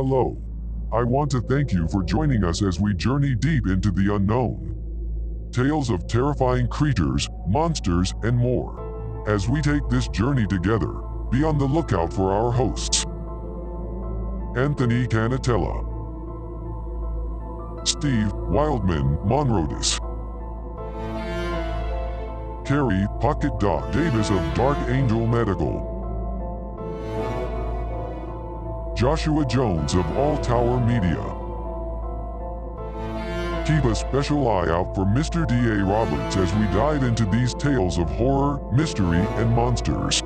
Hello. I want to thank you for joining us as we journey deep into the unknown. Tales of terrifying creatures, monsters, and more. As we take this journey together, be on the lookout for our hosts. Anthony Canatella, Steve Wildman Monrodis, Carrie Pocket Doc Davis of Dark Angel Medical, Joshua Jones of All Tower Media. Keep a special eye out for Mr. D.A. Roberts as we dive into these tales of horror, mystery, and monsters.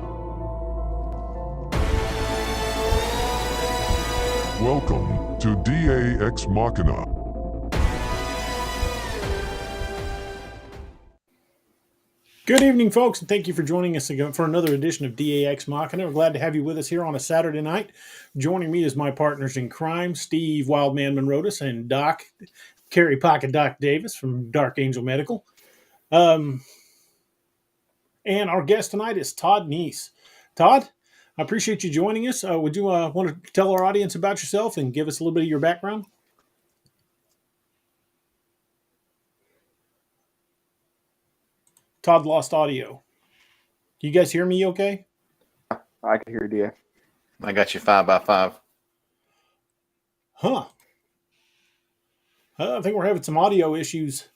Welcome to D.A. Ex Machina. Good evening, folks, and thank you for joining us again for another edition of DA Ex Machina. We're glad to have you with us here on a Saturday night. Joining me is my partners in crime, Steve Wildman Monrodis and Carrie Pocket Doc Davis from Dark Angel Medical. And our guest tonight is Todd Neiss. Todd, I appreciate you joining us. Would you want to tell our audience about yourself and give us a little bit of your background? Todd lost audio. Do you guys hear me okay? I can hear you. I got you 5x5. Huh. I think we're having some audio issues.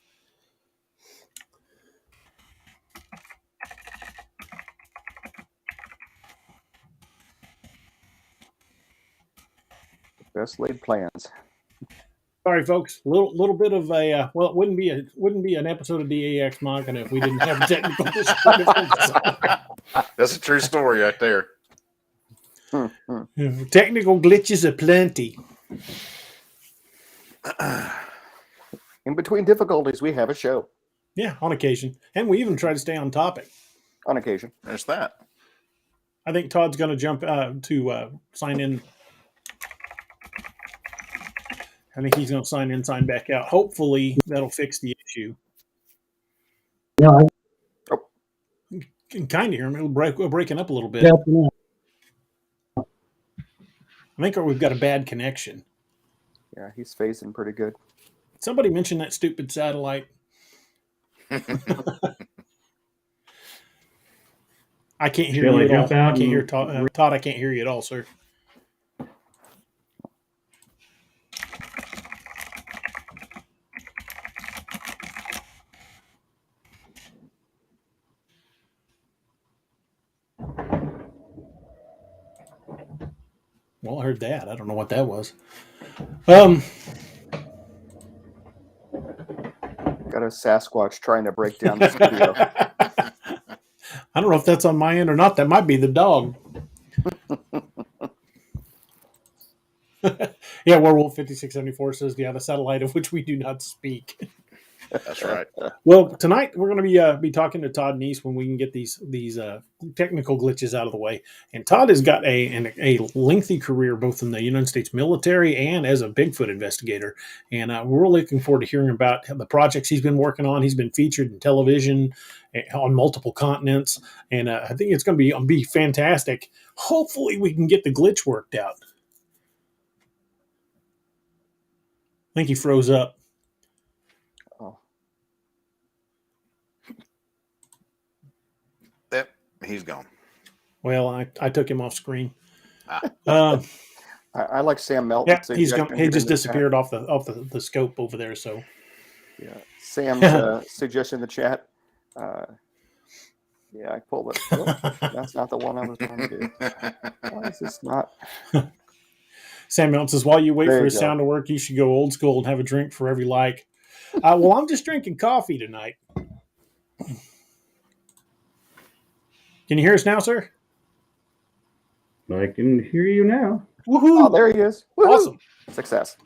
Best laid plans. Sorry, folks. Little bit of a well, it wouldn't be an episode of DA Ex Machina if we didn't have technical difficulties. That's a true story right there. Technical glitches aplenty. In between difficulties, we have a show. Yeah, on occasion, and we even try to stay on topic. On occasion, There's that. I think Todd's going to jump to sign in. I think he's going to sign in, sign back out. Hopefully, that'll fix the issue. Yeah, You can kind of hear him. We're breaking up a little bit. yeah. I think we've got a bad connection. yeah, he's phasing pretty good. Somebody mentioned that stupid satellite. I can't hear Shall you I at all. jump out I can't hear and- Todd. Todd, I can't hear you at all, sir. Well, I heard that. I don't know what that was. Got a Sasquatch trying to break down the studio. I don't know if that's on my end or not. That might be the dog. Yeah, Werewolf 5674 says, yeah, the satellite of which we do not speak. That's right. Well, tonight we're going to be talking to Todd Neiss when we can get these technical glitches out of the way. And Todd has got a lengthy career both in the United States military and as a Bigfoot investigator. And we're really looking forward to hearing about the projects he's been working on. He's been featured in television on multiple continents, and I think it's going to be fantastic. Hopefully, we can get the glitch worked out. I think he froze up. Oh, Yep, he's gone. Well, I took him off screen. I like Sam Melton. Yeah, he's gone. He just disappeared off the scope over there. So Yeah, Sam's suggestion in the chat. Yeah, I pulled it. Oh, that's not the one I was trying to do. Why is this not? Sam Melton says, while you wait There for you his go. sound to work, you should go old school and have a drink for every like. Well, I'm just drinking coffee tonight. Can you hear us now, sir? I can hear you now. Woohoo! Oh, there he is. Woo-hoo. Awesome. Success.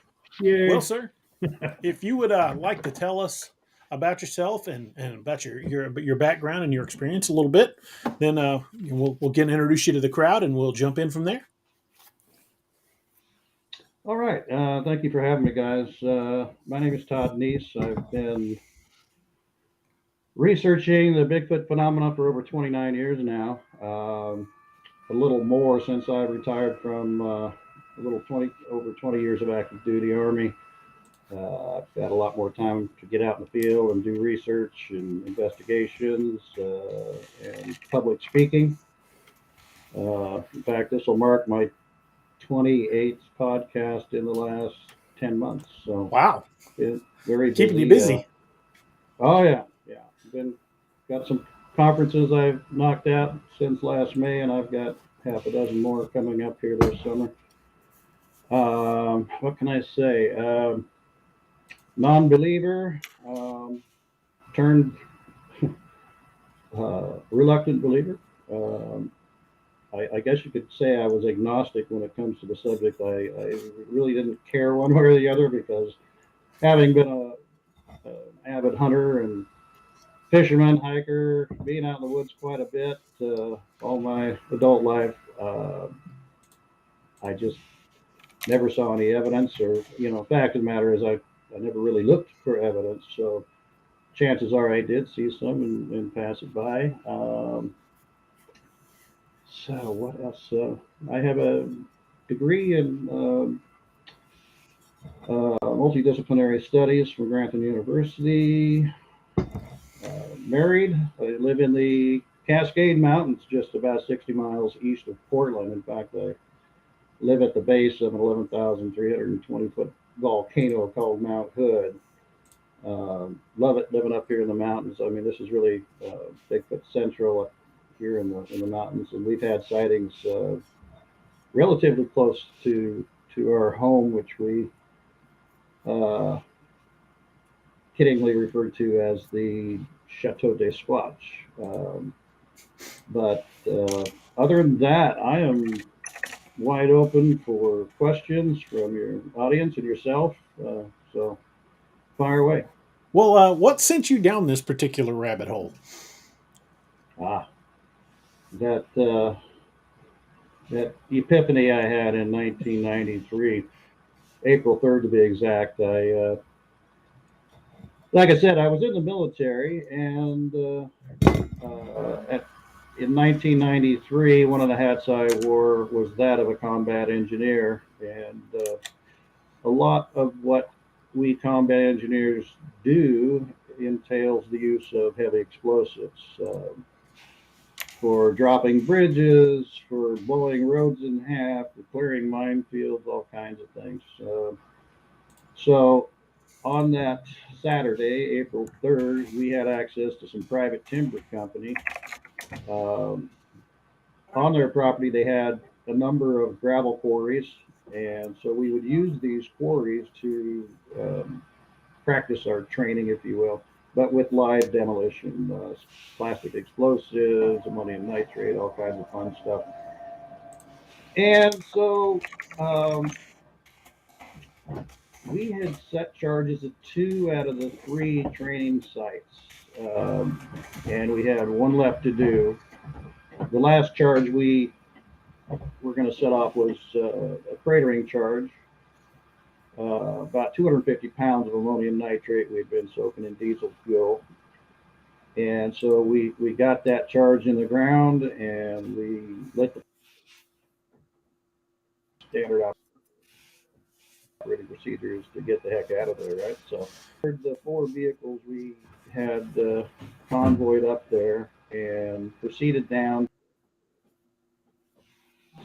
Yay. Well, sir, if you would like to tell us about yourself and about your background and your experience a little bit, then we'll get introduce you to the crowd and we'll jump in from there. All right. Thank you for having me, guys. My name is Todd Niece. I've been researching the Bigfoot phenomenon for over 29 years now. A little more since I retired from over 20 years of active duty Army. I've got a lot more time to get out in the field and do research and investigations and public speaking. In fact, this will mark my 28th podcast in the last 10 months. So Wow. it's very Keeping you busy. Oh yeah. Got some conferences I've knocked out since last May, and I've got half a dozen more coming up here this summer. What can I say? Non-believer, turned reluctant believer. I guess you could say I was agnostic when it comes to the subject. I really didn't care one way or the other, because having been an avid hunter and fisherman, hiker, being out in the woods quite a bit all my adult life, I just never saw any evidence, or fact of the matter is I never really looked for evidence. So chances are I did see some and pass it by. So what else? I have a degree in multidisciplinary studies from Grantham University. Married. I live in the Cascade Mountains, just about 60 miles east of Portland. In fact, I live at the base of an 11,320-foot volcano called Mount Hood. Love it living up here in the mountains. I mean, this is really Bigfoot Central up here in the mountains, and we've had sightings relatively close to our home, which we kiddingly referred to as the Chateau de Sasquatch. But other than that, I am wide open for questions from your audience and yourself. So fire away. Well, what sent you down this particular rabbit hole? That epiphany I had in 1993, April 3rd to be exact. Like I said, I was in the military, and in 1993, one of the hats I wore was that of a combat engineer, and a lot of what we combat engineers do entails the use of heavy explosives for dropping bridges, for blowing roads in half, for clearing minefields, all kinds of things. So on that Saturday, April 3rd, we had access to some private timber company. On their property, they had a number of gravel quarries, and so we would use these quarries to practice our training, if you will, but with live demolition, plastic explosives, ammonium nitrate, all kinds of fun stuff. And so we had set charges at 2 out of the 3 training sites, and we had one left to do. The last charge we were going to set off was a cratering charge, about 250 pounds of ammonium nitrate we'd been soaking in diesel fuel. And so we got that charge in the ground, and we lit the standard operating procedures to get the heck out of there, right? So the 4 vehicles we had convoyed up there and proceeded down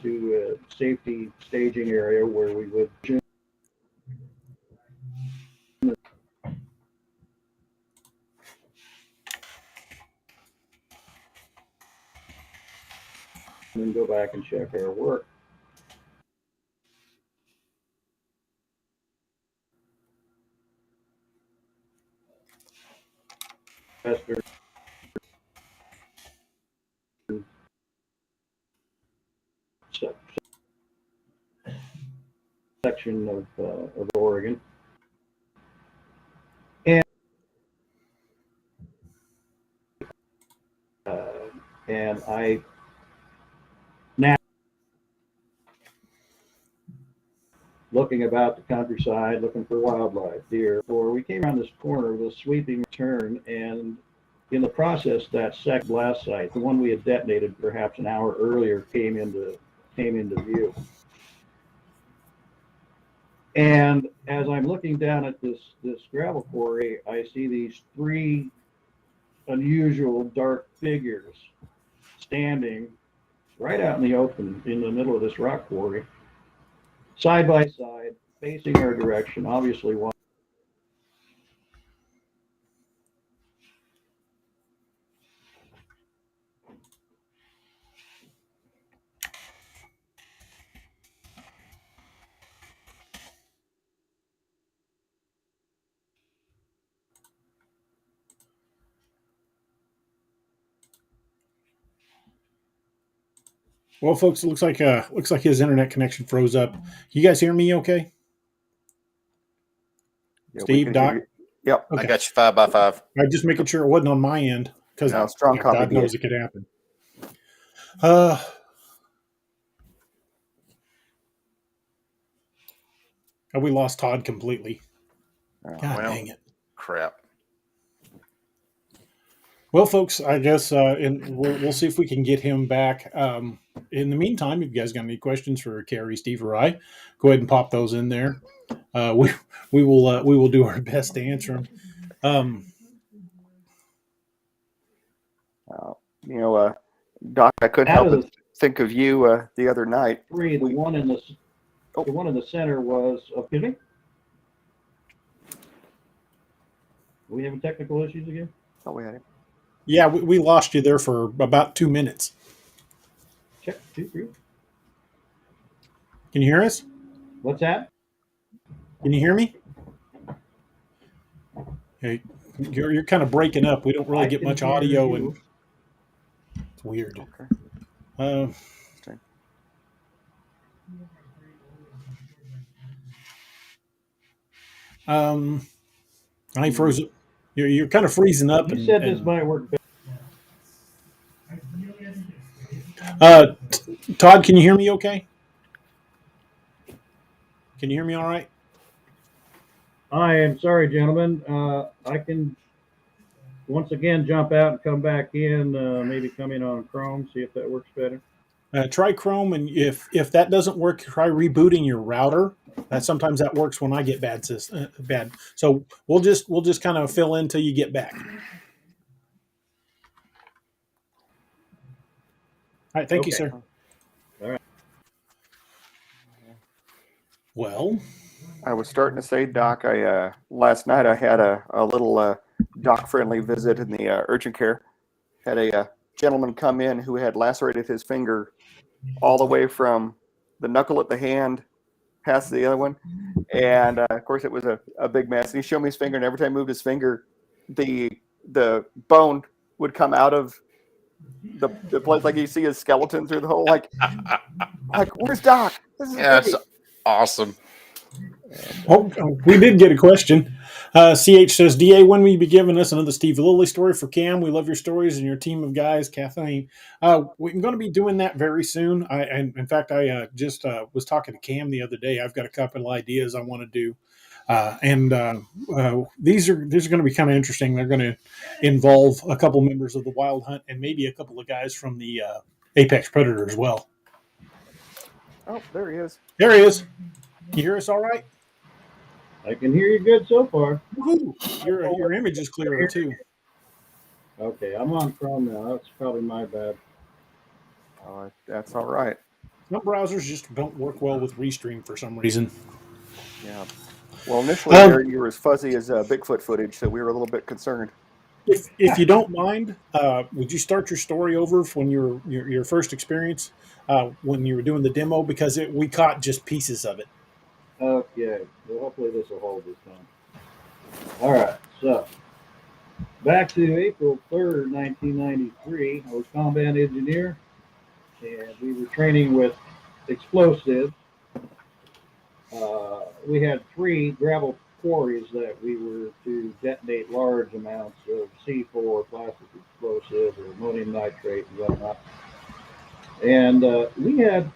to a safety staging area where we would and go back and check our work. Section of Oregon, and I now looking about the countryside, looking for wildlife, deer. Or we came around this corner with a sweeping turn, and in the process, that second blast site, the one we had detonated perhaps an hour earlier, came into view. And as I'm looking down at this gravel quarry, I see these three unusual dark figures standing right out in the open in the middle of this rock quarry, side by side, facing our direction. Obviously, one. Well, folks, it looks like his internet connection froze up. You guys hear me okay? Yeah, we Steve, can Doc? hear you. Yep. Okay. I got you 5 by 5. I'm just making sure it wasn't on my end because No, strong copy. God knows it could happen. We lost Todd completely. God well, dang it. Crap. Well, folks, I guess we'll see if we can get him back. In the meantime, if you guys got any questions for Carrie, Steve, or I, go ahead and pop those in there. We will do our best to answer them. Doc, I couldn't Out help of but think of you the other night. three, the one in the center was. Excuse me. Are we having technical issues again? Oh, we had it. Yeah, we lost you there for about 2 minutes. Check 2, 3. Can you hear us? What's that? Can you hear me? Hey, you're kind of breaking up. We don't really get much audio, and it's weird. Okay. I froze. You're kind of freezing up. You said this might work better. Todd, can you hear me okay? Can you hear me all right? I am sorry, gentlemen. I can once again jump out and come back in, maybe come in on Chrome, see if that works better. Try Chrome, and if that doesn't work, try rebooting your router. Sometimes that works when I get bad. So we'll just kind of fill in till you get back. All right, thank you, sir. All right. Well, I was starting to say, Doc, I last night I had a little doc-friendly visit in the urgent care. Had a gentleman come in who had lacerated his finger all the way from the knuckle at the hand past the other one. And, of course, it was a big mess. And he showed me his finger, and every time he moved his finger, the bone would come out of the place, like you see his skeleton through the hole. Like where's Doc? This is That's great. awesome. oh, we did get a question. CH says, DA, when will you be giving us another Steve Lilly story for Cam? We love your stories and your team of guys, Kathleen. We're going to be doing that very soon. In fact, I just was talking to Cam the other day. I've got a couple of ideas I want to do. These are going to be kind of interesting. They're going to involve a couple members of the Wild Hunt and maybe a couple of guys from the Apex Predator as well. Oh, there he is. There he is. Can you hear us all right? I can hear you good so far. Woo-hoo. Your image is clearer too. Okay, I'm on Chrome now. That's probably my bad. That's all right. Some browsers just don't work well with Restream for some reason. Yeah. Well, initially you were as fuzzy as Bigfoot footage, so we were a little bit concerned. If you don't mind, would you start your story over from your first experience when you were doing the demo? Because we caught just pieces of it. Okay, well, hopefully this will hold this time. All right, so back to April 3rd, 1993. I was combat engineer, and we were training with explosives. We had 3 gravel quarries that we were to detonate large amounts of C4, plastic explosive, or ammonium nitrate, and whatnot. And we had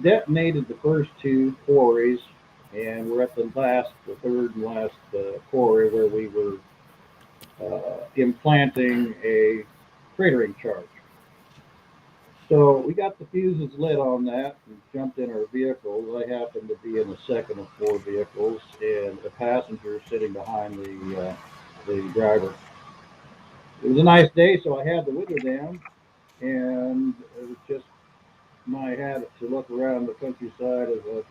detonated the first 2 quarries, and we're at the third and last quarry where we were implanting a cratering charge. So we got the fuses lit on that and jumped in our vehicles. I happened to be in the second of 4 vehicles, and a passenger sitting behind the driver. It was a nice day, so I had the window down, and it was just my habit to look around the countryside as I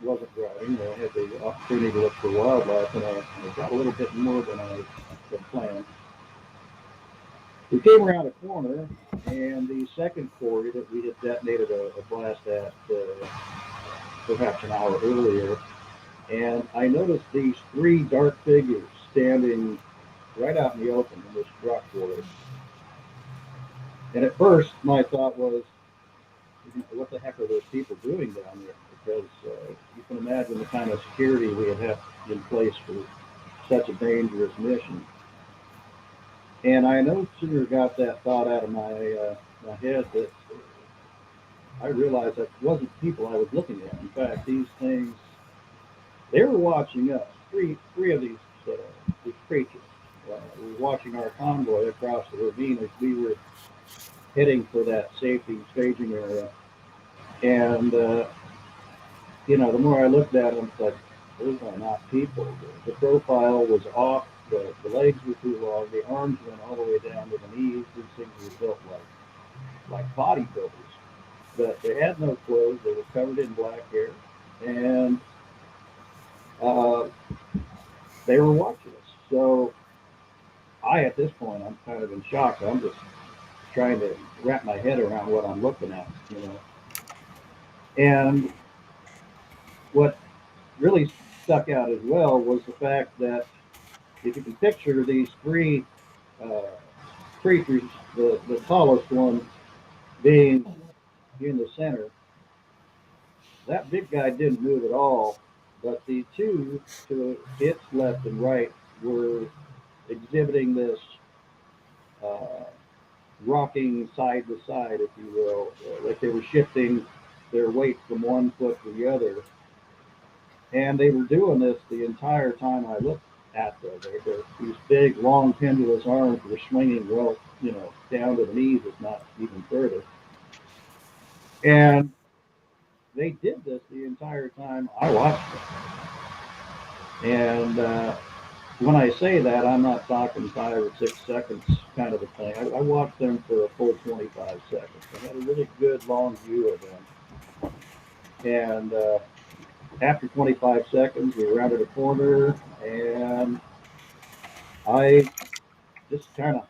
wasn't driving. I had the opportunity to look for wildlife, and I got a little bit more than I had planned. We came around a corner, and the second quarry that we had detonated a blast at perhaps an hour earlier, and I noticed these 3 dark figures standing right out in the open in this rock quarry. And at first, my thought was, what the heck are those people doing down there? Because you can imagine the kind of security we had in place for such a dangerous mission. And I no sooner got that thought out of my head that I realized that wasn't people I was looking at. In fact, these things, they were watching us. Three of these creatures were watching our convoy across the ravine as we were heading for that safety staging area. And, the more I looked at them, it's like, those are not people. The profile was off. The legs were too long. The arms went all the way down to the knees. These things were built like bodybuilders. But they had no clothes. They were covered in black hair. And they were watching us. So at this point, I'm kind of in shock. I'm just trying to wrap my head around what I'm looking at, And what really stuck out as well was the fact that if you can picture these 3 creatures, the tallest one being in the center, that big guy didn't move at all, but the 2 to its left and right were exhibiting this rocking side to side, if you will, like they were shifting their weight from one foot to the other. And they were doing this the entire time I looked at them. These big, long, pendulous arms were swinging down to the knees, if not even further. And they did this the entire time I watched them. And when I say that, I'm not talking 5 or 6 seconds kind of a thing. I watched them for a full 25 seconds. I had a really good long view of them. And after 25 seconds, we rounded a corner, and I just kind of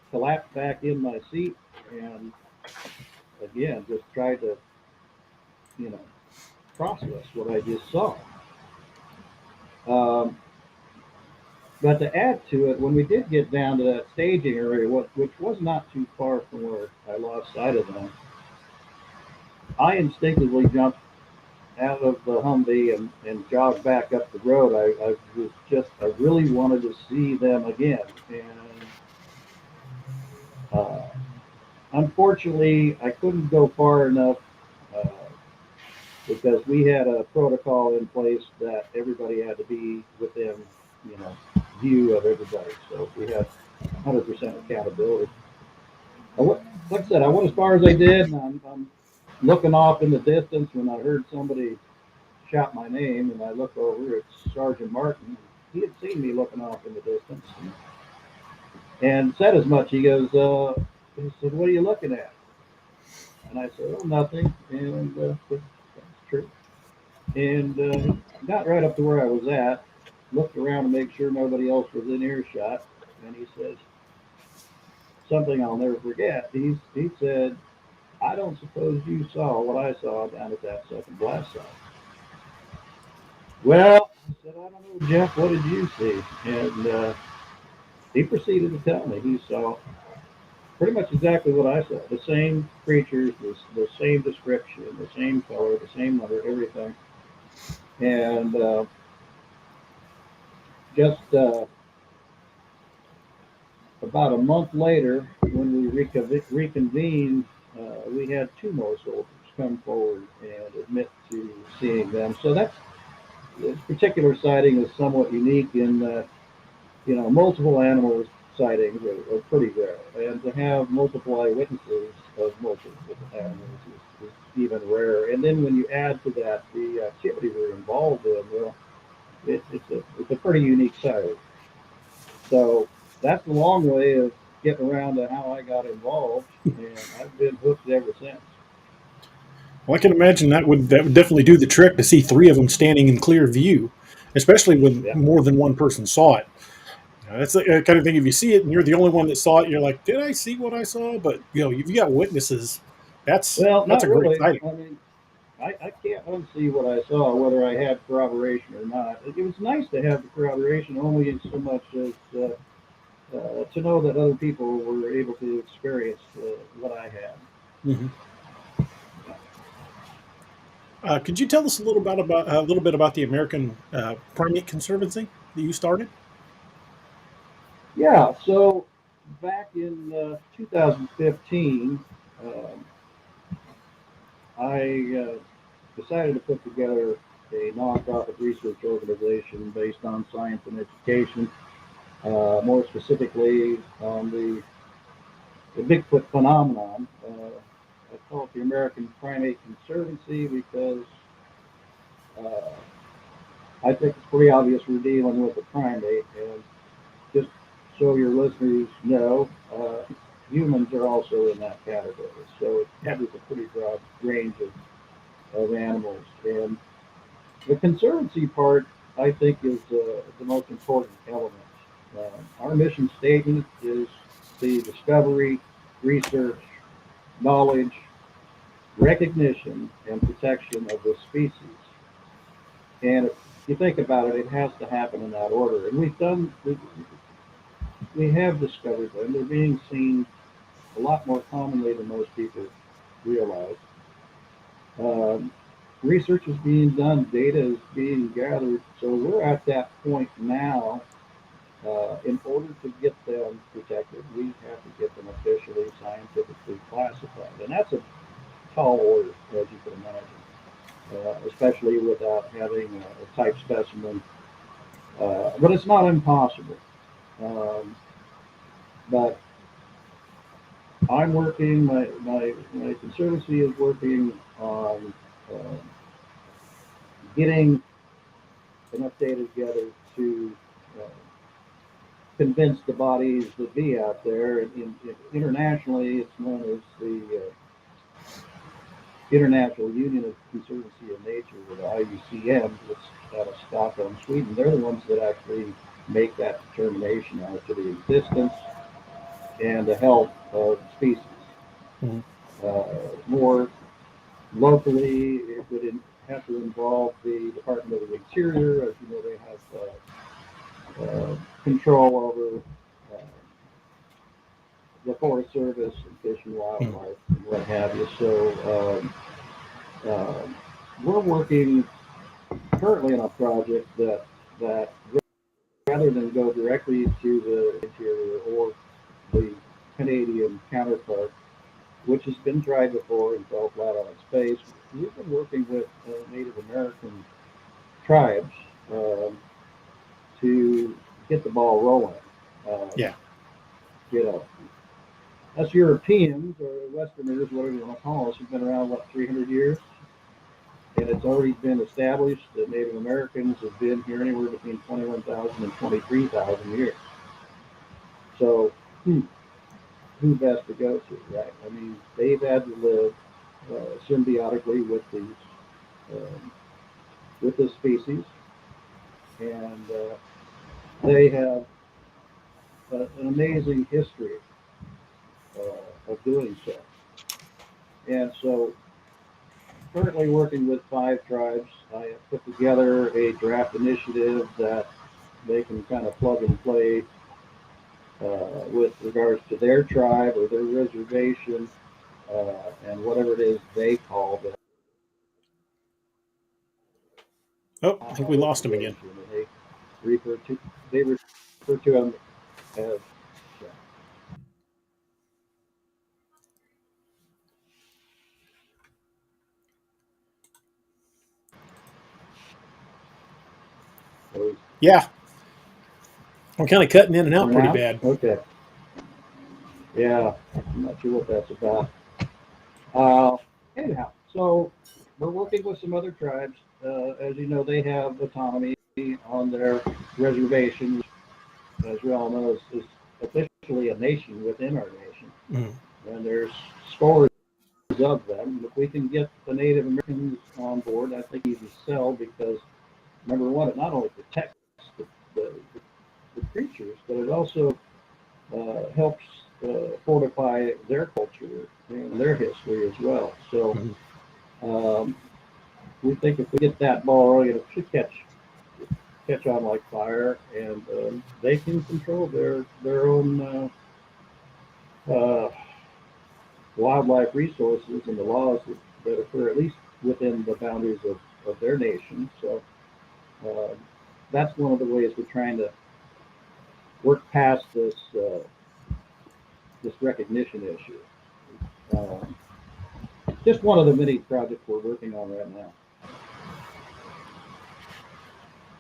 collapsed back in my seat and, again, just tried to, process what I just saw. But to add to it, when we did get down to that staging area, which was not too far from where I lost sight of them, I instinctively jumped out of the Humvee and jogged back up the road. I really wanted to see them again. And unfortunately, I couldn't go far enough because we had a protocol in place that everybody had to be within, view of everybody. So we had 100% accountability. Like I said, I went as far as I did, and I'm looking off in the distance when I heard somebody shout my name, and I look over, it's Sergeant Martin. He had seen me looking off in the distance and said as much. He goes, he said, "What are you looking at?" And I said, "Oh, nothing." And that's true. And got right up to where I was at, looked around to make sure nobody else was in earshot, and he says something I'll never forget. He said, "I don't suppose you saw what I saw down at that second blast site." Well, I said, "I don't know, Jeff, what did you see?" And he proceeded to tell me he saw pretty much exactly what I saw. The same creatures, the same description, the same color, the same number, everything. And just about a month later, when we reconvened, we had 2 more soldiers come forward and admit to seeing them. So this particular sighting is somewhat unique in that, multiple animals sightings are pretty rare, and to have multiple eyewitnesses of multiple animals is even rarer. And then when you add to that the activity we're involved in, well, it's a pretty unique sighting. So that's a long way of getting around to how I got involved, and I've been hooked ever since. Well, I can imagine that would definitely do the trick to see three of them standing in clear view, especially when Yeah. more than one person saw it. That's the kind of thing. If you see it and you're the only one that saw it, you're like, "Did I see what I saw?" But if you got witnesses, Well, that's not a great really. sighting. I mean, I can't unsee what I saw, whether I had corroboration or not. It was nice to have the corroboration, only in so much as to know that other people were able to experience what I had. Hmm. Could you tell us a little bit about the American Primate Conservancy that you started? Yeah, so back in 2015, um, I decided to put together a nonprofit research organization based on science and education, more specifically on the Bigfoot phenomenon. I call it the American Primate Conservancy because uh, I think it's pretty obvious we're dealing with a primate. And just so your listeners know, humans are also in that category. So it Yeah. covers a pretty broad range of animals. And the conservancy part, I think, is the most important element. Our mission statement is the discovery, research, knowledge, recognition, and protection of this species. And if you think about it, it has to happen in that order. And we have discovered them. They're being seen a lot more commonly than most people realize. Um, Research is being done, data is being gathered. So we're at that point now. In order to get them protected, we have to get them officially scientifically classified. And that's a tall order, as you can imagine, especially without having a type specimen. But it's not impossible. Um, but I'm working, my conservancy is working on uh, getting enough data together to uh, convince the bodies that be out there. Internationally, it's known as the International Union of Conservancy of Nature, or the IUCN, that's out of Stockholm, Sweden. They're the ones that actually make that determination as to the existence and the health of species. Mhm. More locally, it would have to involve the Department of the Interior. As you know, they have control over uh, the Forest Service and Fish and Mhm. Wildlife and what have you. So we're working currently on a project that rather than go directly to the interior or the Canadian counterpart, which has been tried before and fell flat on its face, we've been working with Native American tribes um, to get the ball rolling. Um, Yeah. you know, us Europeans or Westerners, whatever you want to call us, have been around, what, 300 years? And it's already been established that Native Americans have been here anywhere between 21,000 and 23,000 years. So, who best to go to, right? I mean, they've had to live symbiotically um, with this species, and they have an amazing history of doing so. And so, currently working with 5 tribes, I have put together a draft initiative that they can kind of plug and play with regards to their tribe or their reservation and whatever it is they call the Oh, I think we lost him again. reservation. And they refer to them as those. Yeah. I'm kind of cutting in and out For pretty now? bad. Okay. Yeah, I'm not sure what that's about. Anyhow, so we're working with some other tribes. As you know, they have autonomy on their reservations. As we all know, is officially a nation within our nation. And there's scores of them. If we can get the Native Americans on board, I think easy sell, because number one, it not only protects the, the creatures, but it also helps fortify their culture and their history as well. So we think if we get that ball rolling, it should catch on like fire, and they can control their own wildlife resources and the laws that occur, at least within the boundaries of their nation. So that's one of the ways we're trying to work past this recognition issue. Just one of the many projects we're working on right now.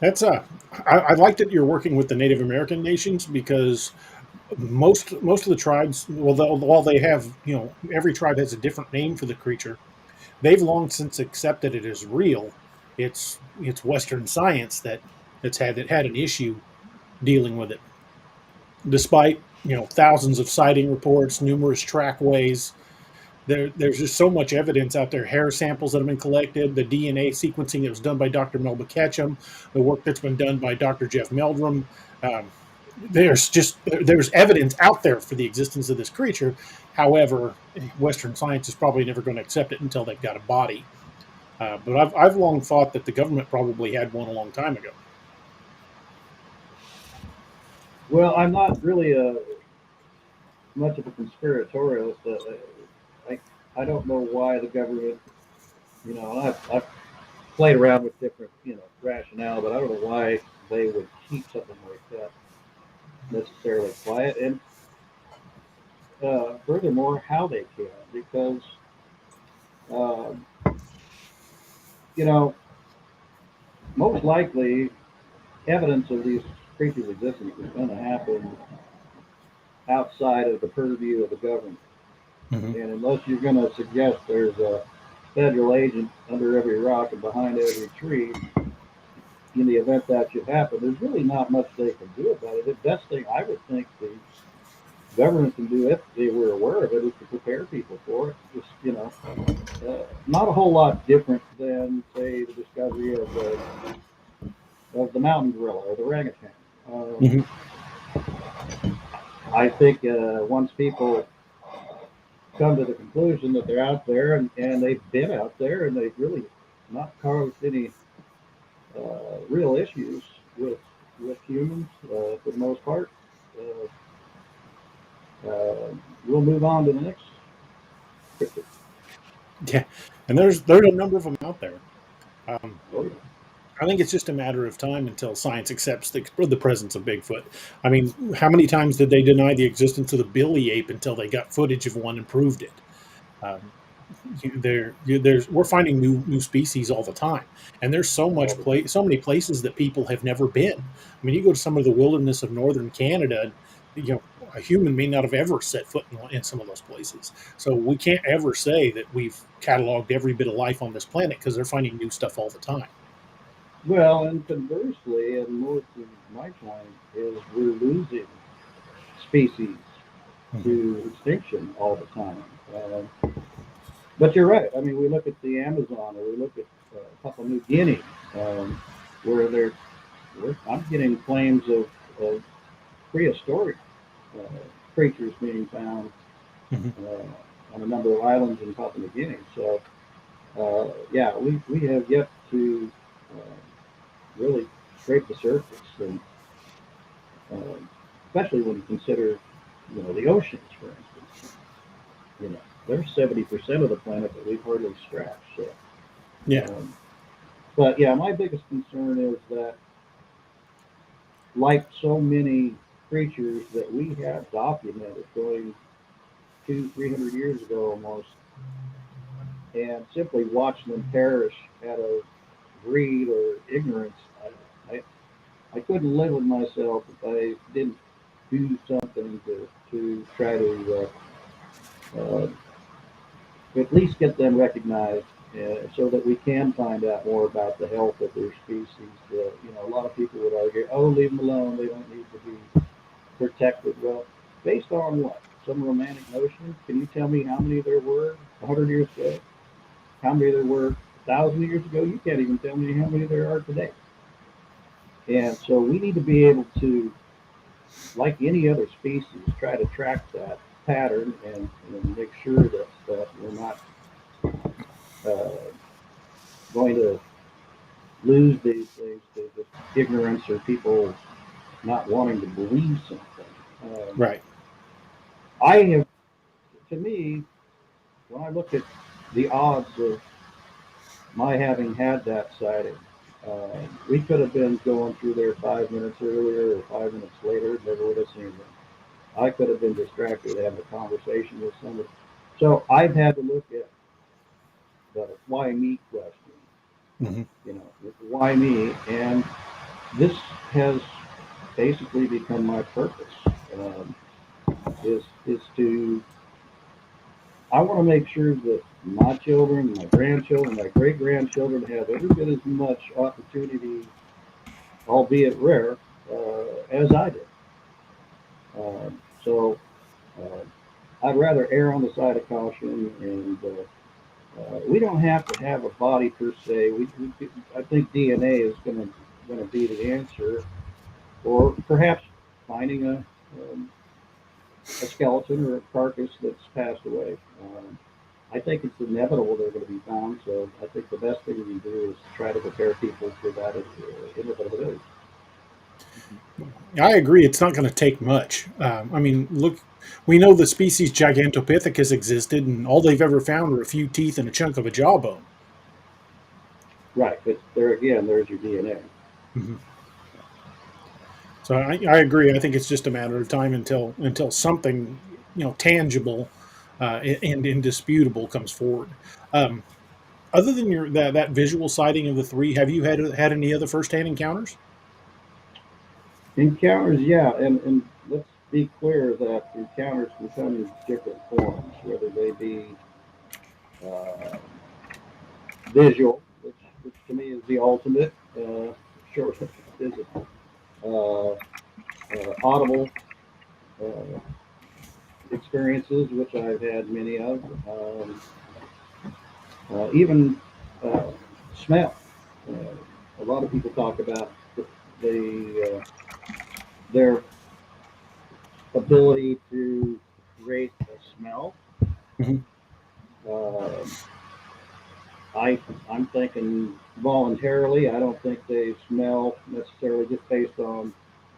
That's I like that you're working with the Native American nations, because most of the tribes, while they have, every tribe has a different name for the creature, they've long since accepted it as real. It's Western science that's had an issue dealing with it, despite thousands of sighting reports, numerous trackways. There's just so much evidence out there. Hair samples that have been collected, the DNA sequencing that was done by Dr. Melba Ketchum, the work that's been done by Dr. Jeff Meldrum. There's evidence out there for the existence of this creature. However, Western science is probably never going to accept it until they've got a body. But I've long thought that the government probably had one a long time ago. Well, I'm not really much of a conspiratorialist. I don't know why the government, I've played around with different, rationale, but I don't know why they would keep something like that necessarily quiet. And furthermore, how they can, because, most likely evidence of these creatures' existence is going to happen outside of the purview of the government. And unless you're going to suggest there's a federal agent under every rock and behind every tree, in the event that should happen, there's really not much they can do about it. The best thing I would think the government can do, if they were aware of it, is to prepare people for it. Just, not a whole lot different than, say, the discovery of the mountain gorilla or the orangutan. I think once people come to the conclusion that they're out there and they've been out there and they've really not caused any real issues with humans for the most part, we'll move on to the next cryptid. Yeah, and there's a number of them out there. I think it's just a matter of time until science accepts the presence of Bigfoot. I mean, how many times did they deny the existence of the billy ape until they got footage of one and proved it? We're finding new species all the time, and there's so many places that people have never been. I mean, you go to some of the wilderness of northern Canada, a human may not have ever set foot in some of those places. So we can't ever say that we've cataloged every bit of life on this planet, because they're finding new stuff all the time. Well, and conversely, and more to my point, is we're losing species to extinction all the time. But you're right. I mean, we look at the Amazon, or we look at Papua New Guinea, where I'm getting claims of prehistoric creatures being found on a number of islands in Papua New Guinea. So, we have yet to really scrape the surface, and especially when you consider, the oceans, for instance. There's 70% of the planet that we've hardly scratched. So, but yeah, my biggest concern is that, like so many creatures that we have documented going 200-300 years ago almost, and simply watching them perish out of greed or ignorance, I couldn't live with myself if I didn't do something to try to at least get them recognized, so that we can find out more about the health of their species. A lot of people would argue, oh, leave them alone, they don't need to be protected. Well, based on what? Some romantic notion? Can you tell me how many there were 100 years ago? How many there were 1,000 years ago? You can't even tell me how many there are today. And so we need to be able to, like any other species, try to track that pattern and make sure that we're not going to lose these things to just ignorance or people not wanting to believe something. Right. To me, when I look at the odds of my having had that sighting, we could have been going through there 5 minutes earlier or 5 minutes later, never would have seen them. I could have been distracted having a conversation with somebody. So I've had to look at the why me question. Mm-hmm. Why me? And this has basically become my purpose. Is to, I want to make sure that my children, my grandchildren, my great grandchildren have every bit as much opportunity, albeit rare, as I did. So I'd rather err on the side of caution, and we don't have to have a body per se. I think DNA is going to be the answer, or perhaps finding a skeleton or a carcass that's passed away. I think it's inevitable they're going to be found. So I think the best thing we can do is try to prepare people for that inevitability. I agree. It's not going to take much. Look, we know the species Gigantopithecus existed, and all they've ever found are a few teeth and a chunk of a jawbone. Right, but there again, there's your DNA. Mm-hmm. So I agree. I think it's just a matter of time until something tangible and indisputable comes forward. Other than that visual sighting of the three, have you had any other firsthand encounters? Encounters, yeah, and let's be clear that encounters can come in different forms, whether they be visual, which to me is the ultimate, short physical, audible experiences, which I've had many of, even smell. A lot of people talk about their ability to rate a smell. Mm-hmm. I'm thinking voluntarily. I don't think they smell necessarily just based on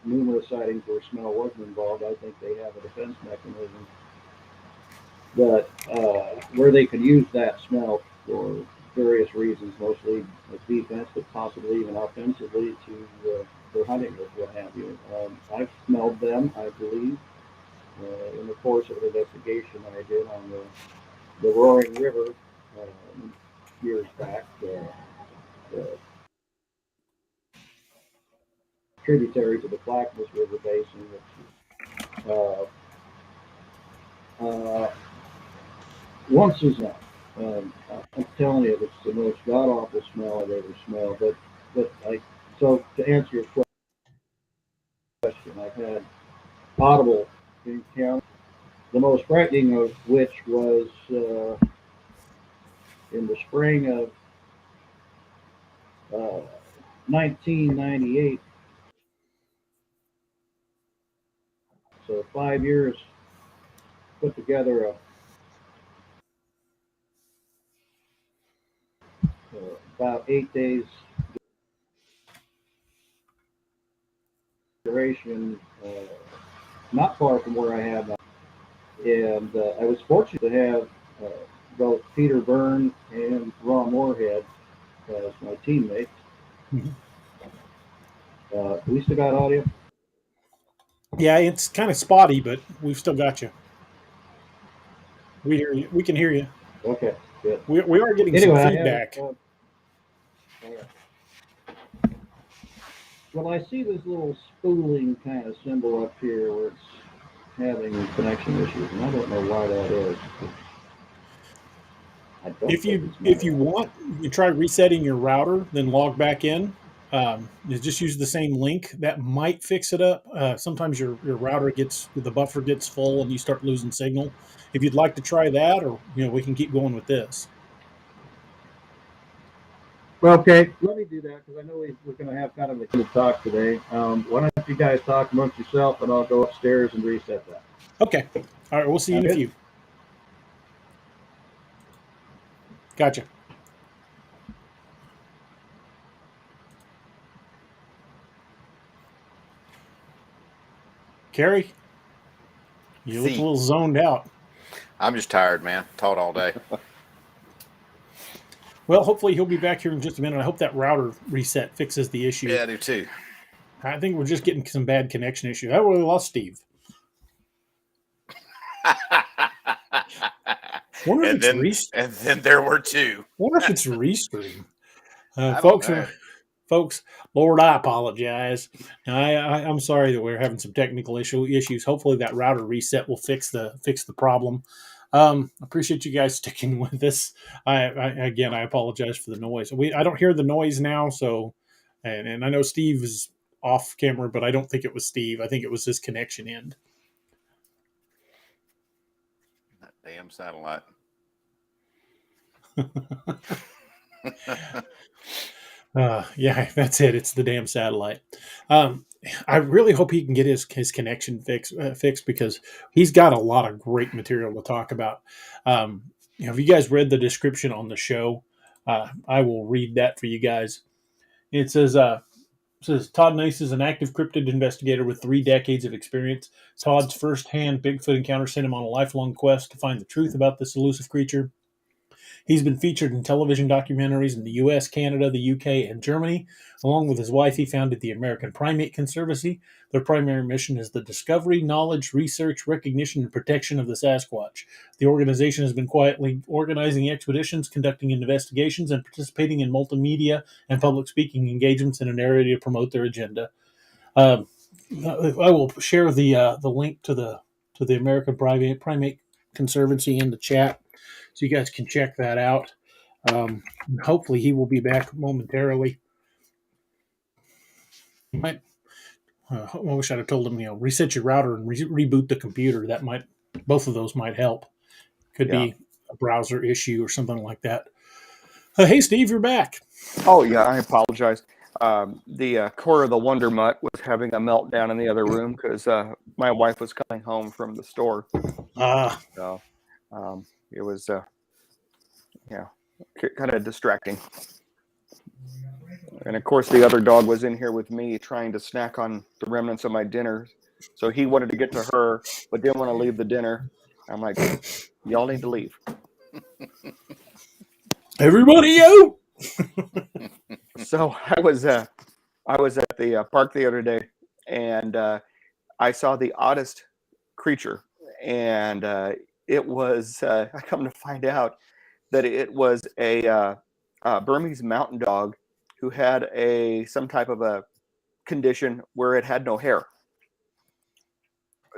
numerous sightings where smell wasn't involved. I think they have a defense mechanism that where they could use that smell for various reasons, mostly as defense, but possibly even offensively for hunting or what have you. I've smelled them, I believe, in the course of an investigation I did on the Roaring River years back, tributary to the Clackamas River Basin, which once is enough. I'm telling you, it's the most god awful smell I've ever smelled. So to answer your question, I've had audible encounters. The most frightening of which was in the spring of 1998. So 5 years, put together about 8 days duration, not far from where I am now. And I was fortunate to have both Peter Byrne and Ron Moorhead as my teammates. Mm-hmm. We still got audio? Yeah, it's kind of spotty, but we've still got you. We hear you. We can hear you. Okay, good. We are getting some feedback. Well, I see this little spooling kind of symbol up here where it's having connection issues, and I don't know why that is. I don't If think you it's my want, you try resetting your router, then log back in. You just use the same link. That might fix it up. Sometimes your router the buffer gets full and you start losing signal. If you'd like to try that, or we can keep going with this. Well, okay, let me do that because I know we're going to have kind of a good talk today. Why don't you guys talk amongst yourself, and I'll go upstairs and reset that. Okay. All right. We'll see you in a few. Gotcha. Carrie, you look a little zoned out. I'm just tired, man. Taught all day. Well, hopefully he'll be back here in just a minute. I hope that router reset fixes the issue. Yeah, I do too. I think we're just getting some bad connection issues. I really lost Steve. And then there were two. Wonder if it's restream. Folks, Lord, I apologize. I'm sorry that we're having some technical issues. Hopefully that router reset will fix the problem. Appreciate you guys sticking with us. I apologize for the noise. I don't hear the noise now, so and I know Steve is off camera, but I don't think it was Steve. I think it was his connection end. That damn satellite. Yeah, that's it. It's the damn satellite. I really hope he can get his connection fixed because he's got a lot of great material to talk about. If you guys read the description on the show, I will read that for you guys. It says Todd Neiss is an active cryptid investigator with 3 decades of experience. Todd's first-hand Bigfoot encounter sent him on a lifelong quest to find the truth about this elusive creature. He's been featured in television documentaries in the U.S., Canada, the U.K., and Germany. Along with his wife, he founded the American Primate Conservancy. Their primary mission is the discovery, knowledge, research, recognition, and protection of the Sasquatch. The organization has been quietly organizing expeditions, conducting investigations, and participating in multimedia and public speaking engagements in an area to promote their agenda. I will share the link to the American Primate Conservancy in the chat, so you guys can check that out. Hopefully he will be back momentarily. I wish I'd have told him, reset your router and reboot the computer. Both of those might help. Could be a browser issue or something like that. Hey, Steve, you're back. Oh, yeah, I apologize. The core of the Wonder Mutt was having a meltdown in the other room because my wife was coming home from the store. So it was, kind of distracting. And of course, the other dog was in here with me trying to snack on the remnants of my dinner. So he wanted to get to her, but didn't want to leave the dinner. I'm like, y'all need to leave. Everybody out! So I was at the park the other day, and I saw the oddest creature, and it was I come to find out that it was a Burmese mountain dog who had some type of a condition where it had no hair.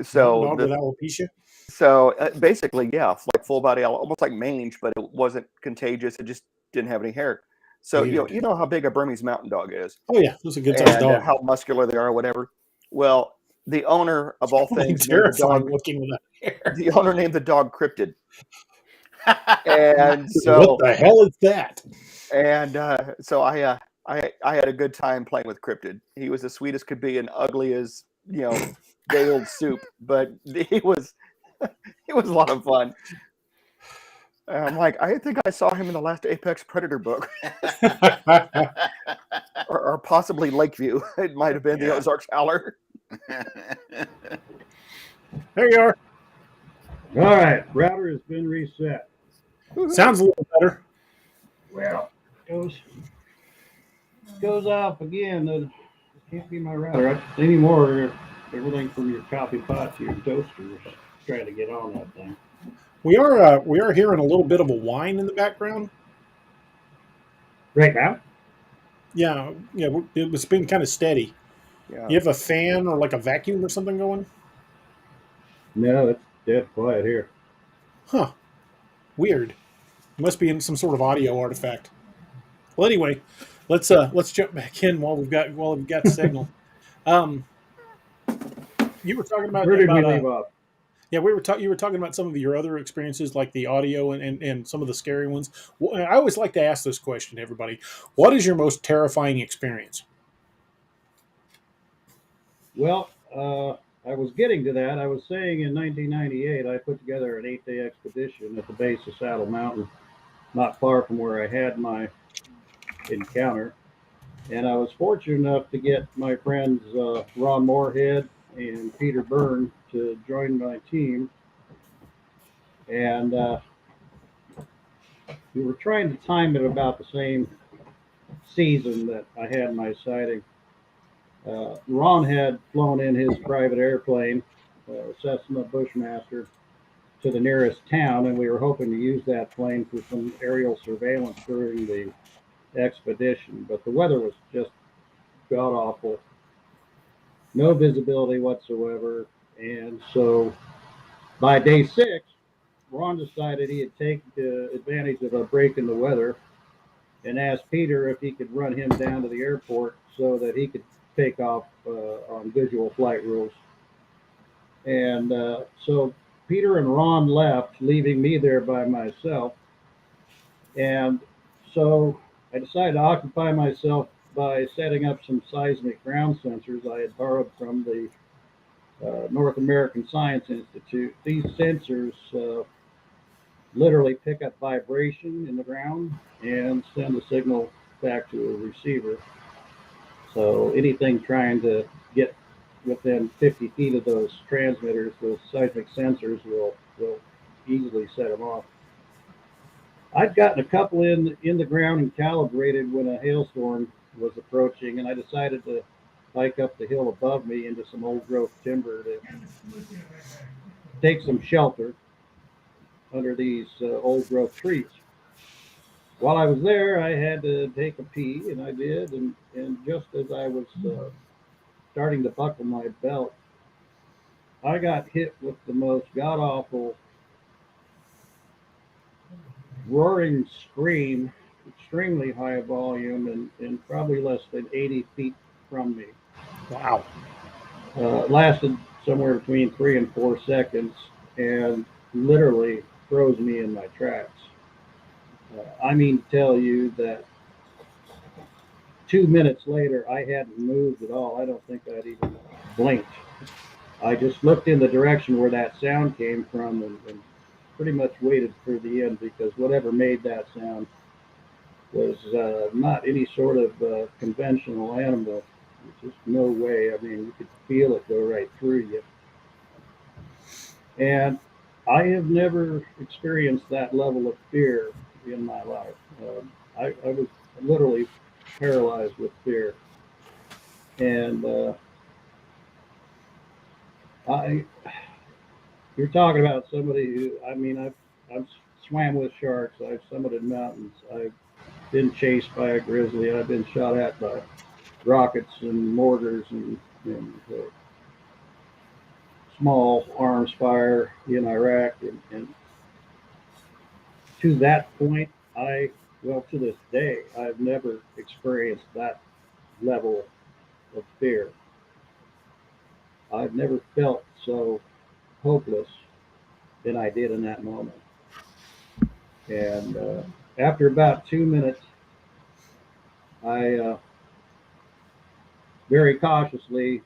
So dog with alopecia. So basically, yeah, like full body, almost like mange, but it wasn't contagious. It just didn't have any hair. So you know how big a Burmese mountain dog is. Oh yeah, that's a good sized dog. How muscular they are, or whatever. Well, the owner of all things, the owner named the dog Cryptid. And so, what the hell is that? And so I had a good time playing with Cryptid. He was as sweet as could be and ugly as day old soup, but he was a lot of fun. I'm like, I think I saw him in the last Apex Predator book, or possibly Lakeview. It might have been the Ozarks Howler. There you are. All right, router has been reset. Sounds a little better. Well, goes off again. It can't be my router anymore. Everything from your coffee pot to your toaster is trying to get on that thing. We are hearing a little bit of a whine in the background. Right now? Yeah, it's been kind of steady. Yeah. You have a fan or like a vacuum or something going? No, it's dead quiet here. Huh. Weird. Must be in some sort of audio artifact. Well, anyway, let's jump back in while we've got signal. Um, you were talking Where did we about leave off? yeah, you were talking about some of your other experiences, like the audio and some of the scary ones. Well, I always like to ask this question to everybody: what is your experience experience? Well, I was getting to that. I was saying in 1998, I put together an 8-day expedition at the base of Saddle Mountain, not far from where I had my encounter. And I was fortunate enough to get my friends Ron Moorhead and Peter Byrne to join my team. And we were trying to time it about the same season that I had my sighting. Ron had flown in his private airplane, Cessna Bushmaster, to the nearest town, and we were hoping to use that plane for some aerial surveillance during the expedition. But the weather was just god awful, no visibility whatsoever. And so by day 6, Ron decided he'd take advantage of a break in the weather and asked Peter if he could run him down to the airport so that he could take off on visual flight rules. And so Peter and Ron left, leaving me there by myself. And so I decided to occupy myself by setting up some seismic ground sensors I had borrowed from the North American Science Institute. These sensors literally pick up vibration in the ground and send a signal back to a receiver. So anything trying to get within 50 feet of those transmitters, those seismic sensors will easily set them off. I'd gotten a couple in the ground and calibrated when a hailstorm was approaching, and I decided to hike up the hill above me into some old growth timber to take some shelter under these old growth trees. While I was there, I had to take a pee, and I did. And just as I was starting to buckle my belt, I got hit with the most god awful roaring scream, extremely high volume, and probably less than 80 feet from me. Wow. It lasted somewhere between 3 and 4 seconds, and literally froze me in my tracks. I mean to tell you that 2 minutes later, I hadn't moved at all. I don't think I'd even blinked. I just looked in the direction where that sound came from and pretty much waited for the end, because whatever made that sound was not any sort of conventional animal. Just no way. I mean, you could feel it go right through you. And I have never experienced that level of fear in my life. I was literally paralyzed with fear. And you're talking about somebody who, I mean, I've swam with sharks. I've summited mountains. I've been chased by a grizzly. I've been shot at by rockets and mortars and small arms fire in Iraq. And to that point, to this day, I've never experienced that level of fear. I've never felt so hopeless than I did in that moment. And after about 2 minutes, I very cautiously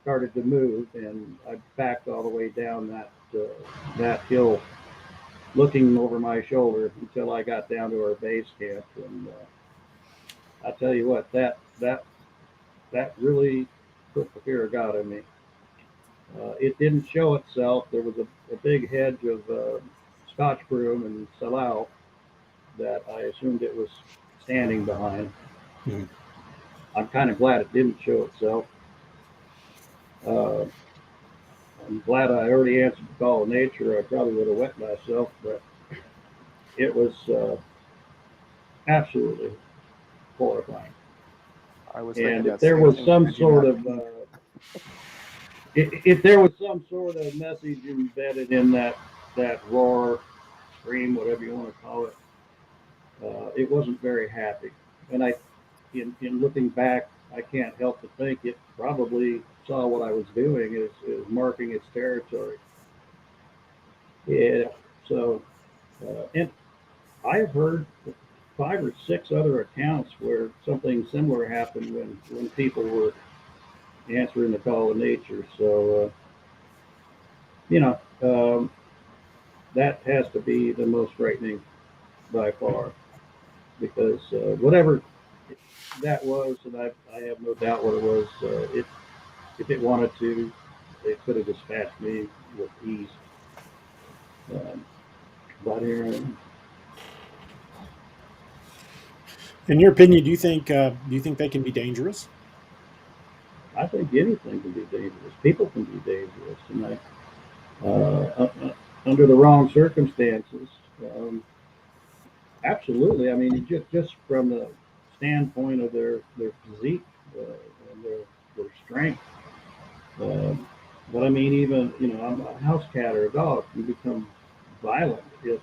started to move, and I backed all the way down that hill, looking over my shoulder until I got down to our base camp. And I tell you what, that really put the fear of God in me. It didn't show itself. There was a big hedge of Scotch broom and salal that I assumed it was standing behind. Mm-hmm. I'm kind of glad it didn't show itself. I'm glad I already answered the call of nature. I probably would have wet myself, but it was absolutely horrifying. I was And thinking if that there same was thing. some Did you sort not- of if there was some sort of message embedded in that roar, scream, whatever you want to call it, it wasn't very happy. And in looking back, I can't help but think it probably saw what I was doing is marking its territory. Yeah. So, and I've heard 5 or 6 other accounts where something similar happened when people were answering the call of nature. So, that has to be the most frightening by far, because whatever that was, and I have no doubt what it was, if it wanted to, it could have dispatched me with ease. But here I am. In your opinion, do you think they can be dangerous? I think anything can be dangerous. People can be dangerous, and under the wrong circumstances, absolutely. I mean, just from the standpoint of their physique and their strength. But I mean, even a house cat or a dog can become violent if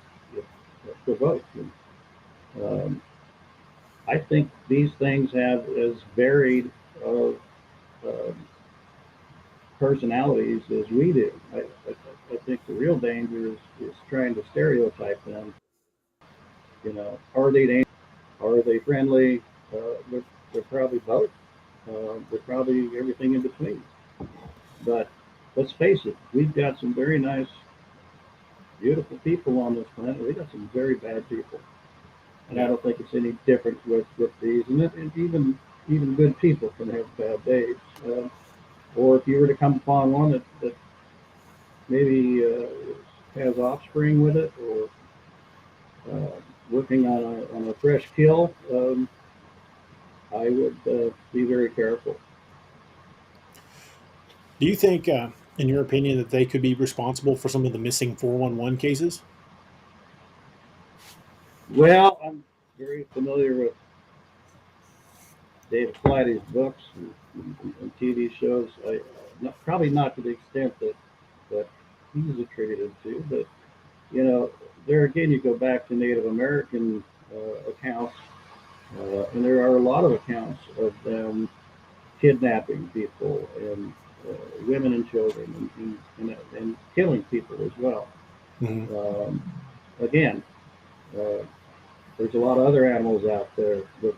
provoked. And, I think these things have as varied of personalities as we do. I think the real danger is trying to stereotype them. Are they dangerous? Are they friendly? They're probably both. They're probably everything in between. But let's face it, we've got some very nice, beautiful people on this planet. We've got some very bad people. And I don't think it's any different with these. And even good people can have bad days. Or if you were to come upon one that maybe has offspring with it, or working on a fresh kill, I would be very careful. Do you think, in your opinion, that they could be responsible for some of the missing 411 cases? Well, I'm very familiar with David Flatty's books and TV shows. Probably not to the extent that he's attributed to, but there again, you go back to Native American accounts, and there are a lot of accounts of them kidnapping people and women and children and killing people as well. Mm-hmm. Again, there's a lot of other animals out there that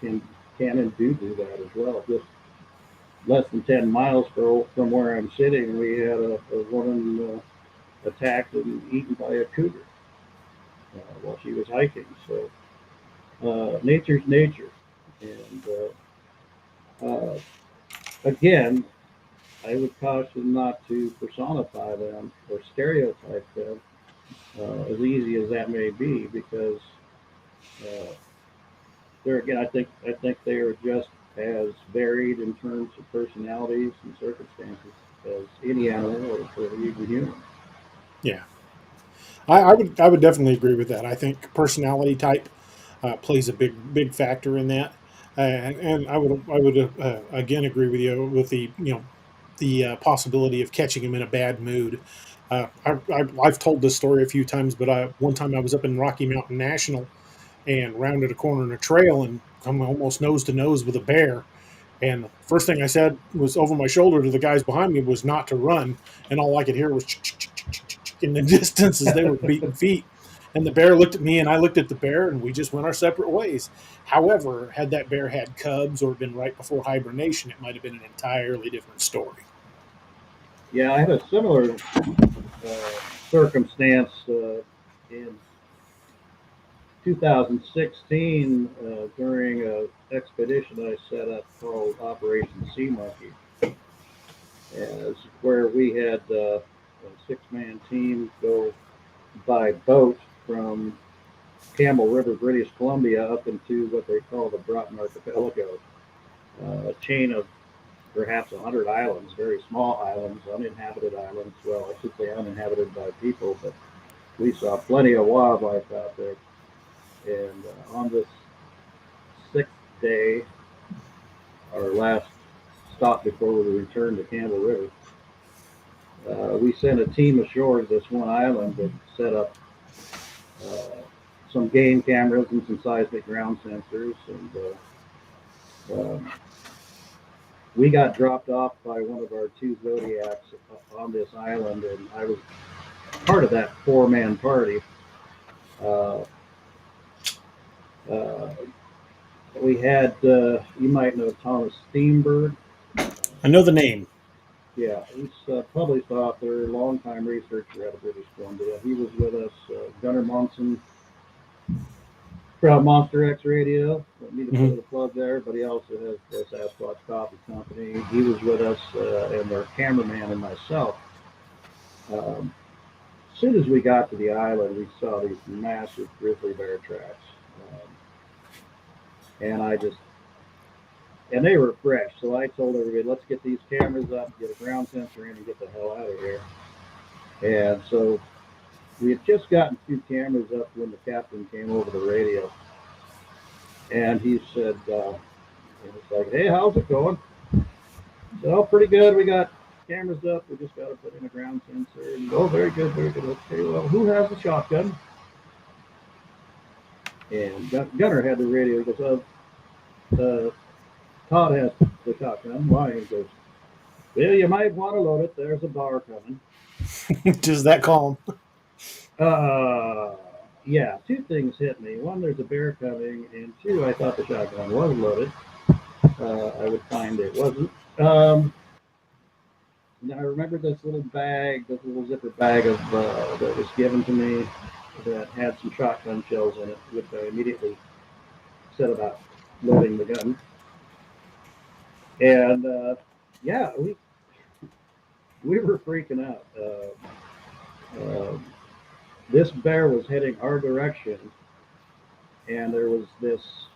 can and do that as well. Just less than 10 miles from where I'm sitting, we had a woman attacked and eaten by a cougar while she was hiking. So nature's nature. And again, I would caution not to personify them or stereotype them, as easy as that may be, because there again, I think they are just as varied in terms of personalities and circumstances as any animal or even human. Yeah, I would definitely agree with that. I think personality type plays a big factor in that, and I would again agree with you with the possibility of catching him in a bad mood. I've told this story a few times, but one time I was up in Rocky Mountain National and rounded a corner in a trail and come almost nose to nose with a bear. And the first thing I said was over my shoulder to the guys behind me was not to run, and all I could hear was in the distance as they were beating feet. And the bear looked at me, and I looked at the bear, and we just went our separate ways. However, had that bear had cubs or been right before hibernation, it might have been an entirely different story. Yeah, I had a similar circumstance in 2016 during an expedition I set up called Operation Sea Monkey, as where we had a 6-man team go by boat from Camel River, British Columbia, up into what they call the Broughton Archipelago, a chain of perhaps 100 islands, very small islands, uninhabited islands. Well, I should say uninhabited by people, but we saw plenty of wildlife out there. And on this day, our last stop before we returned to Campbell River, we sent a team ashore to this one island that set up some game cameras and some seismic ground sensors, and we got dropped off by one of our two Zodiacs on this island, and I was part of that 4-man party. We had, you might know Thomas Steenberg. I know the name. Yeah, he's a published author, longtime researcher out of British Columbia. He was with us. Gunnar Monson from Monster X Radio. Let me put a plug there, but he also has the Sasquatch Coffee Company. He was with us, and their cameraman and myself. As soon as we got to the island, we saw these massive grizzly bear tracks. And they were fresh. So I told everybody, let's get these cameras up, get a ground sensor in, and get the hell out of here. And so we had just gotten 2 cameras up when the captain came over the radio. And he said, it was like, hey, how's it going? So, pretty good. We got cameras up. We just got to put in a ground sensor. And oh, very good, very good. Okay, well, who has the shotgun? And Gunnar had the radio. He goes, Todd has the shotgun. Why? He goes, well, you might want to load it. There's a bar coming. Just that calm. Yeah, 2 things hit me. 1, there's a bear coming, and 2, I thought the shotgun was loaded. I would find it wasn't. Now I remember this little bag, this little zipper bag of that was given to me that had some shotgun shells in it, which I immediately set about loading the gun. And yeah, we were freaking out. This bear was heading our direction, and there was this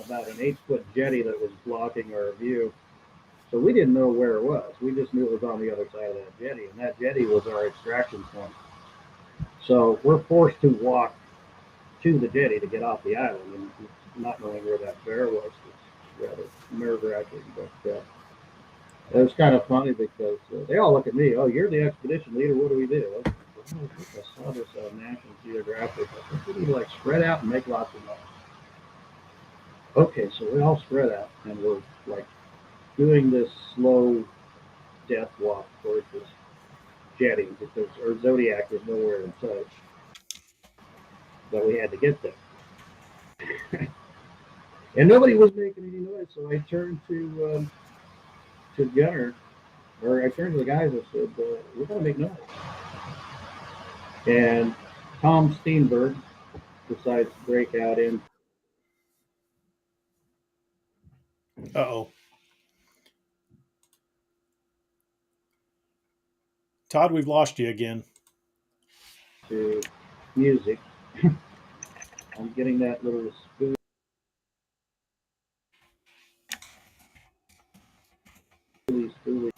about an 8-foot jetty that was blocking our view. So we didn't know where it was. We just knew it was on the other side of that jetty, and that jetty was our extraction point. So we're forced to walk to the jetty to get off the island, and not knowing where that bear was rather nerve-wracking. But it was kind of funny because they all look at me. Oh, you're the expedition leader. What do we do? I saw this National Geographic. I think we need to like spread out and make lots of noise. Okay, so we all spread out, and we're like doing this slow death walk towards this jetty because our Zodiac was nowhere in sight. But we had to get there. And nobody was making any noise, so I turned to Gunnar, or I turned to the guys and said, we're going to make noise. And Tom Steenberg decides to break out in. Uh-oh. Todd, we've lost you again. To music. I'm getting that little spoon. Spoolie.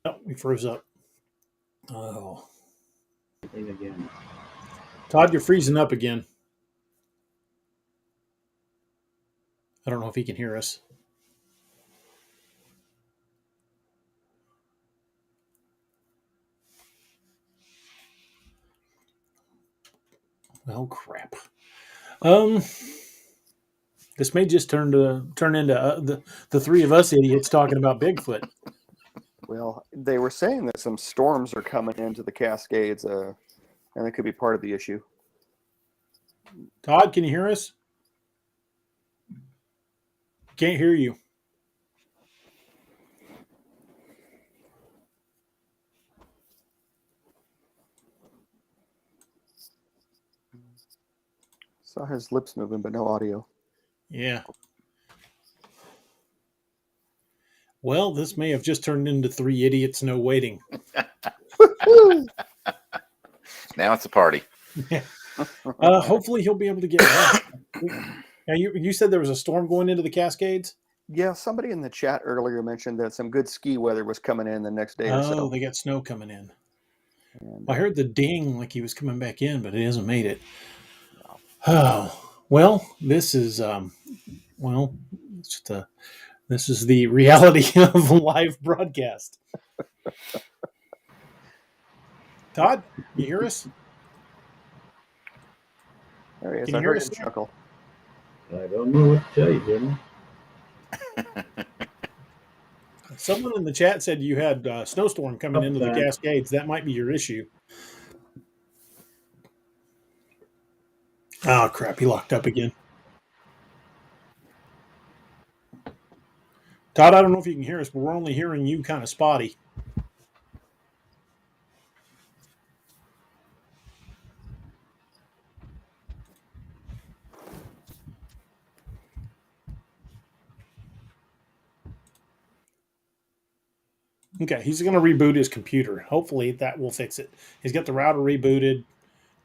Oh, we froze up. Oh. Thing again. Todd, you're freezing up again. I don't know if he can hear us. Oh crap. This may just turn into the 3 of us idiots talking about Bigfoot. Well, they were saying that some storms are coming into the Cascades, and that could be part of the issue. Todd, can you hear us? Can't hear you. Saw his lips moving, but no audio. Yeah. Well, this may have just turned into 3 idiots, no waiting. Now it's a party. Yeah. Hopefully he'll be able to get back. Now, you said there was a storm going into the Cascades? Yeah, somebody in the chat earlier mentioned that some good ski weather was coming in the next day or so. Oh, they got snow coming in. And, I heard the ding like he was coming back in, but he hasn't made it. Oh, well, this is this is the reality of live broadcast. Todd, you hear us? there he is. Can I you hear heard us him now? chuckle. I don't know what to tell you, Jimmy. Someone in the chat said you had a snowstorm coming into the Okay. Cascades. That might be your issue. Oh, crap. He locked up again. Todd, I don't know if you can hear us, but we're only hearing you kind of spotty. Okay, he's going to reboot his computer. Hopefully that will fix it. He's got the router rebooted.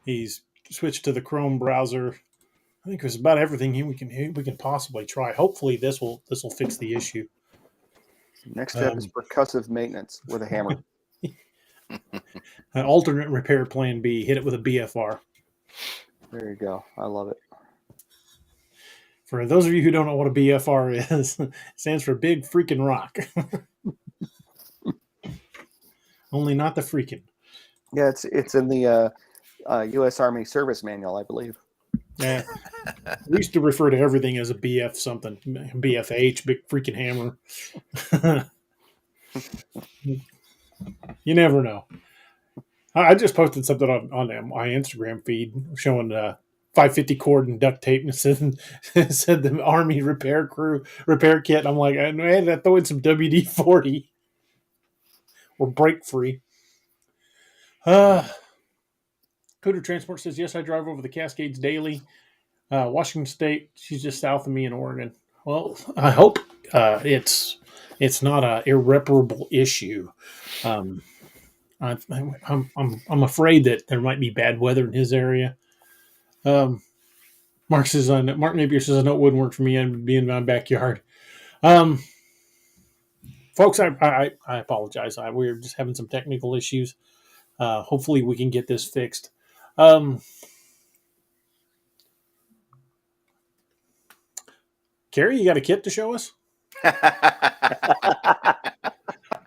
He's switched to the Chrome browser. I think there's about everything we can possibly try. Hopefully this will fix the issue. Next step is percussive maintenance with a hammer. An alternate repair plan B. Hit it with a BFR. There you go. I love it. For those of you who don't know what a BFR is, it stands for Big Freaking Rock. Only not the freaking. Yeah, it's in the U.S. Army Service Manual, I believe. Yeah. We used to refer to everything as a BF something. BFH, Big Freaking Hammer. You never know. I just posted something on my Instagram feed showing 550 cord and duct tape, and it said the Army repair kit. I'm like, I had to throw in some WD-40 or break free. Cooter Transport says, yes, I drive over the Cascades daily. Washington State, she's just south of me in Oregon. Well, I hope it's not an irreparable issue. I'm afraid that there might be bad weather in his area. Mark Napier says, I know it wouldn't work for me. I'd be in my backyard. Folks, I apologize. We're just having some technical issues. Hopefully we can get this fixed. Carrie, you got a kit to show us?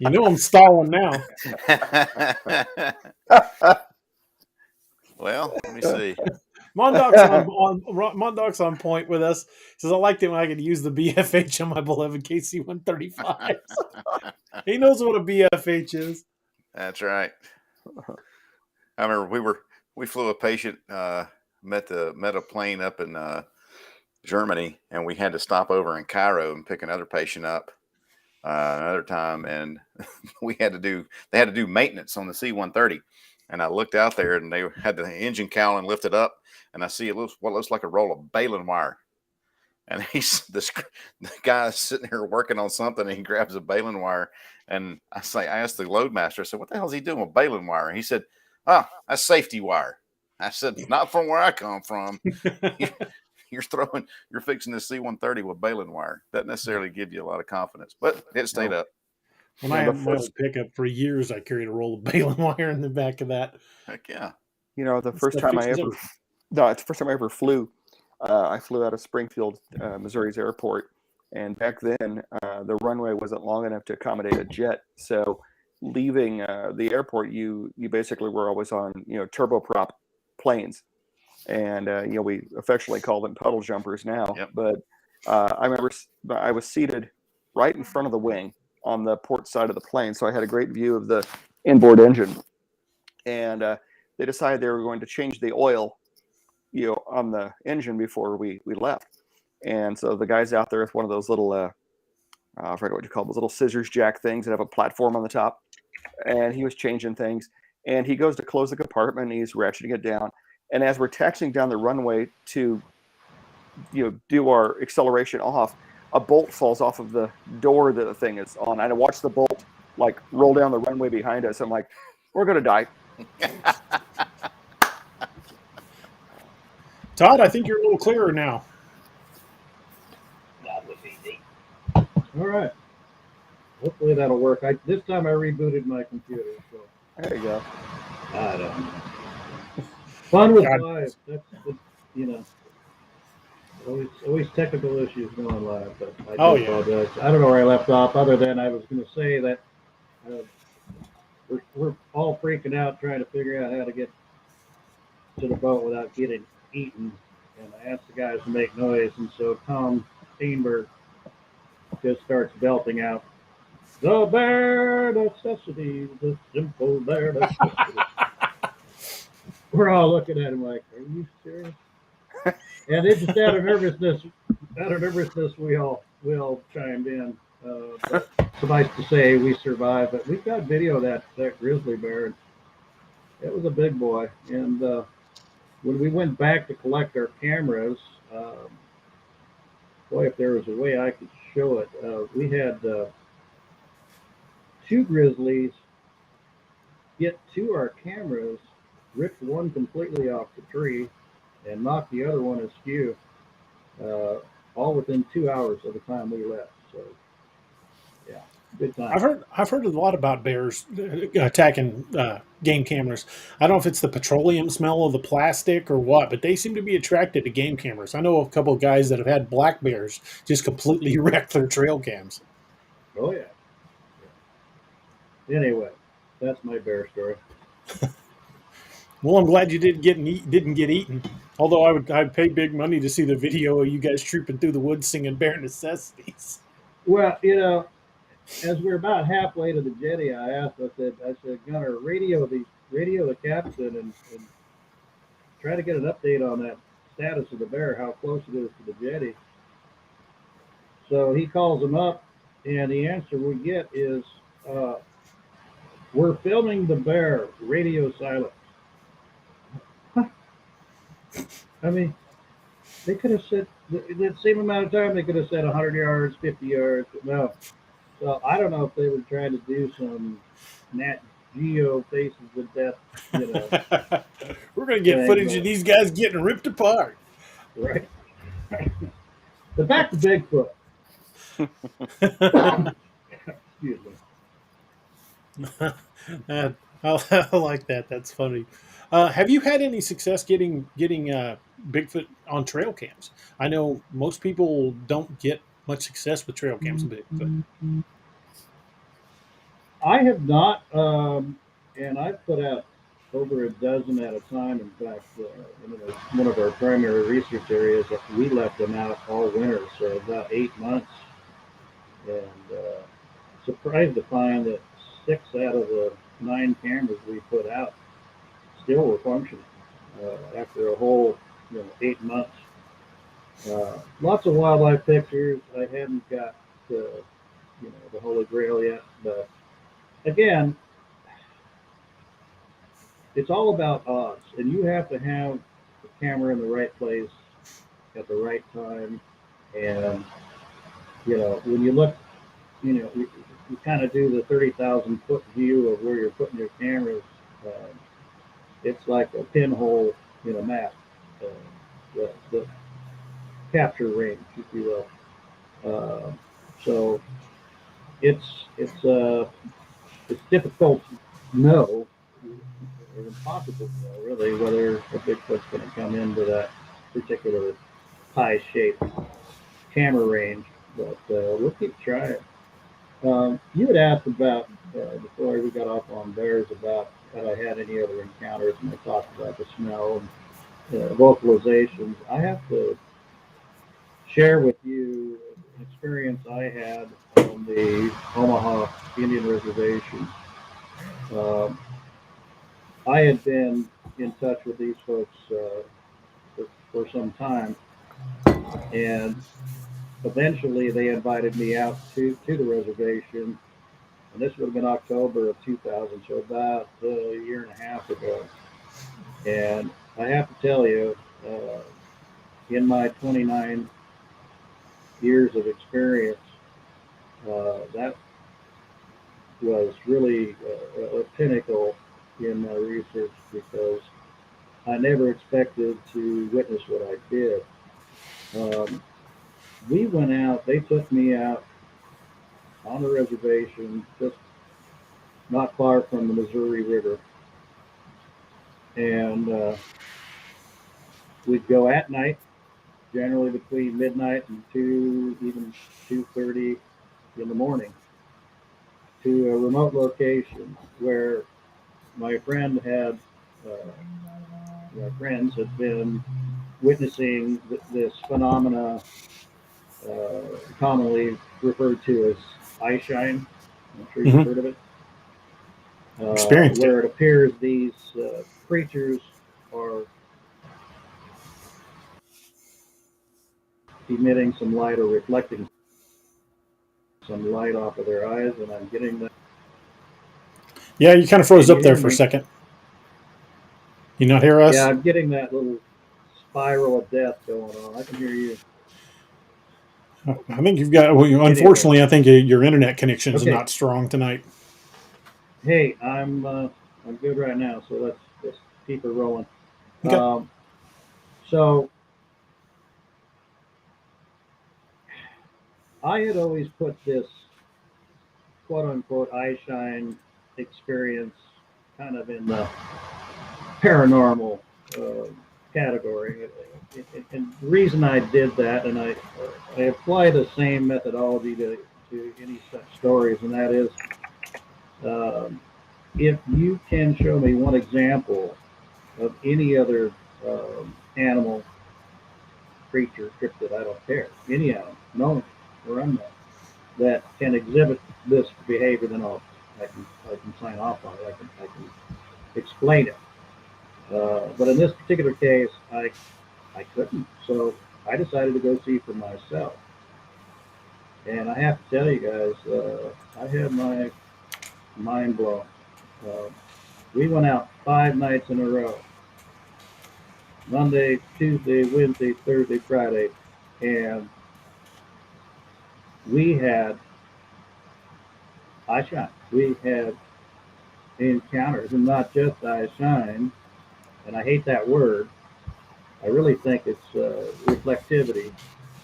You know I'm stalling now. Well, let me see. Mondoc's on point with us. He says, I liked it when I could use the BFH on my beloved KC-135. He knows what a BFH is. That's right. I remember we flew a patient, met a plane up in Germany, and we had to stop over in Cairo and pick another patient up another time, and they had to do maintenance on the C-130. And I looked out there, and they had the engine cowling lifted up, and I see what looks like a roll of baling wire. And the guy's sitting here working on something, and he grabs a baling wire. And I asked the loadmaster, I said, what the hell is he doing with baling wire? And he said, oh, that's safety wire. I said, not from where I come from. You're fixing the C-130 with baling wire. Doesn't necessarily give you a lot of confidence, but it stayed up. When I had my old pickup for years, I carried a roll of baling wire in the back of that. Heck yeah. You know, it's the first time I ever flew. I flew out of Springfield, Missouri's airport, and back then the runway wasn't long enough to accommodate a jet. So leaving the airport, you basically were always on turboprop planes, and we affectionately call them puddle jumpers now. Yep. But I remember I was seated right in front of the wing on the port side of the plane, so I had a great view of the inboard engine. And they decided they were going to change the oil, on the engine before we left. And so the guy's out there with one of those little, I forget what you call those little scissors jack things that have a platform on the top. And he was changing things. And he goes to close the compartment, and he's ratcheting it down. And as we're taxiing down the runway to, do our acceleration off, a bolt falls off of the door that the thing is on. And I watched the bolt roll down the runway behind us. I'm like, we're going to die. Todd, I think you're a little clearer now. That was easy. All right. Hopefully that'll work. This time I rebooted my computer. So. There you go. I don't know. Fun with God. live. That's always technical issues going live. But I do apologize. I don't know where I left off. Other than I was going to say that we're all freaking out trying to figure out how to get to the boat without getting eaten. And I asked the guys to make noise, and so Tom Steinberg just starts belting out, "The bare necessities, the simple bare necessities." We're all looking at him like, "Are you serious?" And it just out of nervousness, we all chimed in. But suffice to say, we survived. But we've got video of that grizzly bear. And it was a big boy. And when we went back to collect our cameras, boy, if there was a way I could show it, we had 2 grizzlies get to our cameras, ripped one completely off the tree, and knocked the other one askew, all within 2 hours of the time we left. So, yeah, good time. I've heard a lot about bears attacking game cameras. I don't know if it's the petroleum smell of the plastic or what, but they seem to be attracted to game cameras. I know a couple of guys that have had black bears just completely wreck their trail cams. Oh yeah. Anyway, that's my bear story. Well, I'm glad you didn't get eaten. Although I'd pay big money to see the video of you guys trooping through the woods singing bare necessities. Well, as we're about halfway to the jetty, I said, Gunner, radio the captain and try to get an update on that status of the bear, how close it is to the jetty. So he calls him up, and the answer we get is, "We're filming the bear, radio silence." Huh? I mean, they could have said, the same amount of time, they could have said 100 yards, 50 yards, but no. So I don't know if they were trying to do some Nat Geo faces of death, We're going to get footage of these guys getting ripped apart. Right. But back to Bigfoot. Excuse me. I like that. That's funny. Have you had any success getting Bigfoot on trail cams? I know most people don't get much success with trail cams with Bigfoot. I have not, and I've put out over a dozen at a time. In fact, one of our primary research areas, we left them out all winter, so about 8 months. And surprised to find that 6 out of the 9 cameras we put out still were functioning after a whole 8 months. Lots of wildlife pictures. I hadn't got the Holy Grail yet, but again, it's all about odds, and you have to have the camera in the right place at the right time. And when you look, you kind of do the 30,000 foot view of where you're putting your cameras. It's like a pinhole in a map, the capture range, if you will. So it's difficult to know, or impossible to know, really, whether a Bigfoot's going to come into that particular pie-shaped camera range. But we'll keep trying. You had asked about, before we got off on bears, about had I had any other encounters, and I talked about the smell and vocalizations. I have to share with you an experience I had on the Omaha Indian Reservation. I had been in touch with these folks for some time, and eventually they invited me out to the reservation, and this would have been October of 2000, so about a year and a half ago. And I have to tell you, in my 29 years of experience, that was really a pinnacle in my research, because I never expected to witness what I did. We went out, they took me out on the reservation, just not far from the Missouri River. and we'd go at night, generally between midnight and 2:30 in the morning, to a remote location where my friend had my friends had been witnessing this phenomena, commonly referred to as eye shine. I'm sure you've heard of it. Experienced where it appears these creatures are emitting some light or reflecting some light off of their eyes, and I'm getting that. Yeah, you kind of froze Can up you there hear for a me? second. You not hear us? Yeah, I'm getting that little spiral of death going on. I can hear you. I think you've got. Well, unfortunately, I think your internet connection is Okay. not strong tonight. Hey, I'm good right now, so let's keep it rolling. Okay. So I had always put this quote unquote eye shine experience kind of in the paranormal category. And the reason I did that, and I apply the same methodology to any such stories, and that is, if you can show me one example of any other animal, creature, cryptid, I don't care, any animal, known or unknown, that can exhibit this behavior, then I can sign off on it. I can explain it. But in this particular case, I couldn't. So I decided to go see for myself. And I have to tell you guys, I had my mind blown. Uh, we went out 5 nights in a row. Monday, Tuesday, Wednesday, Thursday, Friday. And we had eye shine. We had encounters, and not just eye shine. And I hate that word. I really think it's reflectivity,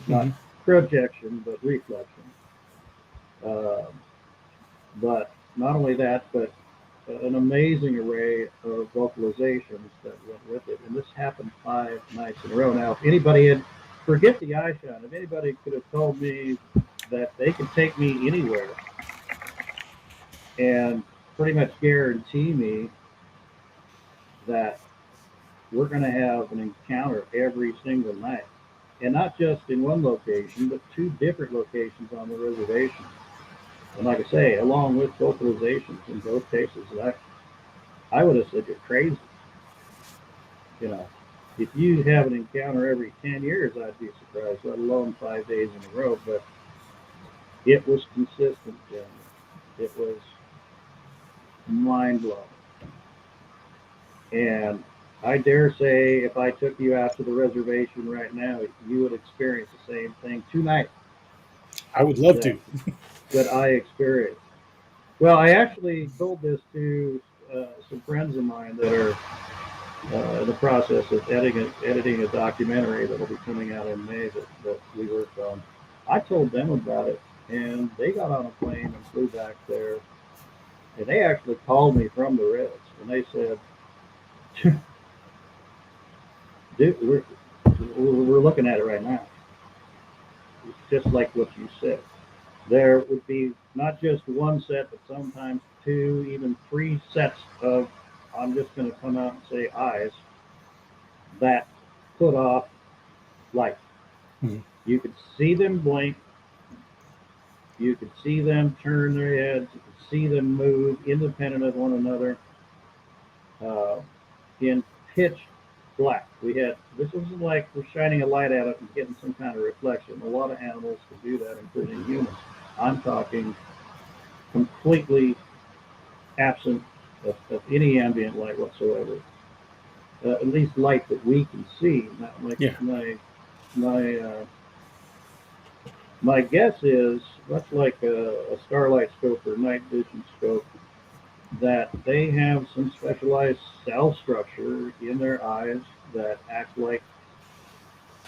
not projection, but reflection. But not only that, but an amazing array of vocalizations that went with it. And this happened 5 nights in a row. Now, if anybody had, forget the eye shine, if anybody could have told me that they could take me anywhere and pretty much guarantee me that we're going to have an encounter every single night. And not just in one location, but 2 different locations on the reservation. And like I say, along with vocalizations in both cases, I would have said you're crazy. You know, if you have an encounter every 10 years, I'd be surprised, let alone 5 days in a row. But it was consistent, Jim. It was mind blowing. And I dare say if I took you out to the reservation right now, you would experience the same thing 2 nights. I would love to. That I experienced. Well, I actually told this to some friends of mine that are in the process of editing a documentary that will be coming out in May that we worked on. I told them about it, and they got on a plane and flew back there. And they actually called me from the Ritz, and they said, dude, we're looking at it right now. It's just like what you said. There would be not just one set, but sometimes 2, even 3 sets of, I'm just going to come out and say, eyes that put off light. Mm-hmm. You could see them blink. You could see them turn their heads. You could see them move independent of one another in pitch black. This isn't like we're shining a light at it and getting some kind of reflection. A lot of animals can do that, including humans. I'm talking completely absent of any ambient light whatsoever. At least light that we can see. My guess is, much like a starlight scope or night vision scope, that they have some specialized cell structure in their eyes that act like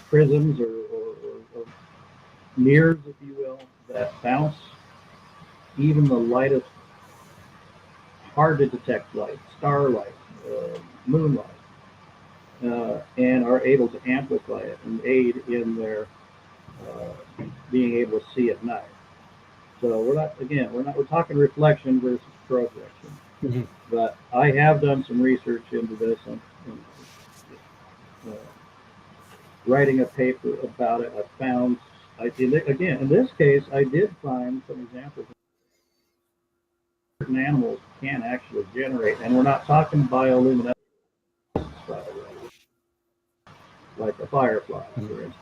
prisms or mirrors, if you will, that bounce even the lightest, hard to detect light, starlight, moonlight, and are able to amplify it and aid in their being able to see at night. So we're talking reflection versus projection. Mm-hmm. But I have done some research into this and writing a paper about it. In this case, I did find some examples of certain animals can actually generate, and we're not talking bioluminescence, by the way, like a firefly, for instance.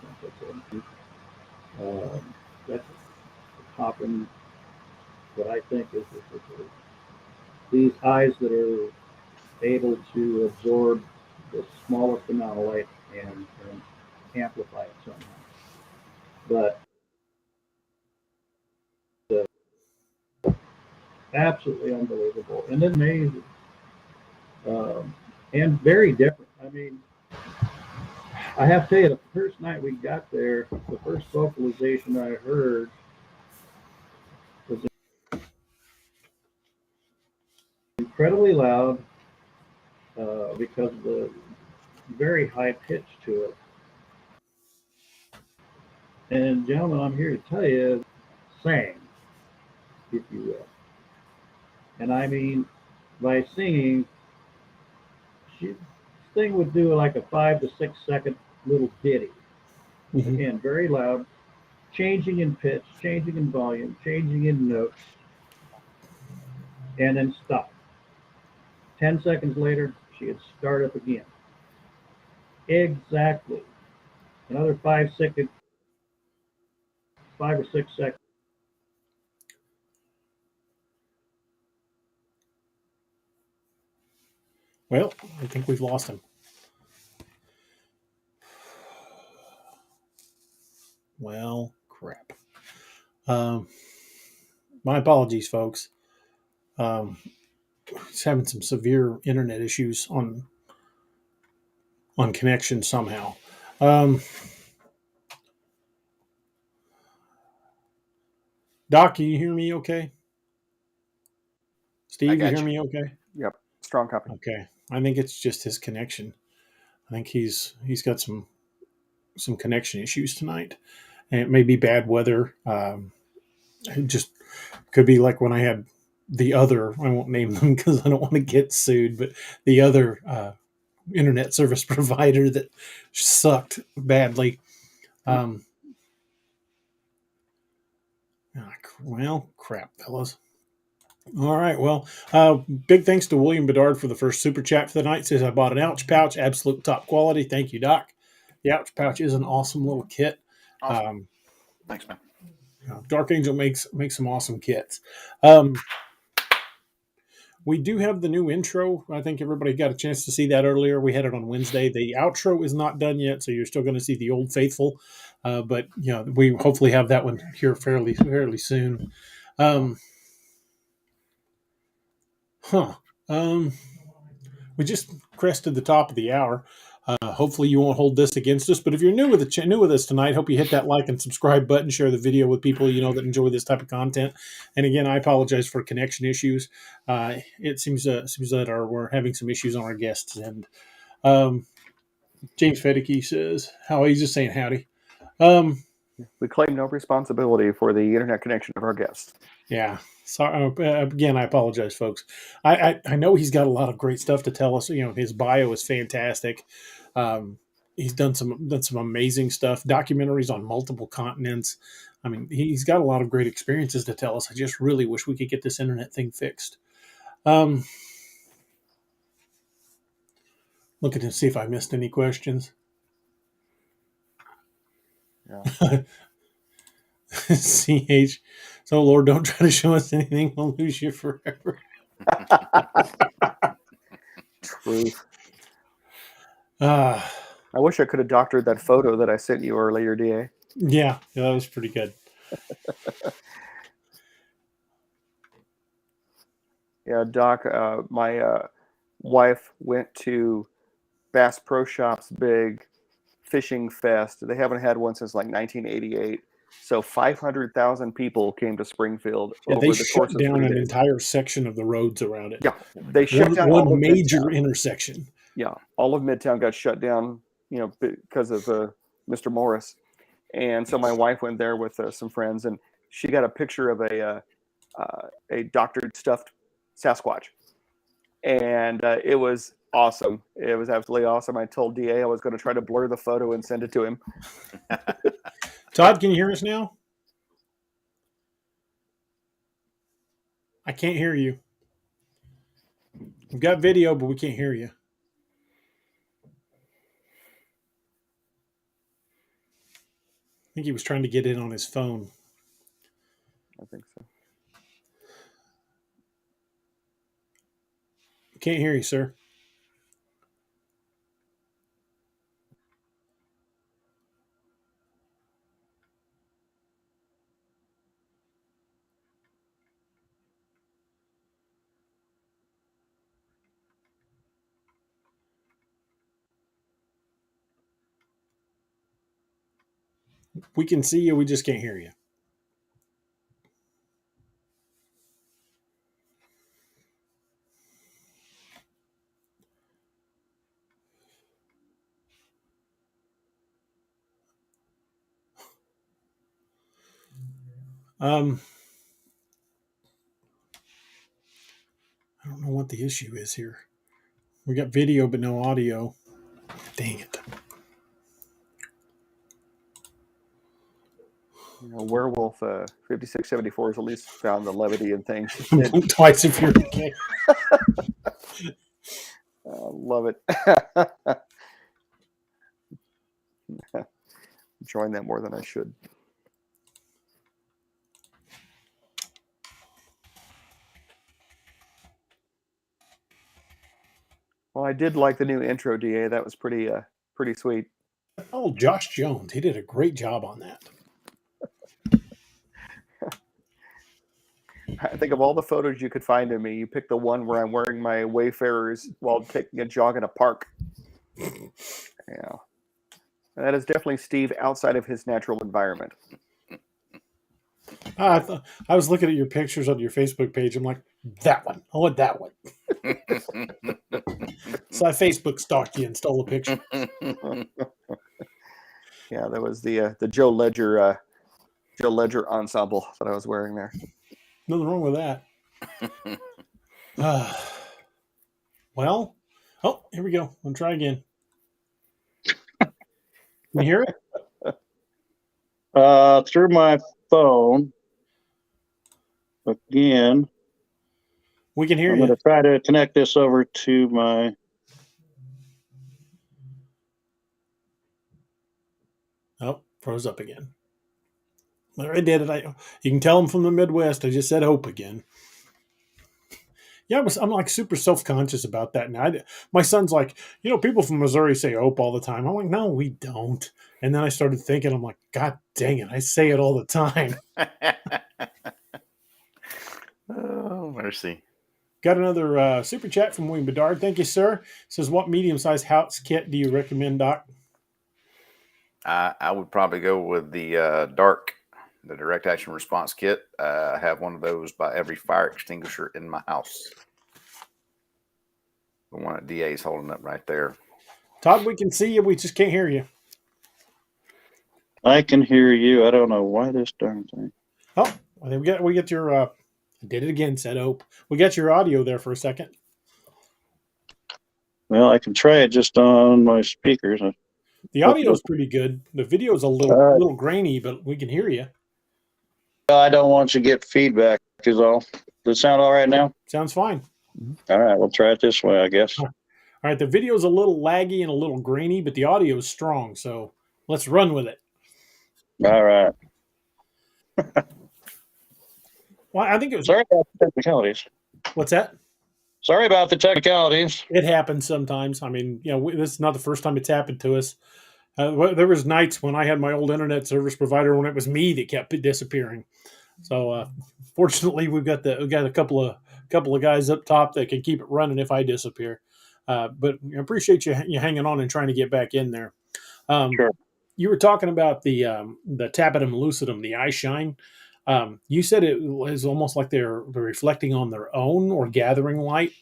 That's popping what I think is these eyes that are able to absorb the smallest amount of light and amplify it somehow. But absolutely unbelievable and amazing, and very different. I mean, I have to tell you, the first night we got there, the first vocalization I heard was incredibly loud because of the very high pitch to it. And gentlemen, I'm here to tell you, sang, if you will. And I mean, by singing, this thing would do like a 5 to 6 second little ditty. Mm-hmm. Again, very loud, changing in pitch, changing in volume, changing in notes, and then stop. 10 seconds later, she would start up again. Exactly. Another 5 or 6 seconds. Well, I think we've lost him. Well, crap. My apologies, folks. He's having some severe internet issues on connection somehow. Doc, can you hear me okay? Steve, you hear me okay? Yep. Strong copy. Okay. I think it's just his connection. I think he's got some connection issues tonight. And it may be bad weather. It just could be like when I had the other, I won't name them because I don't want to get sued, but the other internet service provider that sucked badly. Well, crap, fellas. All right. Well, big thanks to William Bedard for the first super chat for the night. Says, I bought an ouch pouch, absolute top quality. Thank you, Doc. The ouch pouch is an awesome little kit. Awesome. Thanks, man. Dark Angel makes some awesome kits. We do have the new intro. I think everybody got a chance to see that earlier. We had it on Wednesday. The outro is not done yet, so you're still going to see the old faithful. But we hopefully have that one here fairly soon. We just crested the top of the hour. Hopefully you won't hold this against us. But if you're new with us tonight, hope you hit that like and subscribe button. Share the video with people that enjoy this type of content. And again, I apologize for connection issues. It seems that we're having some issues on our guests' end. James Fedeke says, "How he's just saying howdy." We claim no responsibility for the internet connection of our guests. Yeah. Sorry. Again, I apologize, folks. I know he's got a lot of great stuff to tell us. His bio is fantastic. He's done some amazing stuff, documentaries on multiple continents. I mean, he's got a lot of great experiences to tell us. I just really wish we could get this internet thing fixed. Looking to see if I missed any questions. Yeah. CH. So, Lord, don't try to show us anything. We'll lose you forever. Truth. I wish I could have doctored that photo that I sent you earlier, DA. Yeah, that was pretty good. Yeah, Doc, my wife went to Bass Pro Shop's big fishing fest. They haven't had one since like 1988. So 500,000 people came to Springfield Yeah, over they the course shut of down 3 an days. entire section of the roads around it. Yeah, they shut down all one of major Midtown. intersection. Yeah, all of Midtown got shut down, because of Mr. Morris. And so my wife went there with some friends, and she got a picture of a doctored stuffed Sasquatch, and it was awesome. It was absolutely awesome. I told DA I was going to try to blur the photo and send it to him. Todd, can you hear us now? I can't hear you. We've got video, but we can't hear you. I think he was trying to get in on his phone. I think so. Can't hear you, sir. We can see you. We just can't hear you. I don't know what the issue is here. We got video, but no audio. Dang it. Werewolf 5674 has at least found the levity in things. Twice if you're okay. Love it. Enjoying that more than I should. Well, I did like the new intro, DA. That was pretty sweet. Oh, Josh Jones. He did a great job on that. I think of all the photos you could find of me, you picked the one where I'm wearing my Wayfarers while taking a jog in a park. Yeah. That is definitely Steve outside of his natural environment. I was looking at your pictures on your Facebook page. I'm like, that one. I want that one. So I Facebook stalked you and stole a picture. Yeah, that was the Joe Ledger ensemble that I was wearing there. Nothing wrong with that. Well, here we go. I'll try again. Can you hear it? Through my phone. Again. We can hear I'm you. going to try to connect this over to my. Oh, froze up again. There, I did it. You can tell I'm from the Midwest. I just said hope again. Yeah, I'm like super self-conscious about that now. My son's like, people from Missouri say hope all the time. I'm like, no, we don't. And then I started thinking, I'm like, God dang it, I say it all the time. Oh, mercy. Got another super chat from William Bedard. Thank you, sir. It says, what medium-sized house kit do you recommend, Doc? I would probably go with the DARK, the direct action response kit. I have one of those by every fire extinguisher in my house. The one that DA is holding up right there. Todd, we can see you. We just can't hear you. I can hear you. I don't know why this darn thing. Oh, we get your. I did it again. Said hope. We got your audio there for a second. Well, I can try it just on my speakers. The audio is pretty good. The video is a little grainy, but we can hear you. I don't want you to get feedback. Is all. Does it sound all right now? Sounds fine. All right, we'll try it this way, I guess. All right, the video is a little laggy and a little grainy, but the audio is strong. So let's run with it. All right. Well, I think it was. Sorry about the technicalities. What's that? Sorry about the technicalities. It happens sometimes. I mean, this is not the first time it's happened to us. There was nights when I had my old internet service provider when it was me that kept disappearing. So fortunately, we've got a couple of guys up top that can keep it running if I disappear. But I appreciate you hanging on and trying to get back in there. Sure. You were talking about the tapetum lucidum, the eye shine. You said it was almost like they're reflecting on their own or gathering light.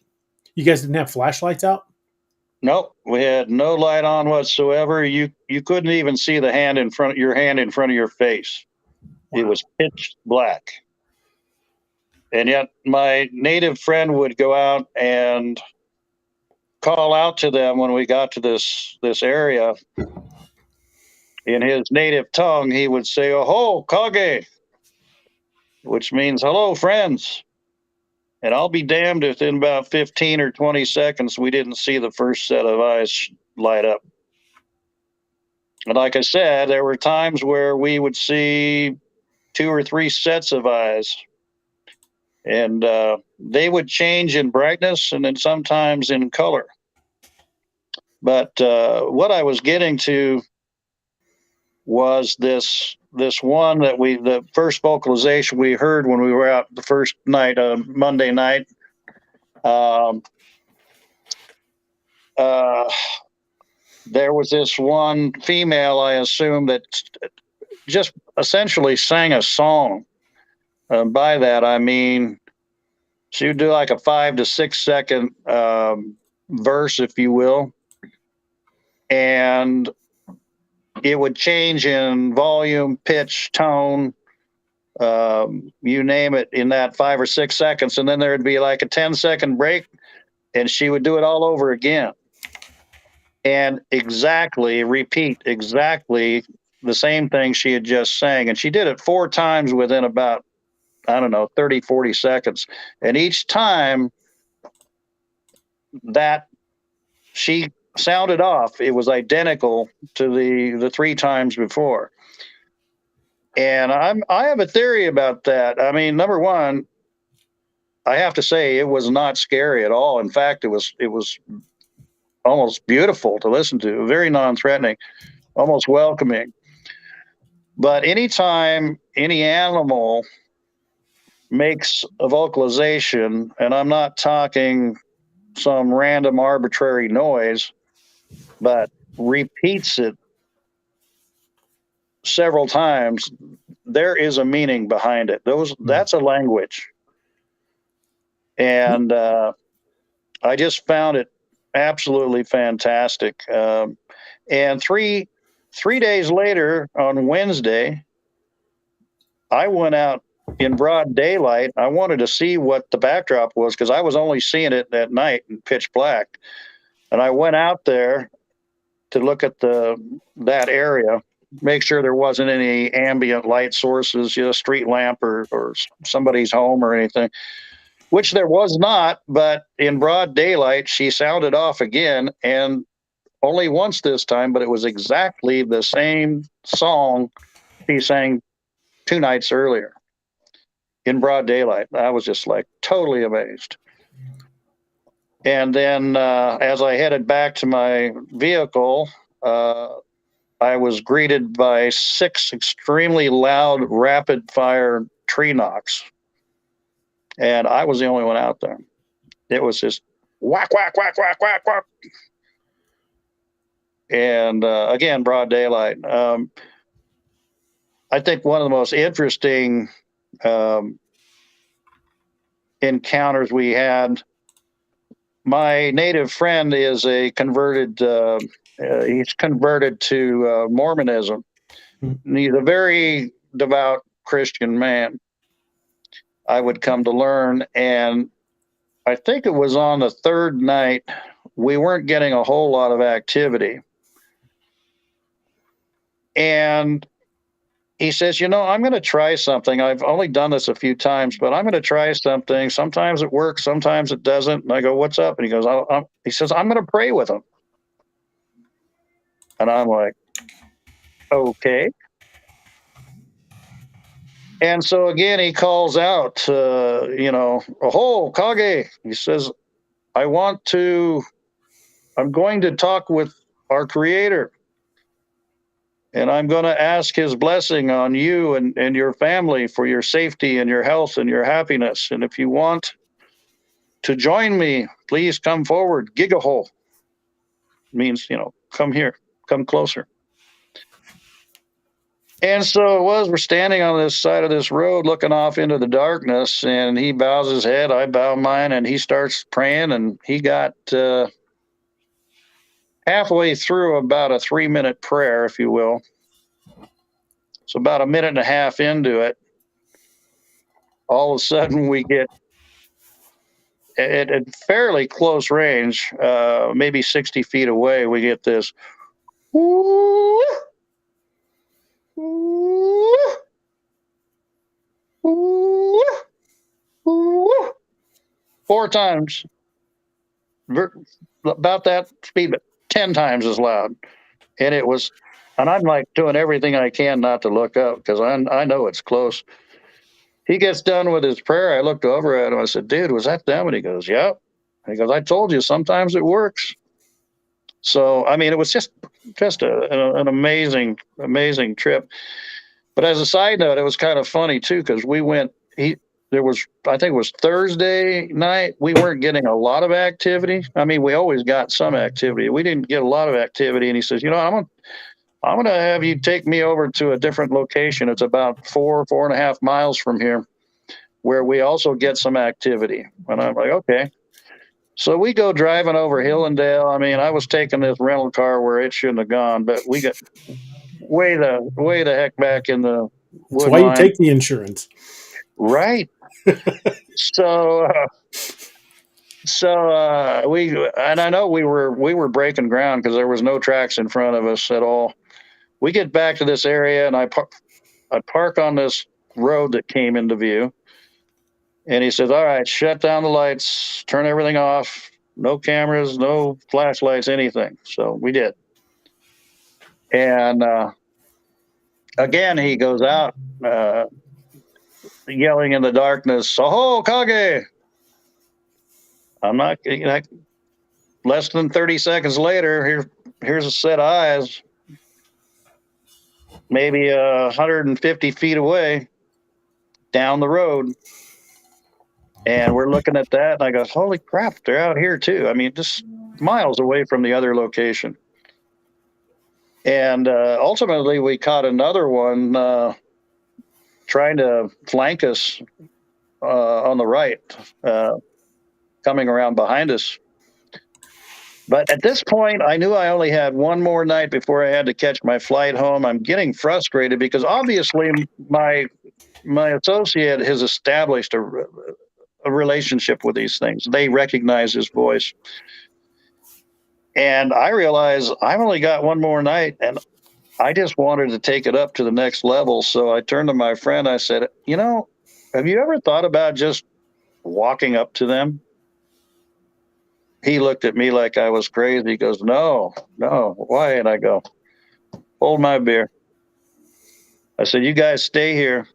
You guys didn't have flashlights out? Nope, we had no light on whatsoever. You couldn't even see the hand in front of your face. Wow. It was pitch black. And yet my native friend would go out and call out to them when we got to this area. In his native tongue, he would say, "Oho, kage," which means hello, friends. And I'll be damned if in about 15 or 20 seconds we didn't see the first set of eyes light up. And like I said, there were times where we would see 2 or 3 sets of eyes. And they would change in brightness and then sometimes in color. But what I was getting to was this one that the first vocalization we heard when we were out the first night, Monday night. There was this one female, I assume, that just essentially sang a song. By that, I mean, she would do like a 5 to 6 second verse, if you will. And it would change in volume, pitch, tone, you name it, in that 5 or 6 seconds. And then there would be like a 10-second break, and she would do it all over again. And repeat exactly the same thing she had just sang. And she did it 4 times within about, 30, 40 seconds. And each time that she sounded off, it was identical to the 3 times before. And I have a theory about that. I mean, number one, I have to say it was not scary at all. In fact, it was almost beautiful to listen to, very non-threatening, almost welcoming. But anytime any animal makes a vocalization, and I'm not talking some random arbitrary noise, but repeats it several times, there is a meaning behind it. That's a language. And I just found it absolutely fantastic. And three days later, on Wednesday, I went out in broad daylight. I wanted to see what the backdrop was because I was only seeing it at night in pitch black. And I went out there to look at that area, make sure there wasn't any ambient light sources, street lamp or somebody's home or anything, which there was not. But in broad daylight, she sounded off again, and only once this time, but it was exactly the same song she sang 2 nights earlier in broad daylight. I was just like totally amazed. And then as I headed back to my vehicle, I was greeted by 6 extremely loud, rapid-fire tree knocks. And I was the only one out there. It was just whack, whack, whack, whack, whack, whack. And again, broad daylight. I think one of the most interesting encounters we had, my native friend is a converted, he's converted to Mormonism. He's a very devout Christian man, I would come to learn. And I think it was on the 3rd night, we weren't getting a whole lot of activity. And he says, I'm going to try something. I've only done this a few times, but I'm going to try something. Sometimes it works, sometimes it doesn't. And I go, "What's up?" And he goes, he says, "I'm going to pray with him." And I'm like, okay. And so again, he calls out, "Oho, kage." He says, I'm going to talk with our Creator. And I'm going to ask his blessing on you and your family for your safety and your health and your happiness. And if you want to join me, please come forward. Gigaho means, come here, come closer. And so it was, we're standing on this side of this road looking off into the darkness, and he bows his head, I bow mine, and he starts praying, and he got halfway through about a 3-minute prayer, if you will. So about a minute and a half into it, all of a sudden we get at fairly close range, maybe 60 feet away, we get this whoo, whoo, whoo, whoo, 4 times, about that speed, but 10 times as loud. And it was, and I'm like doing everything I can not to look up because I know it's close. He gets done with his prayer. I looked over at him. I said, dude, was that them? And he goes, yep. He goes, I told you, sometimes it works. So, I mean, it was just an amazing, amazing trip. But as a side note, it was kind of funny too, because we went, I think it was Thursday night. We weren't getting a lot of activity. I mean, we always got some activity. We didn't get a lot of activity. And he says, I'm going to have you take me over to a different location. It's about 4.5 miles from here, where we also get some activity. And I'm like, okay. So we go driving over Hillendale. I mean, I was taking this rental car where it shouldn't have gone, but we got way the heck back in the wood That's why line. you take the insurance. Right. So and I know we were breaking ground because there was no tracks in front of us at all. We get back to this area, and I park on this road that came into view. And he says, all right, shut down the lights, turn everything off, no cameras, no flashlights, anything. So we did. And again, he goes out yelling in the darkness, "Aho, Kage!" I'm not, less than 30 seconds later, here's a set of eyes, maybe 150 feet away down the road. And we're looking at that, and I go, holy crap, they're out here too. I mean, just miles away from the other location. And ultimately, we caught another one trying to flank us on the right, coming around behind us. But at this point, I knew I only had one more night before I had to catch my flight home. I'm getting frustrated because obviously my associate has established a relationship with these things. They recognize his voice. And I realize I've only got one more night, and I just wanted to take it up to the next level. So I turned to my friend. I said, have you ever thought about just walking up to them? He looked at me like I was crazy. He goes, no, why? And I go, hold my beer. I said, you guys stay here.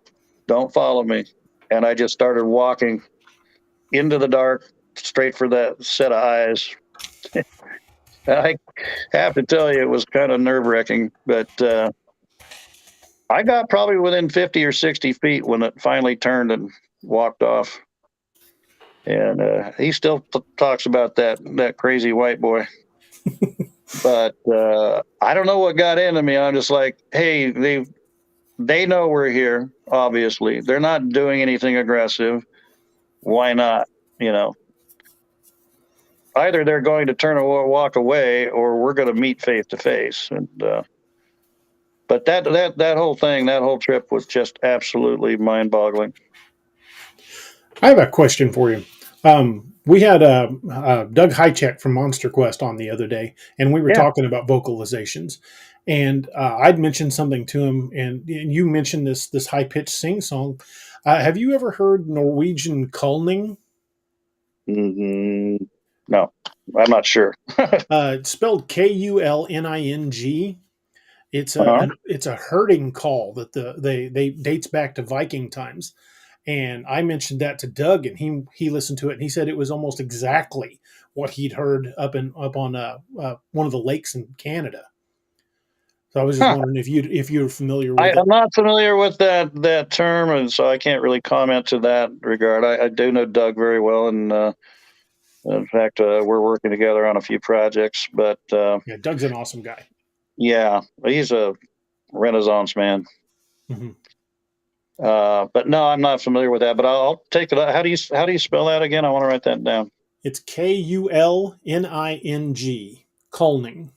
Don't follow me. And I just started walking into the dark, straight for that set of eyes. I have to tell you, it was kind of nerve-wracking, but I got probably within 50 or 60 feet when it finally turned and walked off. And he still talks about that crazy white boy. But I don't know what got into me. I'm just like, hey, they know we're here, obviously. They're not doing anything aggressive. Why not? Either they're going to turn or walk away, or we're going to meet face to face. And but that whole thing, that whole trip was just absolutely mind-boggling. I have a question for you. We had Doug Hycheck from Monster Quest on the other day, and we were talking about vocalizations. And I'd mentioned something to him, and you mentioned this high-pitched sing-song. Have you ever heard Norwegian kulning? Mm-hmm. No, I'm not sure. It's spelled Kulning. It's a herding call that they dates back to Viking times. And I mentioned that to Doug, and he listened to it, and he said it was almost exactly what he'd heard up on one of the lakes in Canada. So I was just wondering if you're familiar with it. I'm not familiar with that term, and so I can't really comment to that regard. I do know Doug very well, and in fact, we're working together on a few projects. But Doug's an awesome guy. Yeah, he's a Renaissance man. Mhm. But no, I'm not familiar with that. But I'll take it. How do you spell that again? I want to write that down. It's Kulning. Kulning.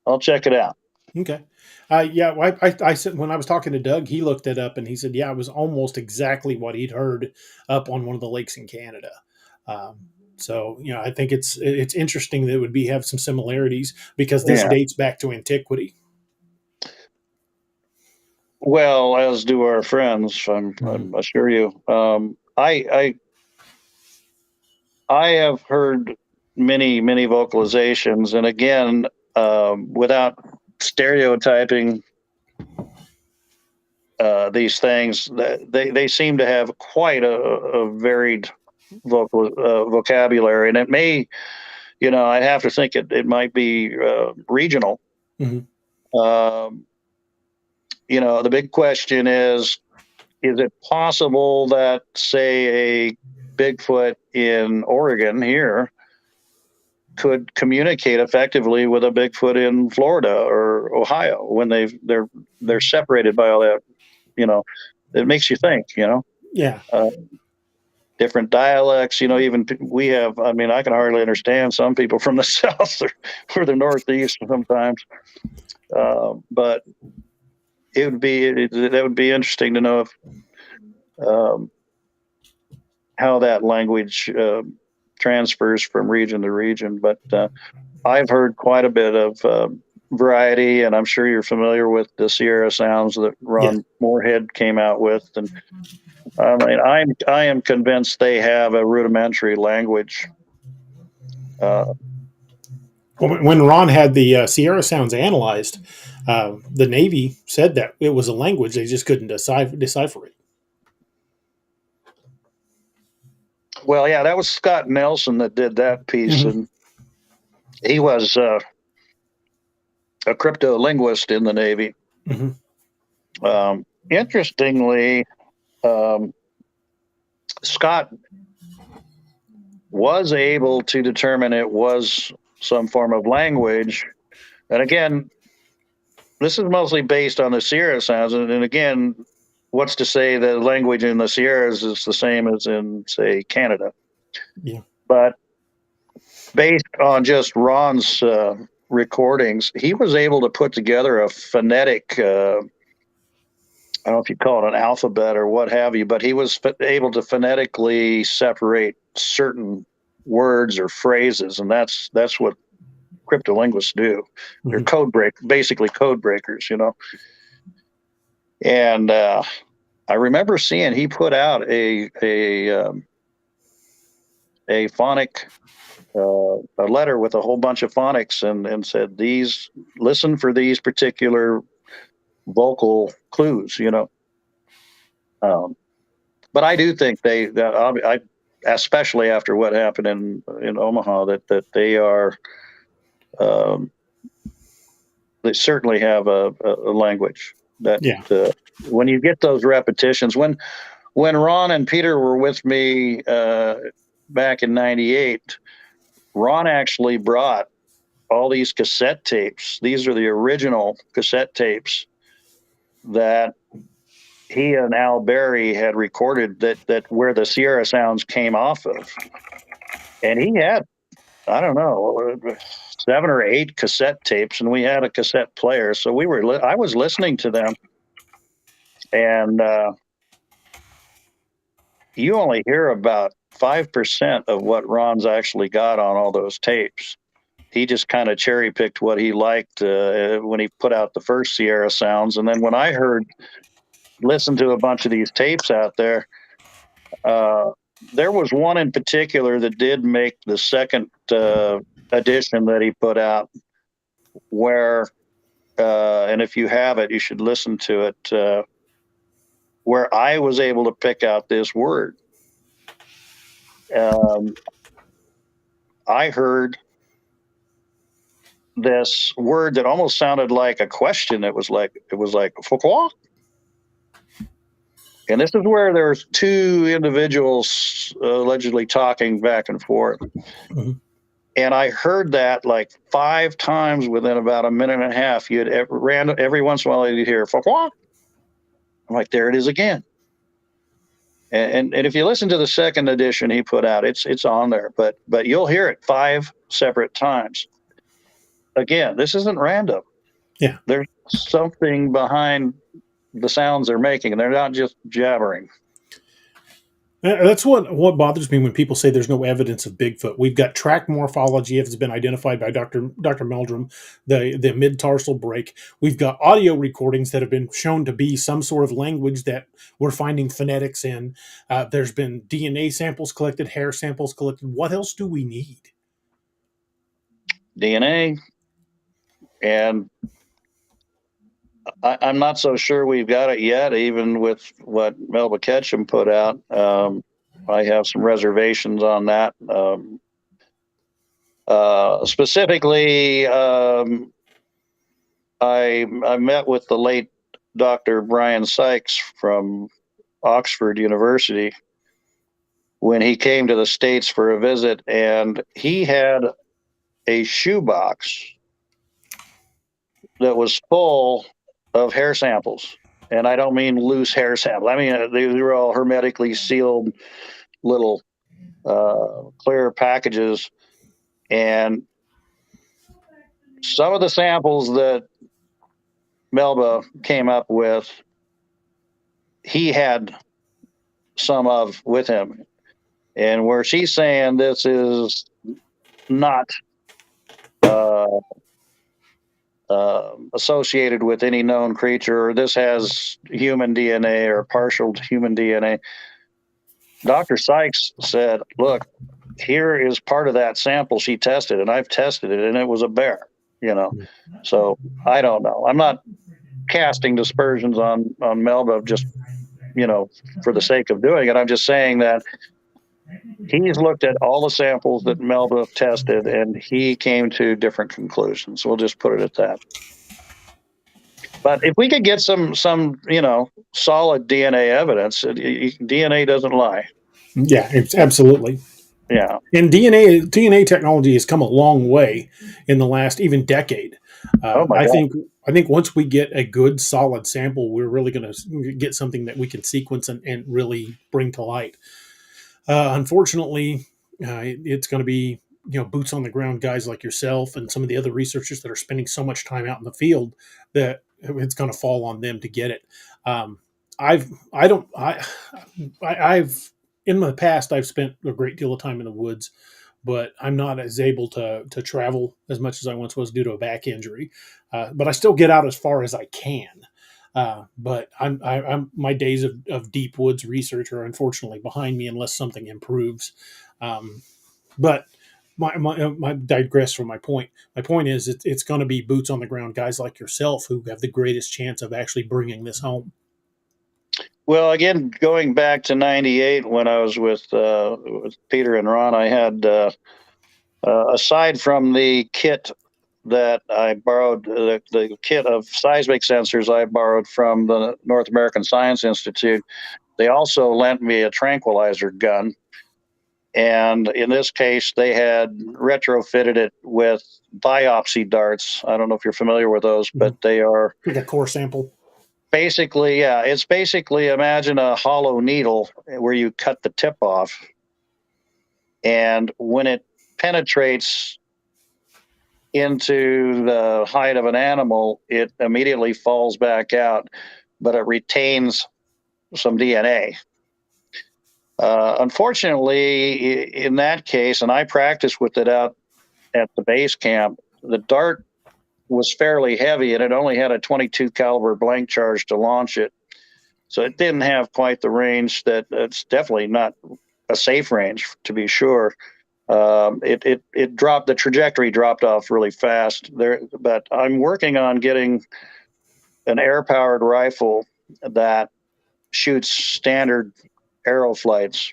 I'll check it out. Okay. Yeah, I said when I was talking to Doug, he looked it up and he said, yeah, it was almost exactly what he'd heard up on one of the lakes in Canada. So, I think it's interesting that it would have some similarities because this dates back to antiquity. Well, as do our friends, I assure you. I have heard many vocalizations, and again, without stereotyping these things, they seem to have quite a varied vocabulary, and it may, I have to think it might be regional. Mhm. The big question is it possible that, say, a Bigfoot in Oregon here could communicate effectively with a Bigfoot in Florida or Ohio when they're separated by all that? It makes you think. Yeah. Different dialects. Even we have. I mean, I can hardly understand some people from the south or the northeast sometimes. But that would be interesting to know if how that language transfers from region to region. But I've heard quite a bit of variety, and I'm sure you're familiar with the Sierra sounds that Ron Moorhead came out with. And I mean, I am convinced they have a rudimentary language. When Ron had the Sierra sounds analyzed, the Navy said that it was a language they just couldn't decipher it. Well, yeah, that was Scott Nelson that did that piece, and he was a cryptolinguist in the Navy. Interestingly, Scott was able to determine it was some form of language. And again, this is mostly based on the Sierra sounds. And again, what's to say that language in the Sierras is the same as in, say, Canada? Yeah. But based on just Ron's recordings, he was able to put together a phonetic, I don't know if you call it an alphabet or what have you, but he was able to phonetically separate certain words or phrases, and that's what cryptolinguists do. They're basically code breakers, And I remember seeing he put out a phonic, a letter with a whole bunch of phonics, and said, listen for these particular vocal clues, but I do think I especially after what happened in Omaha, that they are, they certainly have a language that when you get those repetitions, when Ron and Peter were with me back in '98, Ron actually brought all these cassette tapes. These are the original cassette tapes that he and Al Berry had recorded that where the Sierra sounds came off of. And he had, I don't know, 7 or 8 cassette tapes, and we had a cassette player. So I was listening to them, and you only hear about 5% of what Ron's actually got on all those tapes. He just kind of cherry picked what he liked when he put out the first Sierra sounds. And then when I listened to a bunch of these tapes out there, there was one in particular that did make the second edition that he put out, where, and if you have it, you should listen to it, where I was able to pick out this word. I heard this word that almost sounded like a question. It was like "Pourquoi?" And this is where there's 2 individuals allegedly talking back and forth. And I heard that like 5 times within about a minute and a half. Every once in a while you'd hear, "Fwah." I'm like, there it is again. And if you listen to the second edition he put out, it's on there, but you'll hear it 5 separate times. Again, this isn't random. Yeah. There's something behind the sounds they're making, and they're not just jabbering. That's what bothers me when people say there's no evidence of Bigfoot. We've got track morphology has been identified by Dr. Meldrum, the mid-tarsal break. We've got audio recordings that have been shown to be some sort of language that we're finding phonetics in. There's been DNA samples collected, hair samples collected. What else do we need? DNA, and I'm not so sure we've got it yet, even with what Melba Ketchum put out. I have some reservations on that. Specifically, I met with the late Dr. Brian Sykes from Oxford University when he came to the States for a visit, and he had a shoebox that was full of hair samples. And I don't mean loose hair samples. I mean, they were all hermetically sealed little clear packages. And some of the samples that Melba came up with, he had some of with him. And where she's saying this is not associated with any known creature, or this has human DNA or partial human DNA. Dr. Sykes said, look, here is part of that sample she tested, and I've tested it, and it was a bear, So I don't know. I'm not casting dispersions on Melba just, for the sake of doing it. I'm just saying that he's looked at all the samples that Melba tested, and he came to different conclusions. We'll just put it at that. But if we could get some solid DNA evidence, DNA doesn't lie. Yeah, it's absolutely. Yeah. And DNA technology has come a long way in the last even decade. I think once we get a good solid sample, we're really going to get something that we can sequence and really bring to light. Unfortunately, it's going to be boots on the ground guys like yourself and some of the other researchers that are spending so much time out in the field that it's going to fall on them to get it. I've in the past I've spent a great deal of time in the woods, but I'm not as able to travel as much as I once was due to a back injury. But I still get out as far as I can. But I'm my days of deep woods research are unfortunately behind me unless something improves. But my digress from my point. My point is it's going to be boots on the ground guys like yourself who have the greatest chance of actually bringing this home. Well, again, going back to '98 when I was with Peter and Ron, I had aside from the kit that I borrowed, the kit of seismic sensors I borrowed from the North American Science Institute, they also lent me a tranquilizer gun. And in this case, they had retrofitted it with biopsy darts. I don't know if you're familiar with those, but they are like a core sample. Basically, yeah. It's basically, imagine a hollow needle where you cut the tip off. And when it penetrates into the hide of an animal, it immediately falls back out, but it retains some DNA. Unfortunately, in that case, and I practiced with it out at the base camp, the dart was fairly heavy and it only had a .22 caliber blank charge to launch it. So it didn't have quite the range it's definitely not a safe range, to be sure. It dropped, the trajectory dropped off really fast there, but I'm working on getting an air powered rifle that shoots standard arrow flights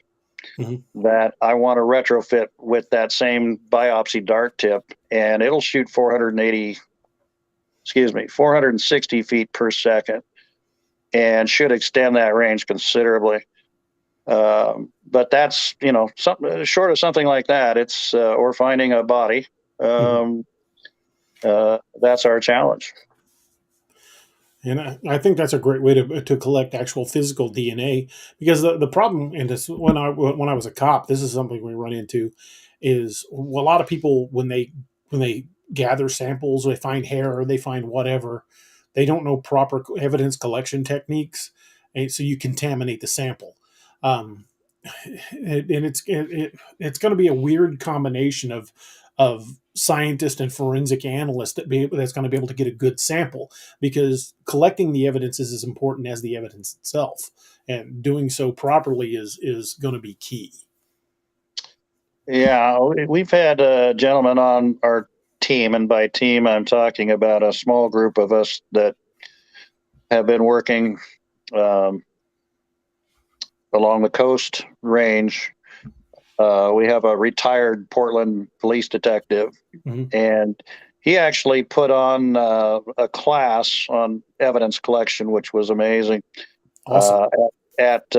that I want to retrofit with that same biopsy dart tip, and it'll shoot 460 feet per second and should extend that range considerably. But that's, something short of something like that. It's or finding a body. That's our challenge. And I think that's a great way to collect actual physical DNA, because the problem, and this, when I was a cop, this is something we run into, is a lot of people when they gather samples, they find hair or they find whatever, they don't know proper evidence collection techniques, and so you contaminate the sample. Um, and it's going to be a weird combination of scientist and forensic analyst that's going to be able to get a good sample, because collecting the evidence is as important as the evidence itself, and doing so properly is going to be key. Yeah, we've had a gentleman on our team, and by team I'm talking about a small group of us that have been working along the coast range. We have a retired Portland police detective, and he actually put on a class on evidence collection, which was amazing. Awesome. At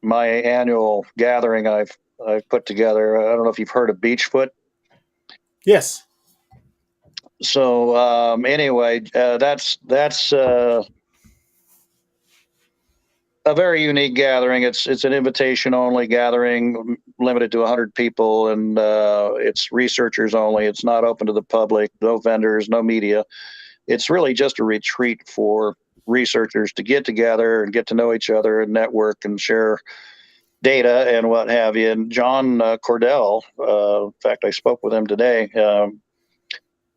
my annual gathering I've put together, I don't know if you've heard of Beachfoot. Yes. So anyway, that's a very unique gathering. It's an invitation only gathering, limited to 100 people, and it's researchers only. It's not open to the public, no vendors, no media. It's really just a retreat for researchers to get together and get to know each other and network and share data and what have you. And John Cordell, in fact, I spoke with him today.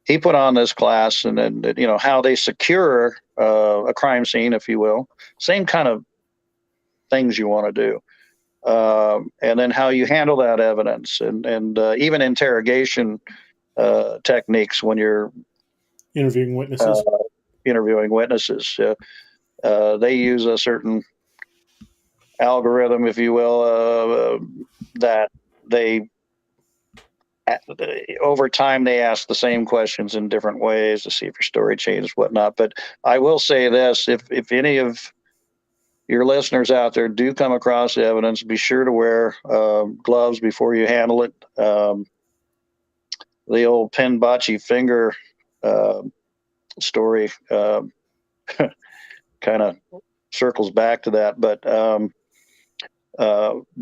He put on this class, and how they secure a crime scene, if you will. Same kind of things you want to do, and then how you handle that evidence, and even interrogation techniques when you're interviewing witnesses. They use a certain algorithm, if you will, that they over time they ask the same questions in different ways to see if your story changes, whatnot. But I will say this: if any of your listeners out there do come across evidence, be sure to wear gloves before you handle it. The old Pinbocchi finger story kind of circles back to that, but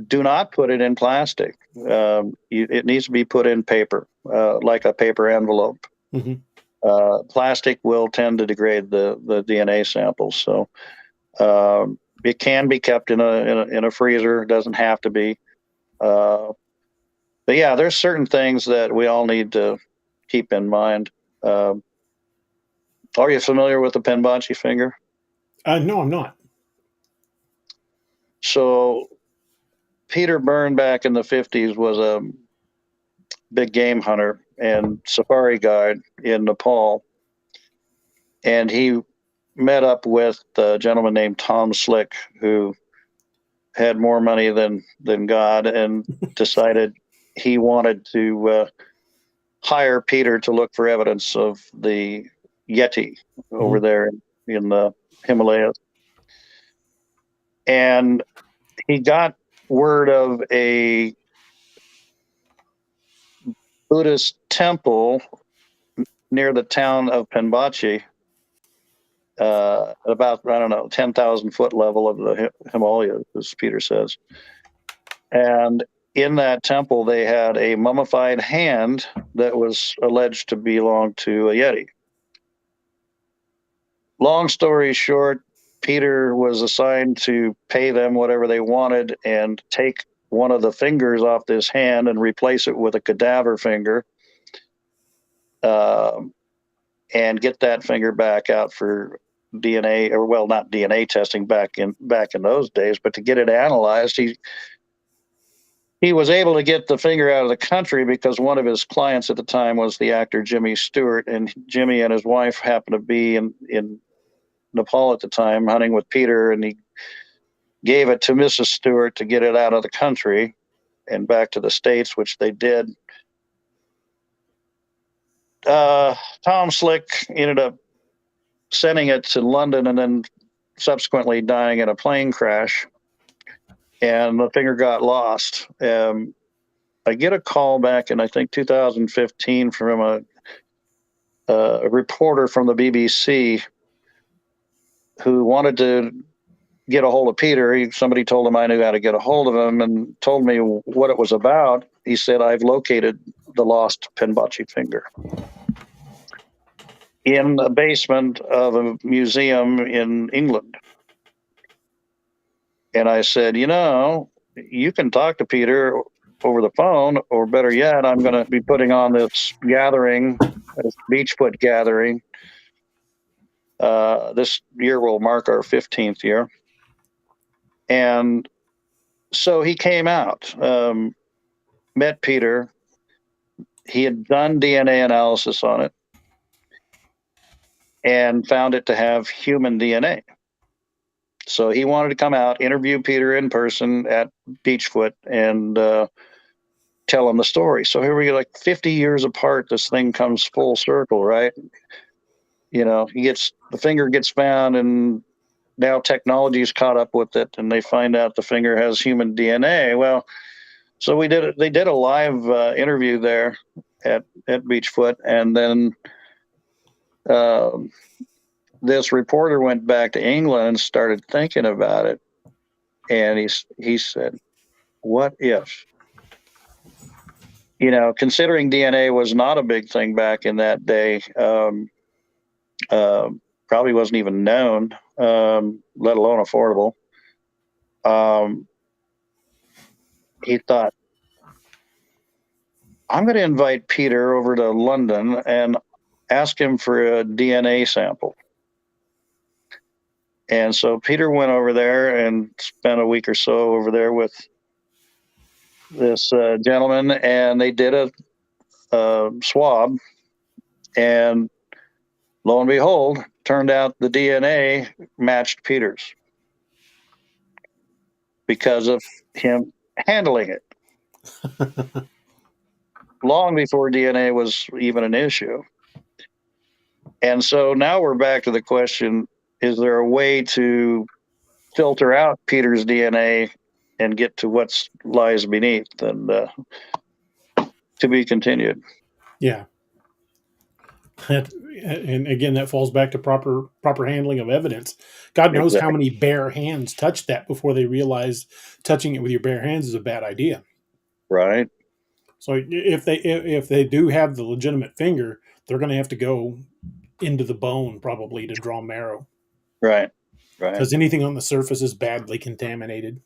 do not put it in plastic. It needs to be put in paper, like a paper envelope. Plastic will tend to degrade the DNA samples, so it can be kept in a freezer. It doesn't have to be. But yeah, there's certain things that we all need to keep in mind. Are you familiar with the Pinbocchi finger? No, I'm not. So Peter Byrne back in the 50s was a big game hunter and safari guide in Nepal. And he met up with a gentleman named Tom Slick, who had more money than God, and decided he wanted to hire Peter to look for evidence of the Yeti over there in the Himalayas. And he got word of a Buddhist temple near the town of Pinbocchi, about, 10,000 foot level of the Himalayas, as Peter says. And in that temple, they had a mummified hand that was alleged to belong to a Yeti. Long story short, Peter was assigned to pay them whatever they wanted and take one of the fingers off this hand and replace it with a cadaver finger, and get that finger back out for DNA, or well, not DNA testing back in those days, but to get it analyzed. He was able to get the finger out of the country because one of his clients at the time was the actor Jimmy Stewart, and Jimmy and his wife happened to be in Nepal at the time hunting with Peter, and he gave it to Mrs. Stewart to get it out of the country and back to the States, which they did. Tom Slick ended up sending it to London and then subsequently dying in a plane crash. and the finger got lost. I get a call back in, I think, 2015 from a reporter from the BBC who wanted to get a hold of Peter. Somebody told him I knew how to get a hold of him and told me what it was about. He said, I've located the lost Penbocchi finger in the basement of a museum in England. And I said, you can talk to Peter over the phone, or better yet, I'm going to be putting on this gathering, this Beachfoot gathering. This year will mark our 15th year. And so he came out, met Peter. He had done DNA analysis on it and found it to have human DNA. So he wanted to come out, interview Peter in person at Beachfoot, and tell him the story. So here we go, like 50 years apart, this thing comes full circle, right? The finger gets found, and now technology's caught up with it, and they find out the finger has human DNA. Well, so they did a live interview there at Beachfoot, and then this reporter went back to England and started thinking about it, and he said, what if? Considering DNA was not a big thing back in that day, probably wasn't even known, let alone affordable. He thought, I'm going to invite Peter over to London and ask him for a DNA sample. And so Peter went over there and spent a week or so over there with this gentleman, and they did a swab, and lo and behold, turned out the DNA matched Peter's because of him handling it. Long before DNA was even an issue. And so now we're back to the question, is there a way to filter out Peter's DNA and get to what lies beneath? And to be continued. Yeah. And again, that falls back to proper handling of evidence. God knows how many bare hands touched that before they realized touching it with your bare hands is a bad idea. Right. So if they do have the legitimate finger, they're going to have to go into the bone probably to draw marrow. Right. Because anything on the surface is badly contaminated.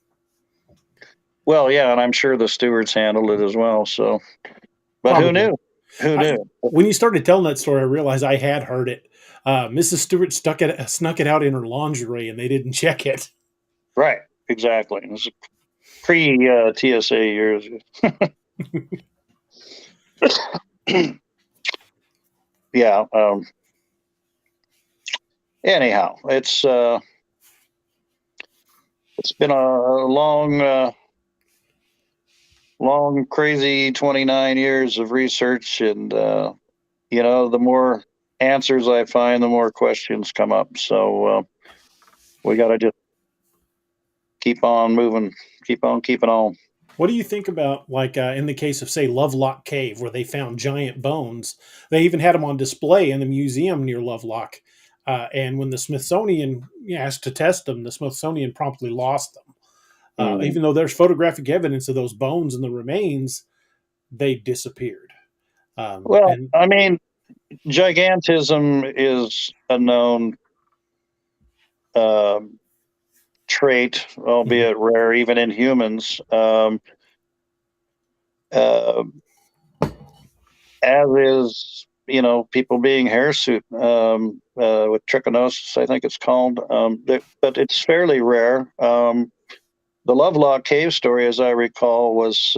Well, yeah, and I'm sure the stewards handled it as well. So, but probably. Who knew? Who knew? When you started telling that story, I realized I had heard it. Mrs. Stewart snuck it out in her lingerie, and they didn't check it. Right. Exactly. It was pre-TSA years. Yeah. Anyhow, it's been a long, crazy 29 years of research, and the more answers I find, the more questions come up. So we got to just keep on moving, keep on keeping on. What do you think about, like, in the case of, say, Lovelock Cave, where they found giant bones? They even had them on display in the museum near Lovelock. And when the Smithsonian asked to test them, the Smithsonian promptly lost them. Even though there's photographic evidence of those bones and the remains, they disappeared. Gigantism is a known trait, albeit rare, even in humans. As is, people being hirsute with trichinosis, I think it's called. But it's fairly rare. The Lovelock Cave story, as I recall, was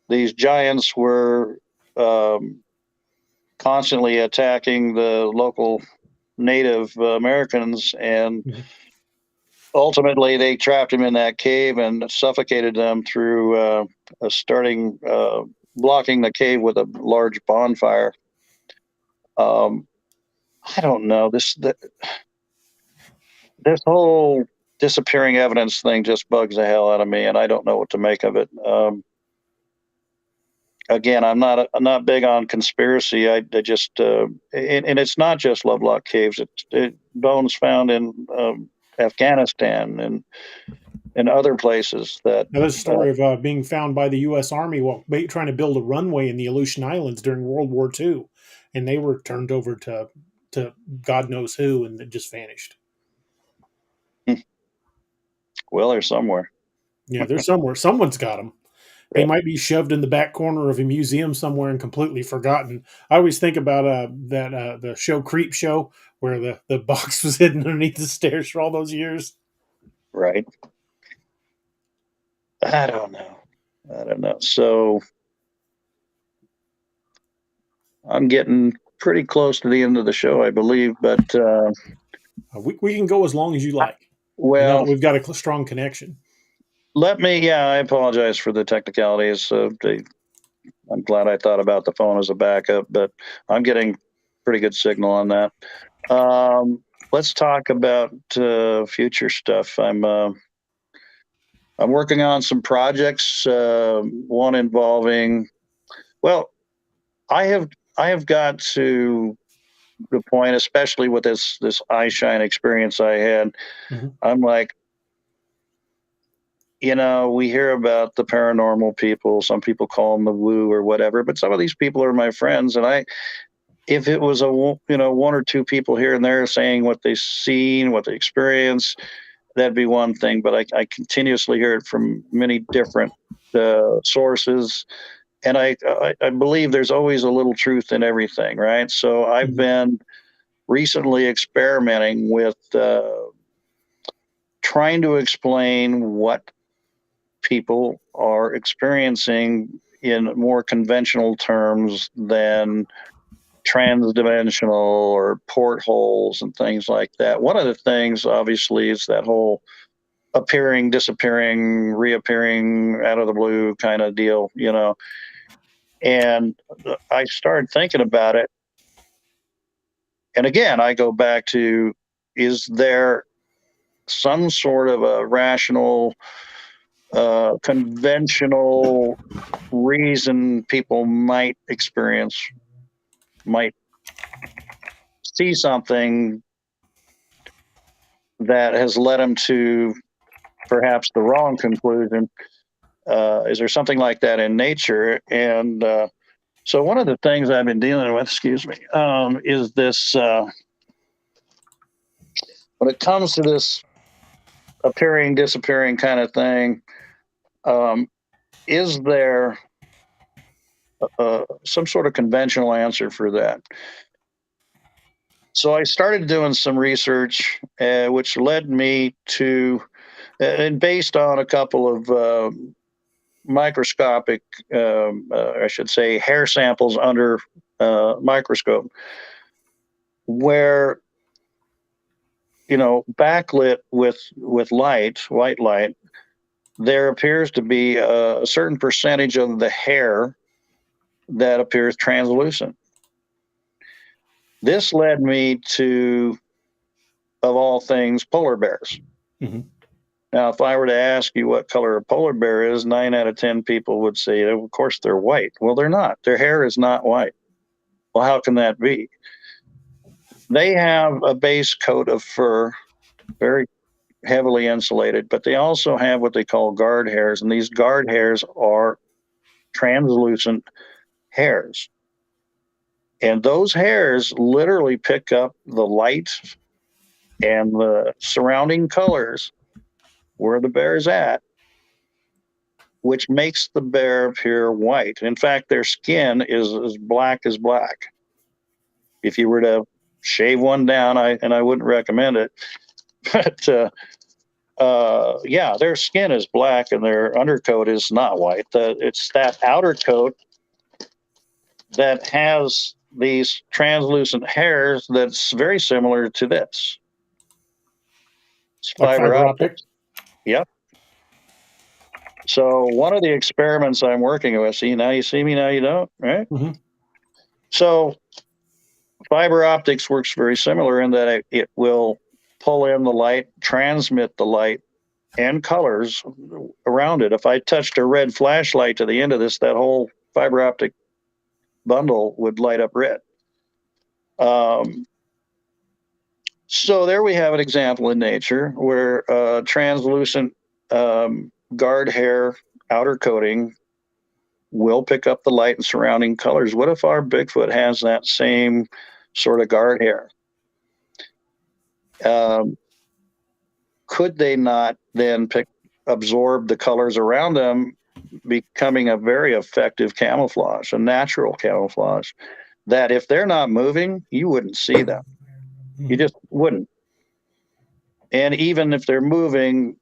these giants were constantly attacking the local Native Americans, and ultimately they trapped them in that cave and suffocated them through blocking the cave with a large bonfire. I don't know, this whole disappearing evidence thing just bugs the hell out of me, and I don't know what to make of it. Again, I'm not big on conspiracy. I just and it's not just Lovelock Caves. It's bones found in Afghanistan and other places that. Now, there's a story of being found by the U.S. Army while trying to build a runway in the Aleutian Islands during World War II, and they were turned over to God knows who, and it just vanished. Well, they're somewhere. Yeah, they're somewhere. Someone's got them. They might be shoved in the back corner of a museum somewhere and completely forgotten. I always think about the show Creep Show, where the box was hidden underneath the stairs for all those years. Right. I don't know. So I'm getting pretty close to the end of the show, I believe, but we can go as long as you like. Well, we've got a strong connection. I apologize for the technicalities. I'm glad I thought about the phone as a backup, but I'm getting pretty good signal on that. Let's talk about future stuff. I'm working on some projects. One involving, well, I have got to the point, especially with this eye shine experience I had. Mm-hmm. I'm like, we hear about the paranormal people. Some people call them the woo or whatever, but some of these people are my friends. And if it was one or two people here and there saying what they've seen, what they experience, that'd be one thing. But I continuously hear it from many different sources. And I believe there's always a little truth in everything, right? So I've been recently experimenting with trying to explain what people are experiencing in more conventional terms than transdimensional or portholes and things like that. One of the things, obviously, is that whole appearing, disappearing, reappearing out of the blue kind of deal, And I started thinking about it. And again, I go back to, is there some sort of a rational, conventional reason people might see something that has led them to perhaps the wrong conclusion? Is there something like that in nature? And so one of the things I've been dealing with, is this, when it comes to this appearing, disappearing kind of thing, is there some sort of conventional answer for that? So I started doing some research, which led me to, and based on a couple of microscopic, I should say, hair samples under microscope, where, backlit with white light, there appears to be a certain percentage of the hair that appears translucent. This led me to, of all things, polar bears. Mm-hmm. Now, if I were to ask you what color a polar bear is, 9 out of 10 people would say, of course, they're white. Well, they're not. Their hair is not white. Well, how can that be? They have a base coat of fur, very heavily insulated, but they also have what they call guard hairs, and these guard hairs are translucent hairs. And those hairs literally pick up the light and the surrounding colors where the bear is at, which makes the bear appear white. In fact, their skin is as black as black. If you were to shave one down, I wouldn't recommend it, but their skin is black and their undercoat is not white. It's that outer coat that has these translucent hairs that's very similar to this. It's fiber optic. Yep. So one of the experiments I'm working with, see, now you see me, now you don't, right? Mm-hmm. So fiber optics works very similar in that it will pull in the light, transmit the light and colors around it. If I touched a red flashlight to the end of this, that whole fiber optic bundle would light up red. So there we have an example in nature where translucent guard hair outer coating will pick up the light and surrounding colors. What if our Bigfoot has that same sort of guard hair? Could they not then absorb the colors around them, becoming a very effective camouflage, a natural camouflage, that if they're not moving, you wouldn't see them. You just wouldn't. And even if they're moving,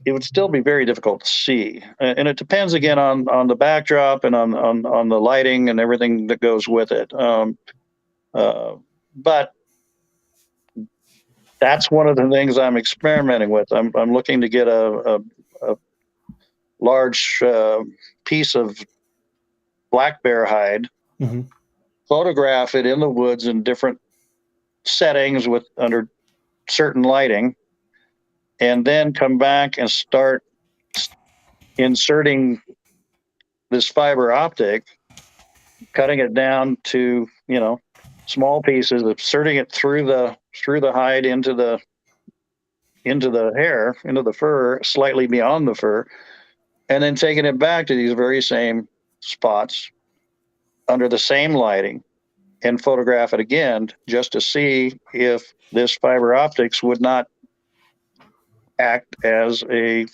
it would still be very difficult to see. And it depends again on the backdrop and on the lighting and everything that goes with it. But that's one of the things I'm experimenting with. I'm looking to get a large piece of black bear hide, photograph it in the woods in different settings under certain lighting, and then come back and start inserting this fiber optic, cutting it down to, small pieces, inserting it through the hide into the hair, into the fur, slightly beyond the fur, and then taking it back to these very same spots under the same lighting and photograph it again just to see if this fiber optics would not act as a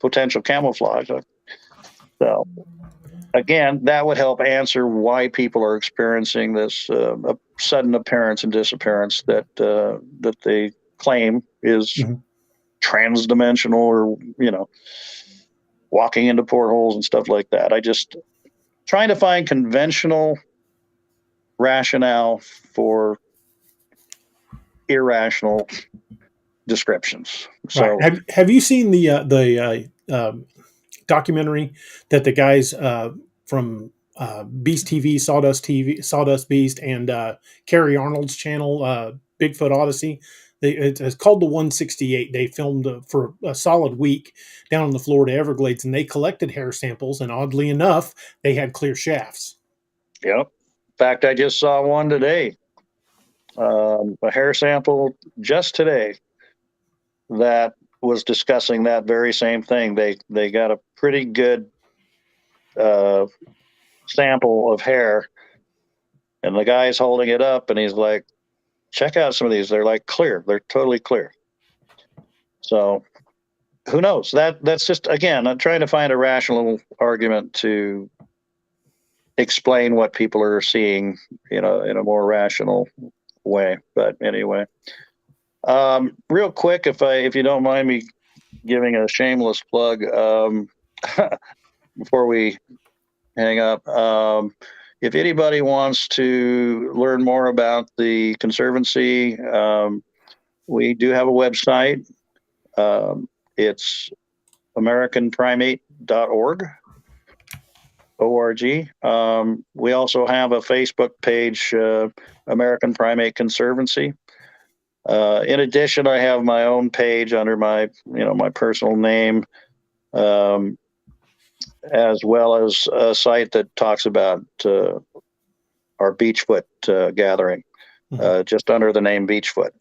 potential camouflage. So again, that would help answer why people are experiencing this sudden appearance and disappearance that they claim is transdimensional, or walking into portholes and stuff like that. I just trying to find conventional rationale for irrational descriptions. So, right. Have you seen the documentary that the guys from Beast TV, Sawdust Beast, and Carrie Arnold's channel, Bigfoot Odyssey? It's called the 168. They filmed for a solid week down in the Florida Everglades, and they collected hair samples, and oddly enough, they had clear shafts. Yep. In fact, I just saw one today, a hair sample just today that was discussing that very same thing. They got a pretty good sample of hair, and the guy's holding it up, and he's like, check out some of these. They're like clear. They're totally clear. So who knows? That's just, again, I'm trying to find a rational argument to explain what people are seeing, in a more rational way. But anyway, real quick, if you don't mind me giving a shameless plug, before we hang up, if anybody wants to learn more about the Conservancy, we do have a website. It's AmericanPrimate.org. O-R-G. We also have a Facebook page, American Primate Conservancy. In addition, I have my own page under my personal name, as well as a site that talks about our Beachfoot gathering, just under the name Beachfoot.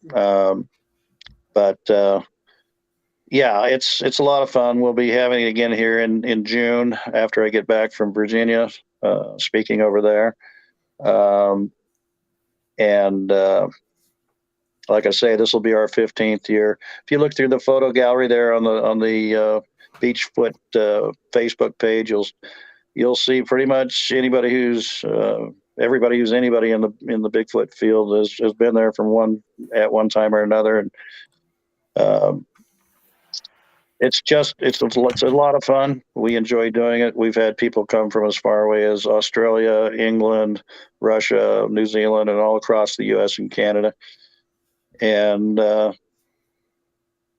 Yeah, it's a lot of fun. We'll be having it again here in June after I get back from Virginia, speaking over there. Like I say, this will be our 15th year. If you look through the photo gallery there on the Beachfoot Facebook page, you'll see pretty much everybody who's anybody in the Bigfoot field has been there at one time or another, and it's a lot of fun. We enjoy doing it. We've had people come from as far away as Australia, England, Russia, New Zealand, and all across the U.S. and Canada. And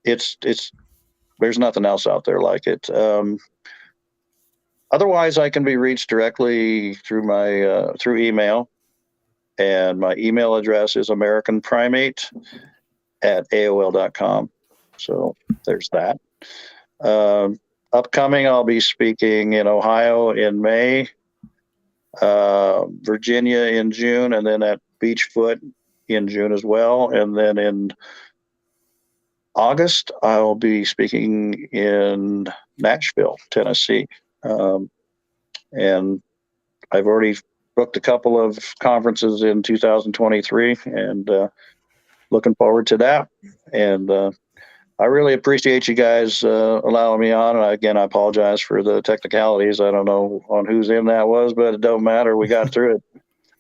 there's nothing else out there like it. Otherwise, I can be reached directly through through email, and my email address is AmericanPrimate at AOL.com. So there's that. Upcoming, I'll be speaking in Ohio in May, Virginia in June, and then at Beachfoot in June as well. And then in August, I'll be speaking in Nashville, Tennessee. And I've already booked a couple of conferences in 2023 and looking forward to that. And I really appreciate you guys allowing me on. And again, I apologize for the technicalities. I don't know on whose end that was, but it don't matter. We got through it.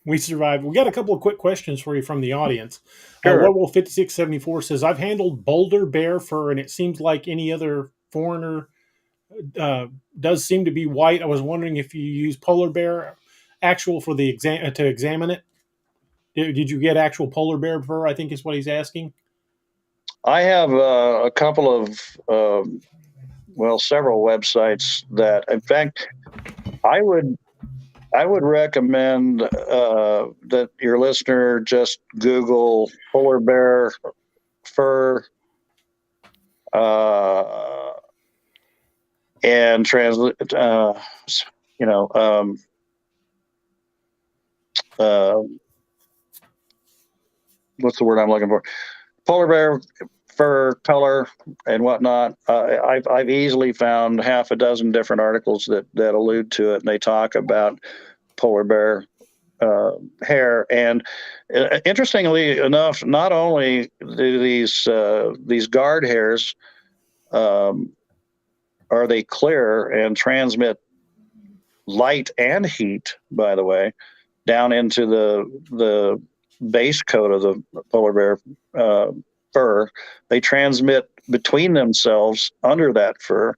We survived. We got a couple of quick questions for you from the audience. Sure. Werewolf 5674 says, I've handled boulder bear fur, and it seems like any other foreigner does seem to be white. I was wondering if you use polar bear actual for the to examine it. Did you get actual polar bear fur? I think is what he's asking. I have a couple of, several websites that, in fact, I would recommend that your listener just Google polar bear fur and translate. What's the word I'm looking for? Polar bear fur color and whatnot. I've easily found half a dozen different articles that allude to it, and they talk about polar bear hair. And interestingly enough, not only do these guard hairs are they clear and transmit light and heat, by the way, down into the base coat of the polar bear fur. They transmit between themselves under that fur.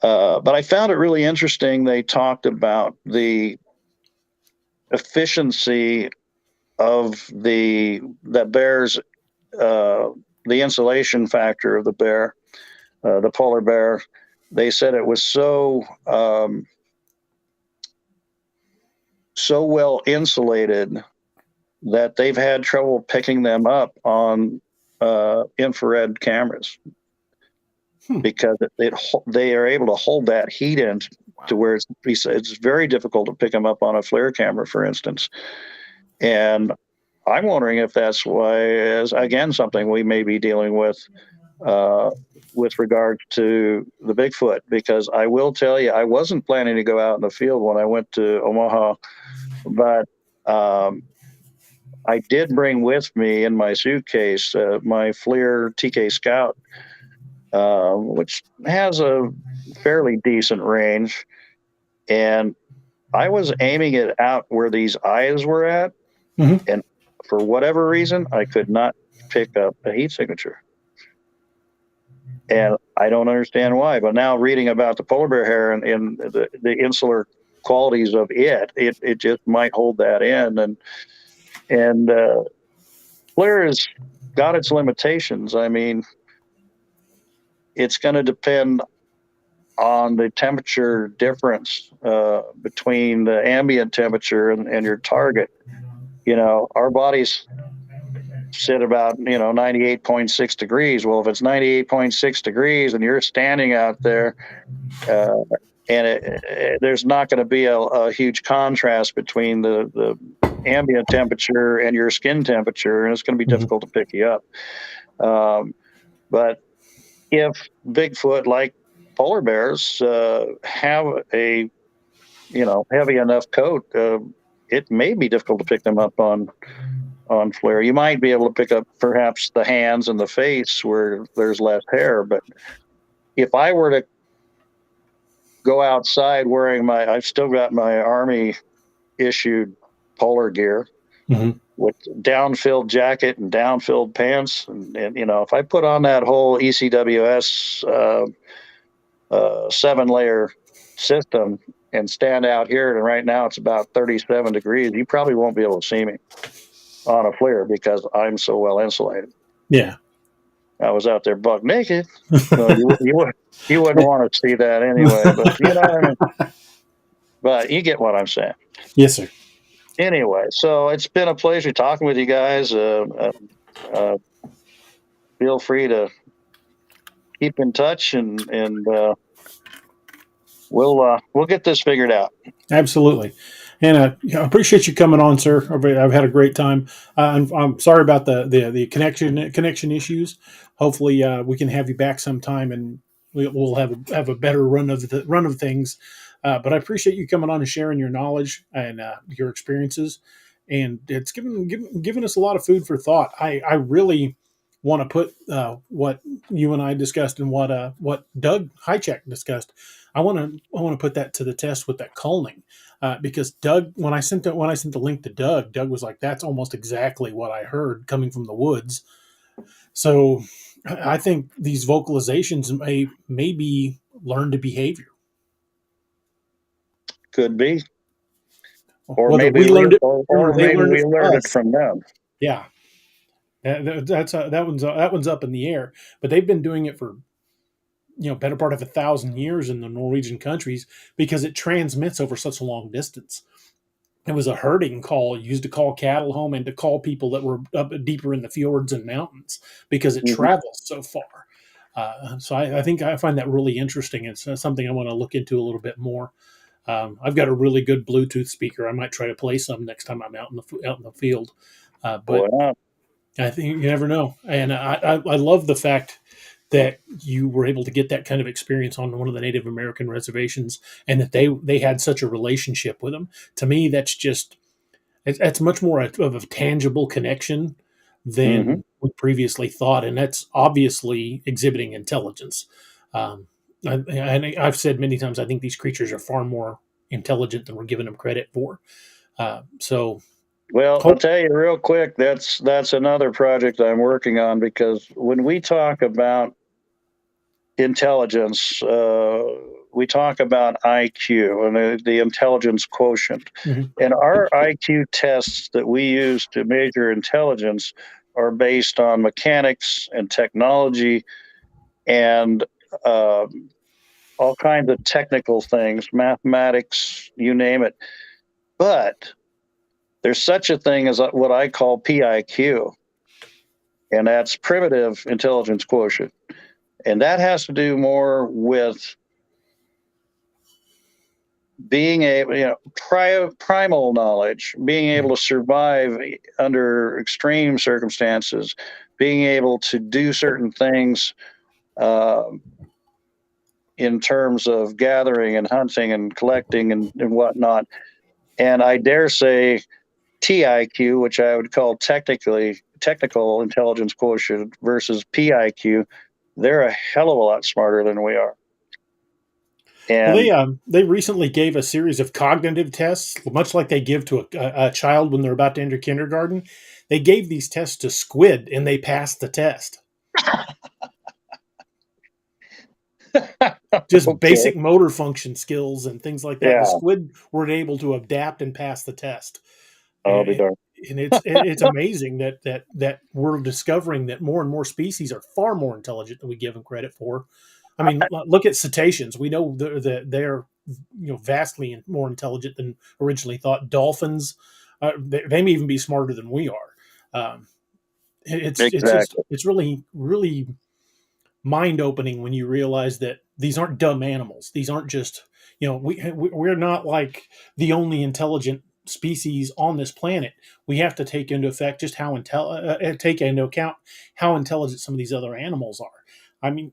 But I found it really interesting. They talked about the efficiency of the bear's the insulation factor of the bear, the polar bear. They said it was so well insulated that they've had trouble picking them up on infrared cameras because they are able to hold that heat in to where it's very difficult to pick them up on a FLIR camera, for instance. And I'm wondering if that's why, as again, something we may be dealing with regard to the Bigfoot, because I will tell you, I wasn't planning to go out in the field when I went to Omaha, but I did bring with me in my suitcase my FLIR TK Scout, which has a fairly decent range. And I was aiming it out where these eyes were at. Mm-hmm. And for whatever reason, I could not pick up a heat signature. And I don't understand why. But now reading about the polar bear hair and the insular qualities of it just might hold that in. And FLIR has got its limitations. I mean, it's going to depend on the temperature difference between the ambient temperature and your target. You know, our bodies sit about, 98.6 degrees. Well, if it's 98.6 degrees and you're standing out there, and there's not going to be a huge contrast between the ambient temperature and your skin temperature, and it's going to be difficult to pick you up. But if Bigfoot, like polar bears, have a heavy enough coat, it may be difficult to pick them up on FLIR. You might be able to pick up perhaps the hands and the face where there's less hair, but if I were to go outside wearing I've still got my Army issued polar gear with down-filled jacket and down-filled pants. And if I put on that whole ECWS 7-layer system and stand out here, and right now it's about 37 degrees, you probably won't be able to see me on a FLIR because I'm so well insulated. Yeah. I was out there buck naked. So you wouldn't want to see that anyway, but you know what I mean? But you get what I'm saying. Yes, sir. Anyway, so it's been a pleasure talking with you guys. feel free to keep in touch, and we'll get this figured out. Absolutely. And I appreciate you coming on, sir. I've had a great time. I'm sorry about the connection issues. Hopefully, we can have you back sometime, and we'll have a better run of things. But I appreciate you coming on and sharing your knowledge and your experiences, and it's given us a lot of food for thought. I really want to put what you and I discussed and what Doug Highcheck discussed. I want to put that to the test with that culling, because Doug, when I sent the link to Doug was like, "That's almost exactly what I heard coming from the woods." So I think these vocalizations may be learned behavior. Could be, or Whether maybe we learned it, or they maybe we learned it us. from them. Yeah, that one's up in the air. But they've been doing it for better part of 1,000 years in the Norwegian countries, because it transmits over such a long distance. It was a herding call used to call cattle home and to call people that were up deeper in the fjords and mountains, because it travels so far. So I think I find that really interesting. It's something I want to look into a little bit more. I've got a really good Bluetooth speaker. I might try to play some next time I'm out in the field. But Wow. I think you never know. And I love the fact that you were able to get that kind of experience on one of the Native American reservations, and that they had such a relationship with them. To me, that's much more of a tangible connection than we previously thought, and that's obviously exhibiting intelligence. I've said many times, I think these creatures are far more intelligent than we're giving them credit for. Well, I'll tell you real quick, that's another project I'm working on, because when we talk about intelligence, we talk about IQ and the intelligence quotient. And our IQ tests that we use to measure intelligence are based on mechanics and technology and all kinds of technical things, mathematics, you name it. But there's such a thing as what I call PIQ, and that's primitive intelligence quotient. And that has to do more with being able, primal knowledge, being able to survive under extreme circumstances, being able to do certain things in terms of gathering and hunting and collecting and whatnot. And I dare say TIQ, which I would call technical intelligence quotient, versus PIQ, they're a hell of a lot smarter than we are. And they recently gave a series of cognitive tests, much like they give to a child when they're about to enter kindergarten. They gave these tests to squid, and they passed the test. Just basic motor function skills and things like that. Yeah. The squid were able to adapt and pass the test. I'll be darned. And it's amazing that we're discovering that more and more species are far more intelligent than we give them credit for. I mean, look at cetaceans. We know that they're vastly more intelligent than originally thought. Dolphins, they may even be smarter than we are. It's really, really mind opening when you realize that these aren't dumb animals. These aren't just we're not like the only intelligent species on this planet. We have to take into effect just how take into account how intelligent some of these other animals are. I mean,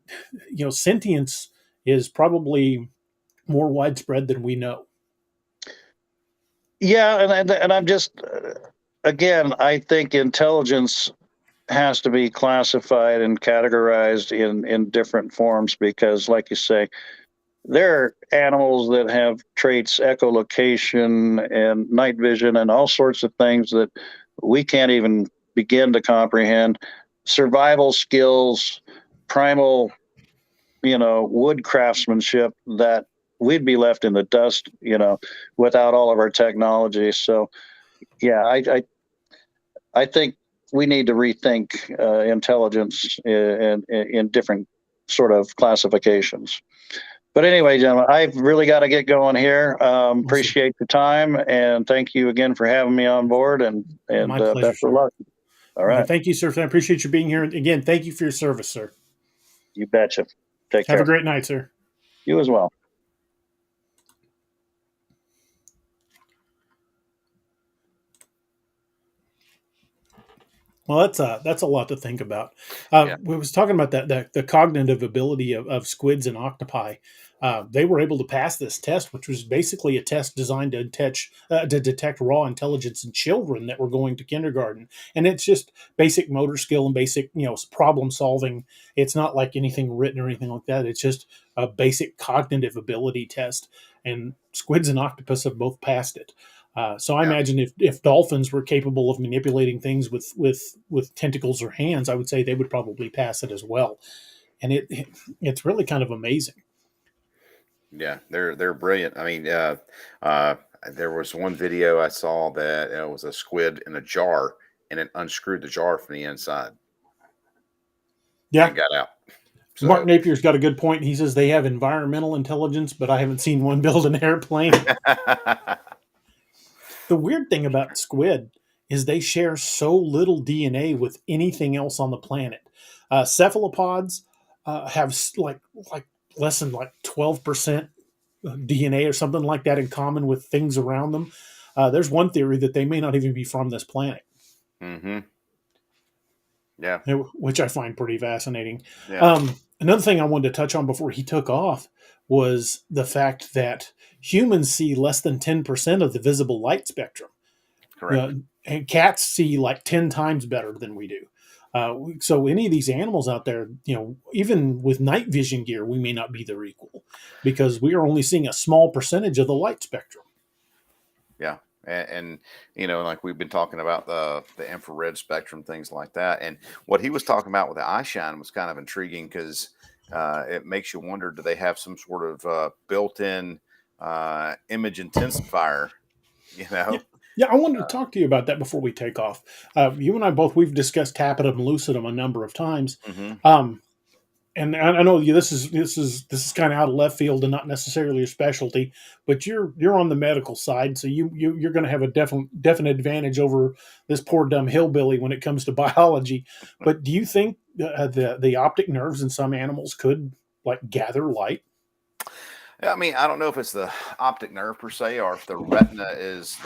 sentience is probably more widespread than we know. Yeah, and I'm just again, I think intelligence has to be classified and categorized in different forms, because, like you say, there are animals that have traits, echolocation and night vision and all sorts of things that we can't even begin to comprehend. Survival skills, primal, wood craftsmanship that we'd be left in the dust, without all of our technology. So, yeah, I think we need to rethink intelligence in different sort of classifications. But anyway, gentlemen, I've really got to get going here. Appreciate the time, and thank you again for having me on board, and my pleasure, best of luck. All right. Thank you, sir. I appreciate you being here. Again, thank you for your service, sir. You betcha. Take Have care. a great night, sir. You as well. Well, that's a lot to think about. Yeah. We was talking about the cognitive ability of squids and octopi. They were able to pass this test, which was basically a test designed to detect raw intelligence in children that were going to kindergarten. And it's just basic motor skill and basic, problem solving. It's not like anything written or anything like that. It's just a basic cognitive ability test. And squids and octopus have both passed it. So I imagine if dolphins were capable of manipulating things with tentacles or hands, I would say they would probably pass it as well. And it's really kind of amazing. Yeah, they're brilliant. I mean, there was one video I saw that it was a squid in a jar, and it unscrewed the jar from the inside. Yeah, and got out. So, Mark Napier's got a good point. He says they have environmental intelligence, but I haven't seen one build an airplane. The weird thing about squid is they share so little DNA with anything else on the planet. Cephalopods have like less than 12% DNA or something like that in common with things around them. There's one theory that they may not even be from this planet. mm-hmm. Yeah. Which I find pretty fascinating. Yeah. Another thing I wanted to touch on before he took off was the fact that humans see less than 10% of the visible light spectrum. Correct. And cats see like 10 times better than we do. So any of these animals out there, even with night vision gear, we may not be their equal because we are only seeing a small percentage of the light spectrum. Yeah. And like we've been talking about the infrared spectrum, things like that. And what he was talking about with the eye shine was kind of intriguing because it makes you wonder, do they have some sort of built-in image intensifier, Yeah, I wanted to talk to you about that before we take off. You and I both, we've discussed tapetum and lucidum a number of times. Mm-hmm. And I know this is kind of out of left field and not necessarily your specialty, but you're on the medical side, so you're going to have a definite advantage over this poor dumb hillbilly when it comes to biology. But do you think the optic nerves in some animals could gather light? I mean, I don't know if it's the optic nerve per se, or if the retina is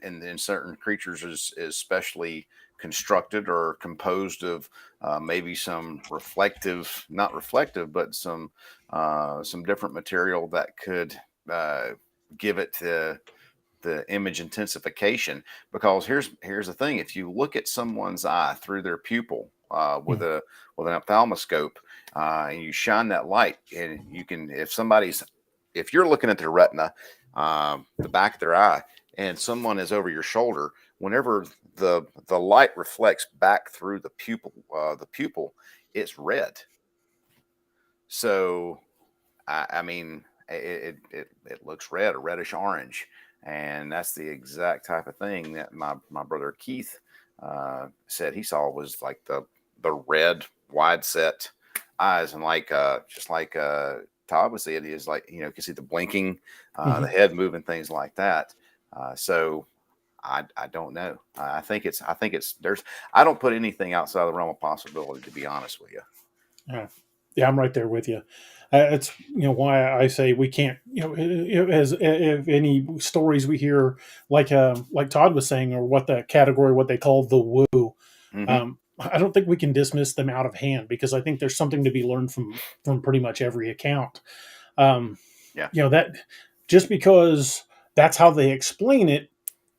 in certain creatures is specially constructed or composed of maybe some not reflective, but some different material that could give it the image intensification. Because here's the thing: if you look at someone's eye through their pupil with an ophthalmoscope, and you shine that light, and you can, if you're looking at their retina, the back of their eye, and someone is over your shoulder, whenever the light reflects back through the pupil, it's red. So, I mean, it looks red or reddish orange, and that's the exact type of thing that my brother Keith said he saw, was like the red wide set eyes, and just like Todd was saying, is you can see the blinking, the head moving, things like that. So I don't know. I think it's I don't put anything outside the realm of possibility, to be honest with you. Yeah, I'm right there with you. It's why I say we can't. As if any stories we hear, like Todd was saying, or what they call the woo. Mm-hmm. I don't think we can dismiss them out of hand, because I think there's something to be learned from pretty much every account. That just because that's how they explain it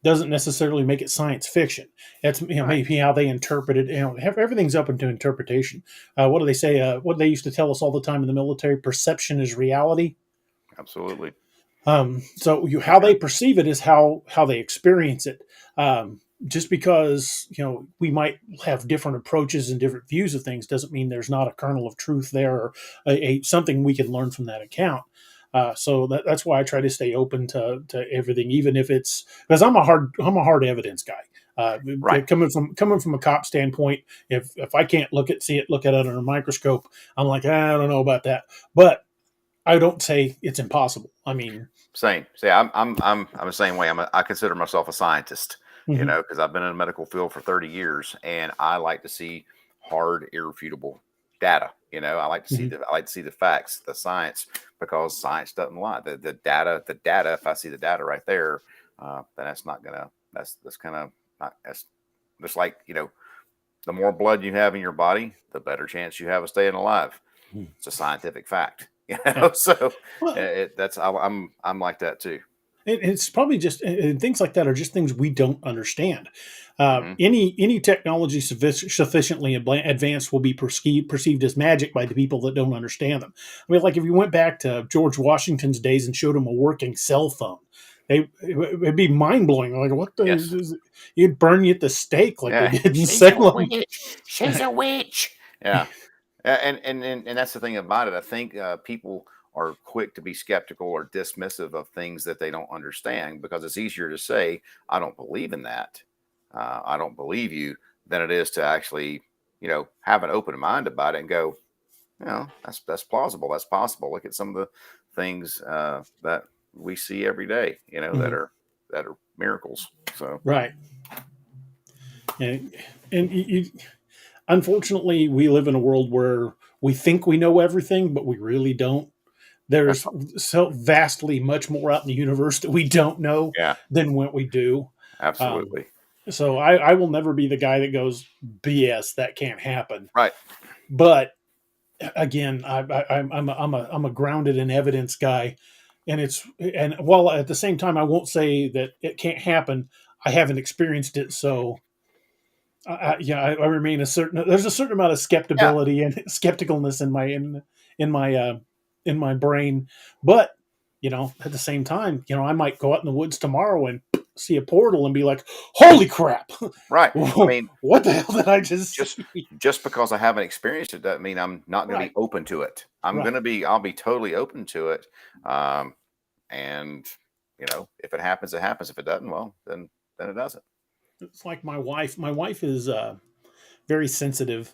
doesn't necessarily make it science fiction. That's maybe how they interpret it. Everything's up into interpretation. What do they say? What they used to tell us all the time in the military: perception is reality. Absolutely. So how they perceive it is how they experience it. Just because we might have different approaches and different views of things doesn't mean there's not a kernel of truth there, or something we can learn from that account. So that's why I try to stay open to everything, even if it's, because I'm a hard evidence guy. Right. Coming from a cop standpoint, if I can't look at it under a microscope, I'm like, I don't know about that. But I don't say it's impossible. I mean, same. See, I'm the same way. I consider myself a scientist. you Mhm. know, because I've been in the medical field for 30 years, and I like to see hard, irrefutable data. You know, I like to see Mhm. the facts, the science, because science doesn't lie. The data. If I see the data right there, then that's not gonna. That's kind of not. That's just like, you know, the more blood you have in your body, the better chance you have of staying alive. Mhm. It's a scientific fact, you Yeah. know. So Well, I'm like that too. it's probably just and things like that are just things we don't understand. Hmm. Any technology sufficiently advanced will be perceived as magic by the people that don't understand them. I mean, like if you went back to George Washington's days and showed them a working cell phone, it'd be mind blowing. Like what the Yes. is it? You'd burn you at the stake like they Yeah. did in She's a Salem. witch. She's a witch. Yeah. And that's the thing about it. I think people are quick to be skeptical or dismissive of things that they don't understand, because it's easier to say, I don't believe in that. I don't believe you, than it is to actually, you know, have an open mind about it and go, you know, that's plausible. That's possible. Look at some of the things that we see every day, you know, Mhm. that are miracles. So, Right. And unfortunately, we live in a world where we think we know everything, but we really don't. There's so vastly much more out in the universe that we don't know yeah, than what we do. Um, absolutely. so I will never be the guy that goes BS. That can't happen. Right. But again, I'm a grounded in evidence guy, and while at the same time I won't say that it can't happen. I haven't experienced it, so I remain there's a certain amount of Yeah. skeptibility and skepticalness in my in my brain, but at the same time, I might go out in the woods tomorrow and see a portal and be like, "Holy crap! Right. I mean, What the hell did I just just see?" just because I haven't experienced it doesn't mean I'm not going to Right, be open to it. right. I'll be totally open to it. Um, and you know, if it happens, it happens. If it doesn't, well, then it doesn't. It's like my wife. My wife is very sensitive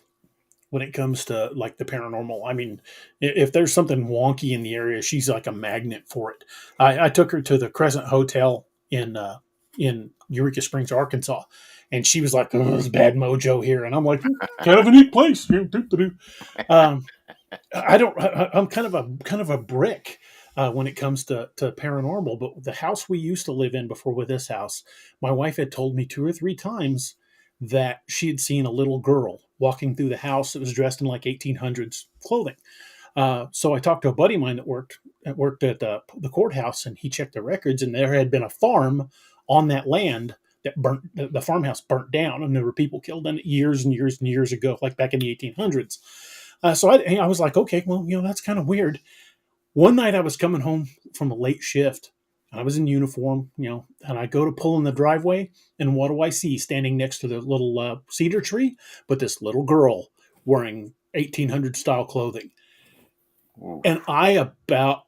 when it comes to like the paranormal. I mean, if there's something wonky in the area, she's like a magnet for it. I took her to the Crescent Hotel in Eureka Springs, Arkansas, and she was like, "Oh, there's bad mojo here," and I'm like, "Kind of a neat place." Um, I don't. I'm kind of a brick. When it comes to paranormal, but the house we used to live in before with this house, my wife had told me 2 or 3 times that she had seen a little girl walking through the house that was dressed in like 1800s clothing. So I talked to a buddy of mine that worked at the courthouse, and he checked the records, and there had been a farm on that land that burnt. The farmhouse burnt down, and there were people killed in it years and years and years ago, like back in the 1800s. So I was like, okay, well, that's kind of weird. One night I was coming home from a late shift. I was in uniform, and I go to pull in the driveway, and what do I see standing next to the little cedar tree? But this little girl wearing 1800 style clothing. And Oof. I about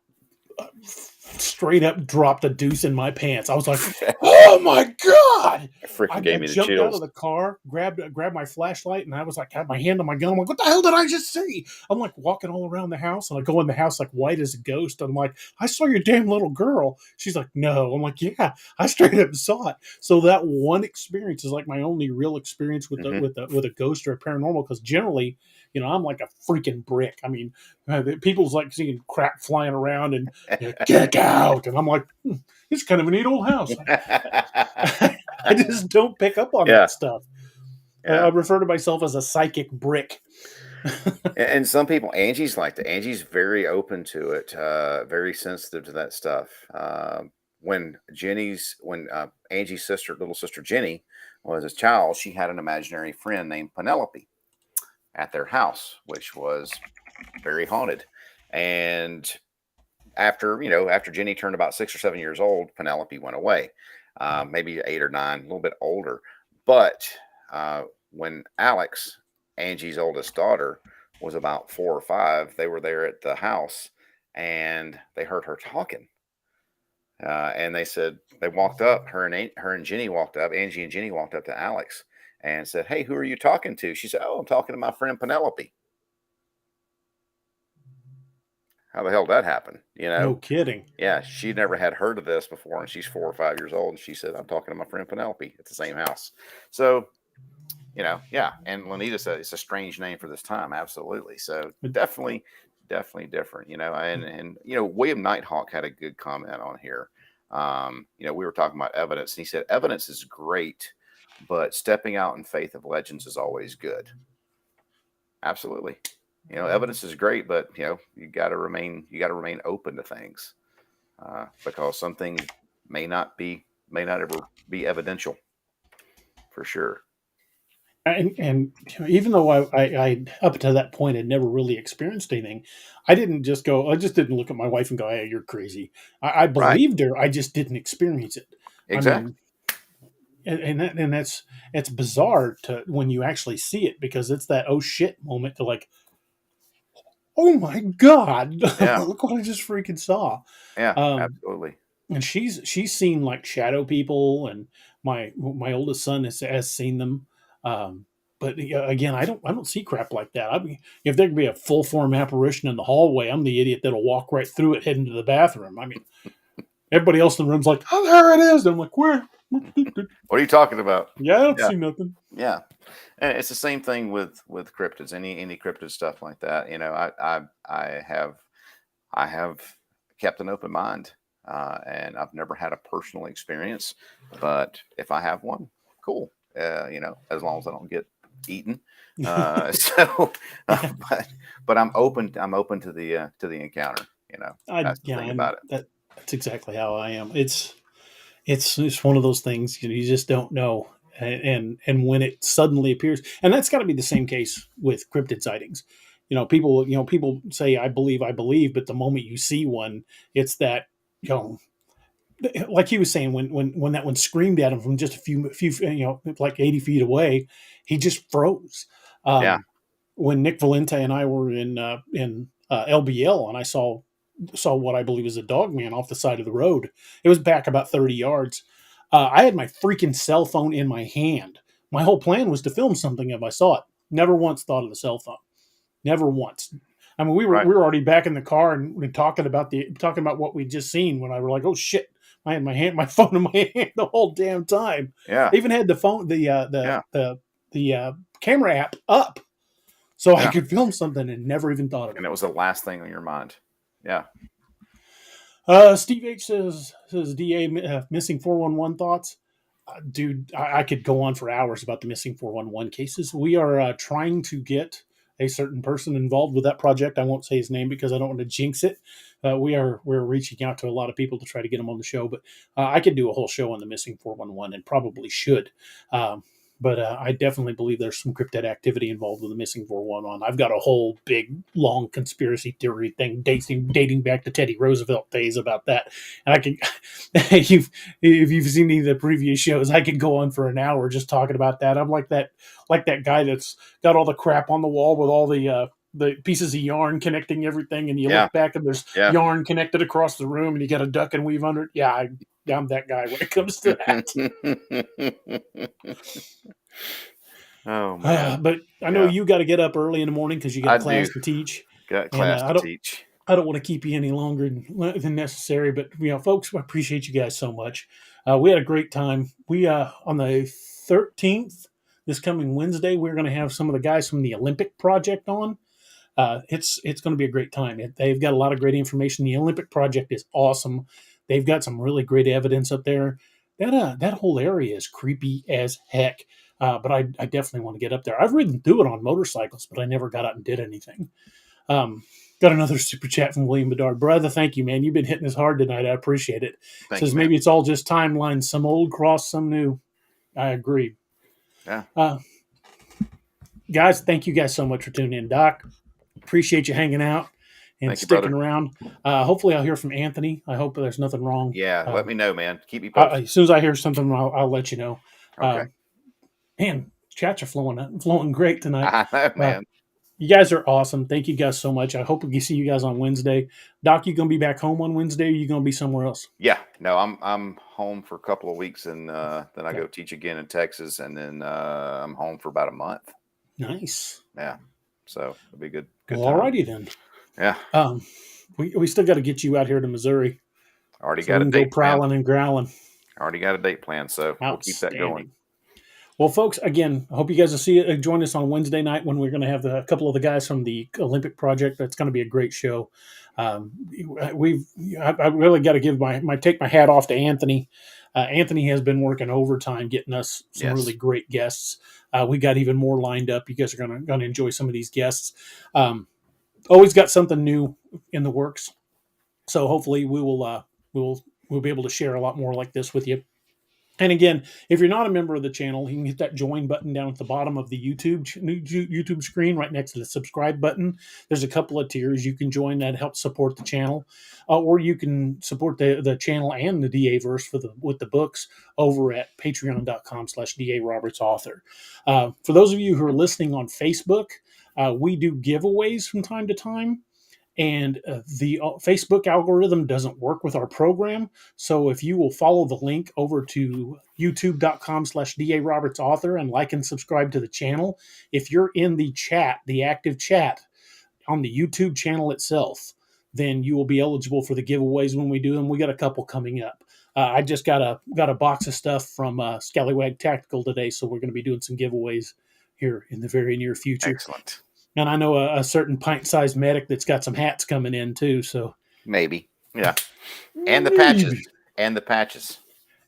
straight up dropped a deuce in my pants. I was like, "Oh my god!" It freaking I gave me the jumped out of chills. the car, grabbed my flashlight, and I was like, had my hand on my gun. I'm like, "What the hell did I just see?" I'm like walking all around the house, and I go in the house like white as a ghost. I'm like, "I saw your damn little girl." She's like, "No." I'm like, "Yeah, I straight up saw it." So that one experience is like my only real experience with Hmm. with a ghost or a paranormal. Because generally, I'm like a freaking brick. I mean, people's like seeing crap flying around and get out, and I'm like, it's kind of a neat old house. I just don't pick up on Yeah, that stuff. I yeah. refer to myself as a psychic brick. And some people, Angie's like that. Angie's very open to it, very sensitive to that stuff. When Angie's little sister Jenny, was a child, she had an imaginary friend named Penelope at their house, which was very haunted. And after Jenny turned about 6 or 7 years old, Penelope went away, maybe 8 or 9, a little bit older. But when Alex, Angie's oldest daughter, was about 4 or 5, they were there at the house, and they heard her talking. And they said they walked up. Her and Jenny walked up. Angie and Jenny walked up to Alex and said, "Hey, who are you talking to?" She said, "Oh, I'm talking to my friend Penelope." how the hell did that happen? No kidding. Yeah, she never had heard of this before, and she's 4 or 5 years old, and she said, I'm talking to my friend Penelope at the same house. So, yeah. And Lanita said it's a strange name for this time. Absolutely. So definitely different, and William Nighthawk had a good comment on here. We were talking about evidence, and he said, evidence is great, but stepping out in faith of legends is always good. Absolutely. Evidence is great, but you got to remain open to things, because some things may not ever be evidential, for sure. And even though I up to that point had never really experienced anything, I just didn't look at my wife and go, "Hey, you're crazy." I believed her. I just didn't experience it. Exactly. It's bizarre when you actually see it, because it's that oh shit moment to like, oh my God, Yeah. look what I just freaking saw. Yeah, absolutely. And she's seen like shadow people, and my oldest son has seen them. But again, I don't see crap like that. I mean, if there could be a full form apparition in the hallway, I'm the idiot that'll walk right through it, heading to the bathroom. I mean, everybody else in the room's like, "Oh, there it is." And I'm like, "Where? What are you talking about?" Yeah, I don't see nothing. Yeah, and it's the same thing with cryptids. Any cryptid stuff like that. I have kept an open mind, and I've never had a personal experience. But if I have one, cool. As long as I don't get eaten. But I'm open to the encounter. That's the thing about it. That's exactly how I am. It's one of those things, you just don't know, and when it suddenly appears, and that's got to be the same case with cryptid sightings. People say I believe, but the moment you see one, it's that, like he was saying, when that one screamed at him from just a few like 80 feet away, he just froze. When Nick Valente and I were in LBL, and I saw what I believe is a dog man off the side of the road. It was back about 30 yards. I had my freaking cell phone in my hand. My whole plan was to film something if I saw it. Never once thought of the cell phone. Never once. I mean, we were already back in the car and talking about what we'd just seen, when I were like, oh shit, I had my phone in my hand the whole damn time. Yeah. I even had the phone, the camera app up, so I could film something, and never even thought of it. And it was the last thing on your mind. Yeah. Steve H says DA missing 411 thoughts. Dude, I could go on for hours about the missing 411 cases. We are trying to get a certain person involved with that project. I won't say his name because I don't want to jinx it. We're reaching out to a lot of people to try to get them on the show, but I could do a whole show on the missing 411, and probably should. But I definitely believe there's some cryptid activity involved with the missing 411. I've got a whole big, long conspiracy theory thing dating back to Teddy Roosevelt days about that. And I can, if you've seen any of the previous shows, I could go on for an hour just talking about that. I'm like that guy that's got all the crap on the wall with all the pieces of yarn connecting everything, and you look back and there's yarn connected across the room, and you got a duck and weave under it. Yeah, I'm that guy when it comes to that. Oh man! But I know you got to get up early in the morning because you got class to teach. Got class to teach. I don't want to keep you any longer than necessary, but folks, I appreciate you guys so much. We had a great time. We on the 13th, this coming Wednesday, we're going to have some of the guys from the Olympic Project on. It's going to be a great time. They've got a lot of great information. The Olympic Project is awesome. They've got some really great evidence up there. That whole area is creepy as heck. But I definitely want to get up there. I've ridden through it on motorcycles, but I never got out and did anything. Got another super chat from William Bedard. Brother, thank you, man. You've been hitting us hard tonight. I appreciate it. Says maybe it's all just timelines, some old cross, some new. I agree. Yeah. Guys, thank you guys so much for tuning in. Doc, appreciate you hanging out and sticking around. Hopefully I'll hear from Anthony. I hope there's nothing wrong. Yeah, let me know, man. Keep me posted. As soon as I hear something, I'll let you know. Okay. Man, chats are flowing great tonight. I know, man. You guys are awesome. Thank you guys so much. I hope we can see you guys on Wednesday. Doc, you gonna be back home on Wednesday, or are you gonna be somewhere else? Yeah, no, I'm home for a couple of weeks, and then I go teach again in Texas, and then I'm home for about a month. Nice. Yeah, so it'll be good. Well, alrighty then. Yeah. we still got to get you out here to Missouri. Already So got we a can go date plan. prowling and growling. Already got a date plan, so we'll keep that going. Outstanding. Well, folks, again, I hope you guys will join us on Wednesday night when we're going to have a couple of the guys from the Olympic Project. That's going to be a great show. I really got to give take my hat off to Anthony. Anthony has been working overtime getting us some really great guests. We got even more lined up. You guys are going to enjoy some of these guests. Always got something new in the works. So hopefully we'll be able to share a lot more like this with you. And again, if you're not a member of the channel, you can hit that join button down at the bottom of the YouTube screen right next to the subscribe button. There's a couple of tiers you can join that helps support the channel. Or you can support the channel and the DA-verse with the books over at patreon.com/DARobertsAuthor. For those of you who are listening on Facebook, we do giveaways from time to time. And the Facebook algorithm doesn't work with our program. So if you will follow the link over to youtube.com/DARobertsAuthor and like and subscribe to the channel, if you're in the chat, the active chat on the YouTube channel itself, then you will be eligible for the giveaways when we do them. We got a couple coming up. I just got a box of stuff from Scallywag Tactical today, so we're going to be doing some giveaways here in the very near future. Excellent. And I know a certain pint-sized medic that's got some hats coming in too. So maybe, yeah, and the patches,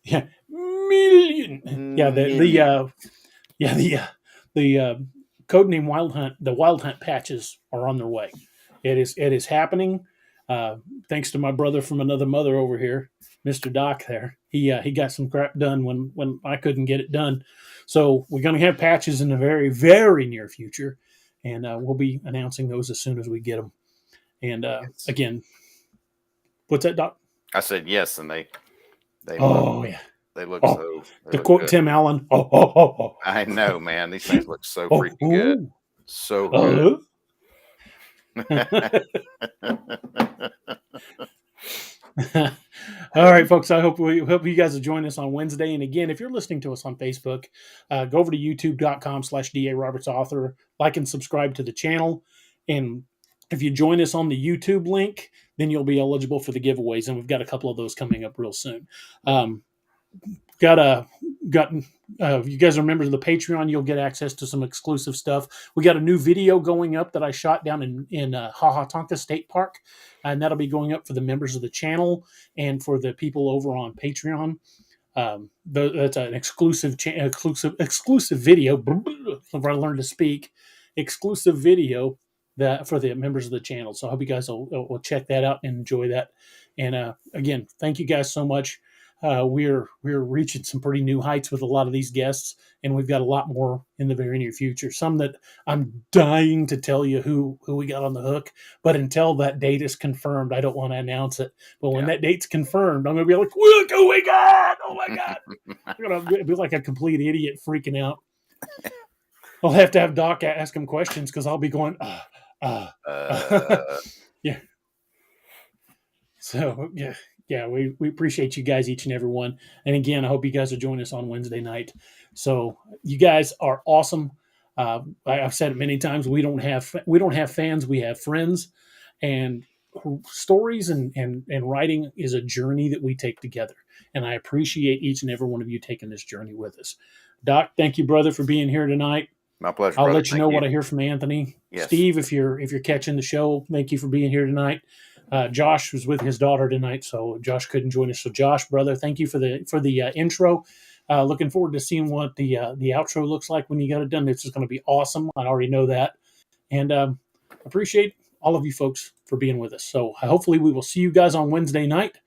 yeah, million, yeah, the codename Wild Hunt, the Wild Hunt patches are on their way. It is happening. Thanks to my brother from another mother over here, Mr. Doc. There, he got some crap done when I couldn't get it done. So we're going to have patches in the very, very near future. And we'll be announcing those as soon as we get them. And again, what's that, Doc? I said yes, and they look so. To quote good. Tim Allen, oh. I know, man. These things look so freaking good. So good. All right, folks. I hope you guys will join us on Wednesday. And again, if you're listening to us on Facebook, go over to youtube.com/DARobertsAuthor, like and subscribe to the channel. And if you join us on the YouTube link, then you'll be eligible for the giveaways. And we've got a couple of those coming up real soon. If you guys are members of the Patreon, you'll get access to some exclusive stuff. We got a new video going up that I shot down in Hahatonka State Park, and that'll be going up for the members of the channel and for the people over on Patreon. That's an exclusive video. If I learn to speak, exclusive video that for the members of the channel. So I hope you guys will check that out and enjoy that. And again, thank you guys so much. We're reaching some pretty new heights with a lot of these guests, and we've got a lot more in the very near future. Some that I'm dying to tell you who we got on the hook, but until that date is confirmed, I don't want to announce it. But when that date's confirmed, I'm going to be like, look who we got! Oh my God! I'm going to be like a complete idiot freaking out. I'll have to have Doc ask him questions because I'll be going, yeah. So, yeah. Yeah, we appreciate you guys, each and every one. And again, I hope you guys will join us on Wednesday night. So you guys are awesome. I've said it many times. We don't have fans. We have friends. And stories and writing is a journey that we take together. And I appreciate each and every one of you taking this journey with us. Doc, thank you, brother, for being here tonight. My pleasure. I'll brother. let you know what I hear from Anthony. Yes. Steve, if you're catching the show, thank you for being here tonight. Josh was with his daughter tonight, so Josh couldn't join us. So Josh, brother, thank you for the intro. Looking forward to seeing what the outro looks like when you got it done. This is going to be awesome. I already know that. And appreciate all of you folks for being with us. So hopefully we will see you guys on Wednesday night.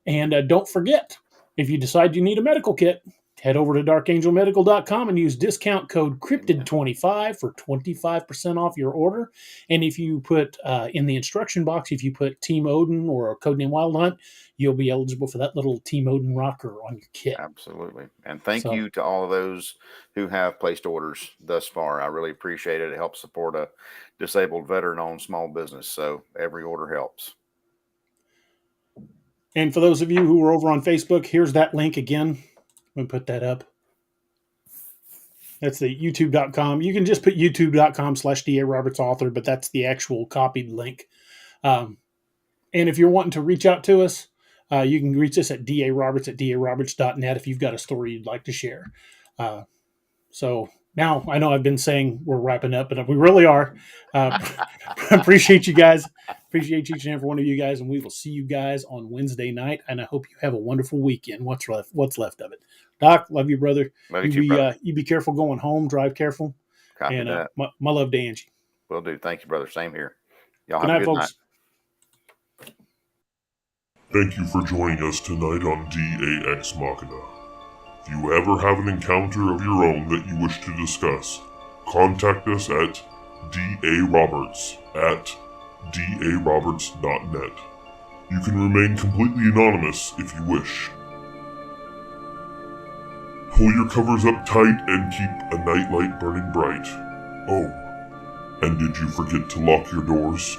And don't forget, if you decide you need a medical kit, head over to darkangelmedical.com and use discount code cryptid25 for 25% off your order. And if you put in the instruction box, if you put Team Odin or Codename Wild Hunt, you'll be eligible for that little Team Odin rocker on your kit. Absolutely. And thank you to all of those who have placed orders thus far. I really appreciate it. It helps support a disabled veteran-owned small business. So every order helps. And for those of you who are over on Facebook, here's that link again. I'm going to put that up. That's the youtube.com. You can just put youtube.com/DARobertsAuthor, but that's the actual copied link. And if you're wanting to reach out to us, you can reach us at daroberts@daroberts.net if you've got a story you'd like to share. So now I know I've been saying we're wrapping up, but we really are. Appreciate you guys. Appreciate each and every one of you guys, and we will see you guys on Wednesday night. And I hope you have a wonderful weekend. What's left of it. Doc, love you, brother. Love you, brother. You be careful going home. Drive careful. Copy and that. My love to Angie. Will do. Thank you, brother. Same here. Y'all Good have night, a good folks. night. Thank you for joining us tonight on DAX Machina. If you ever have an encounter of your own that you wish to discuss, contact us at daroberts@daroberts.net. You can remain completely anonymous if you wish. Pull your covers up tight and keep a nightlight burning bright. Oh, and did you forget to lock your doors?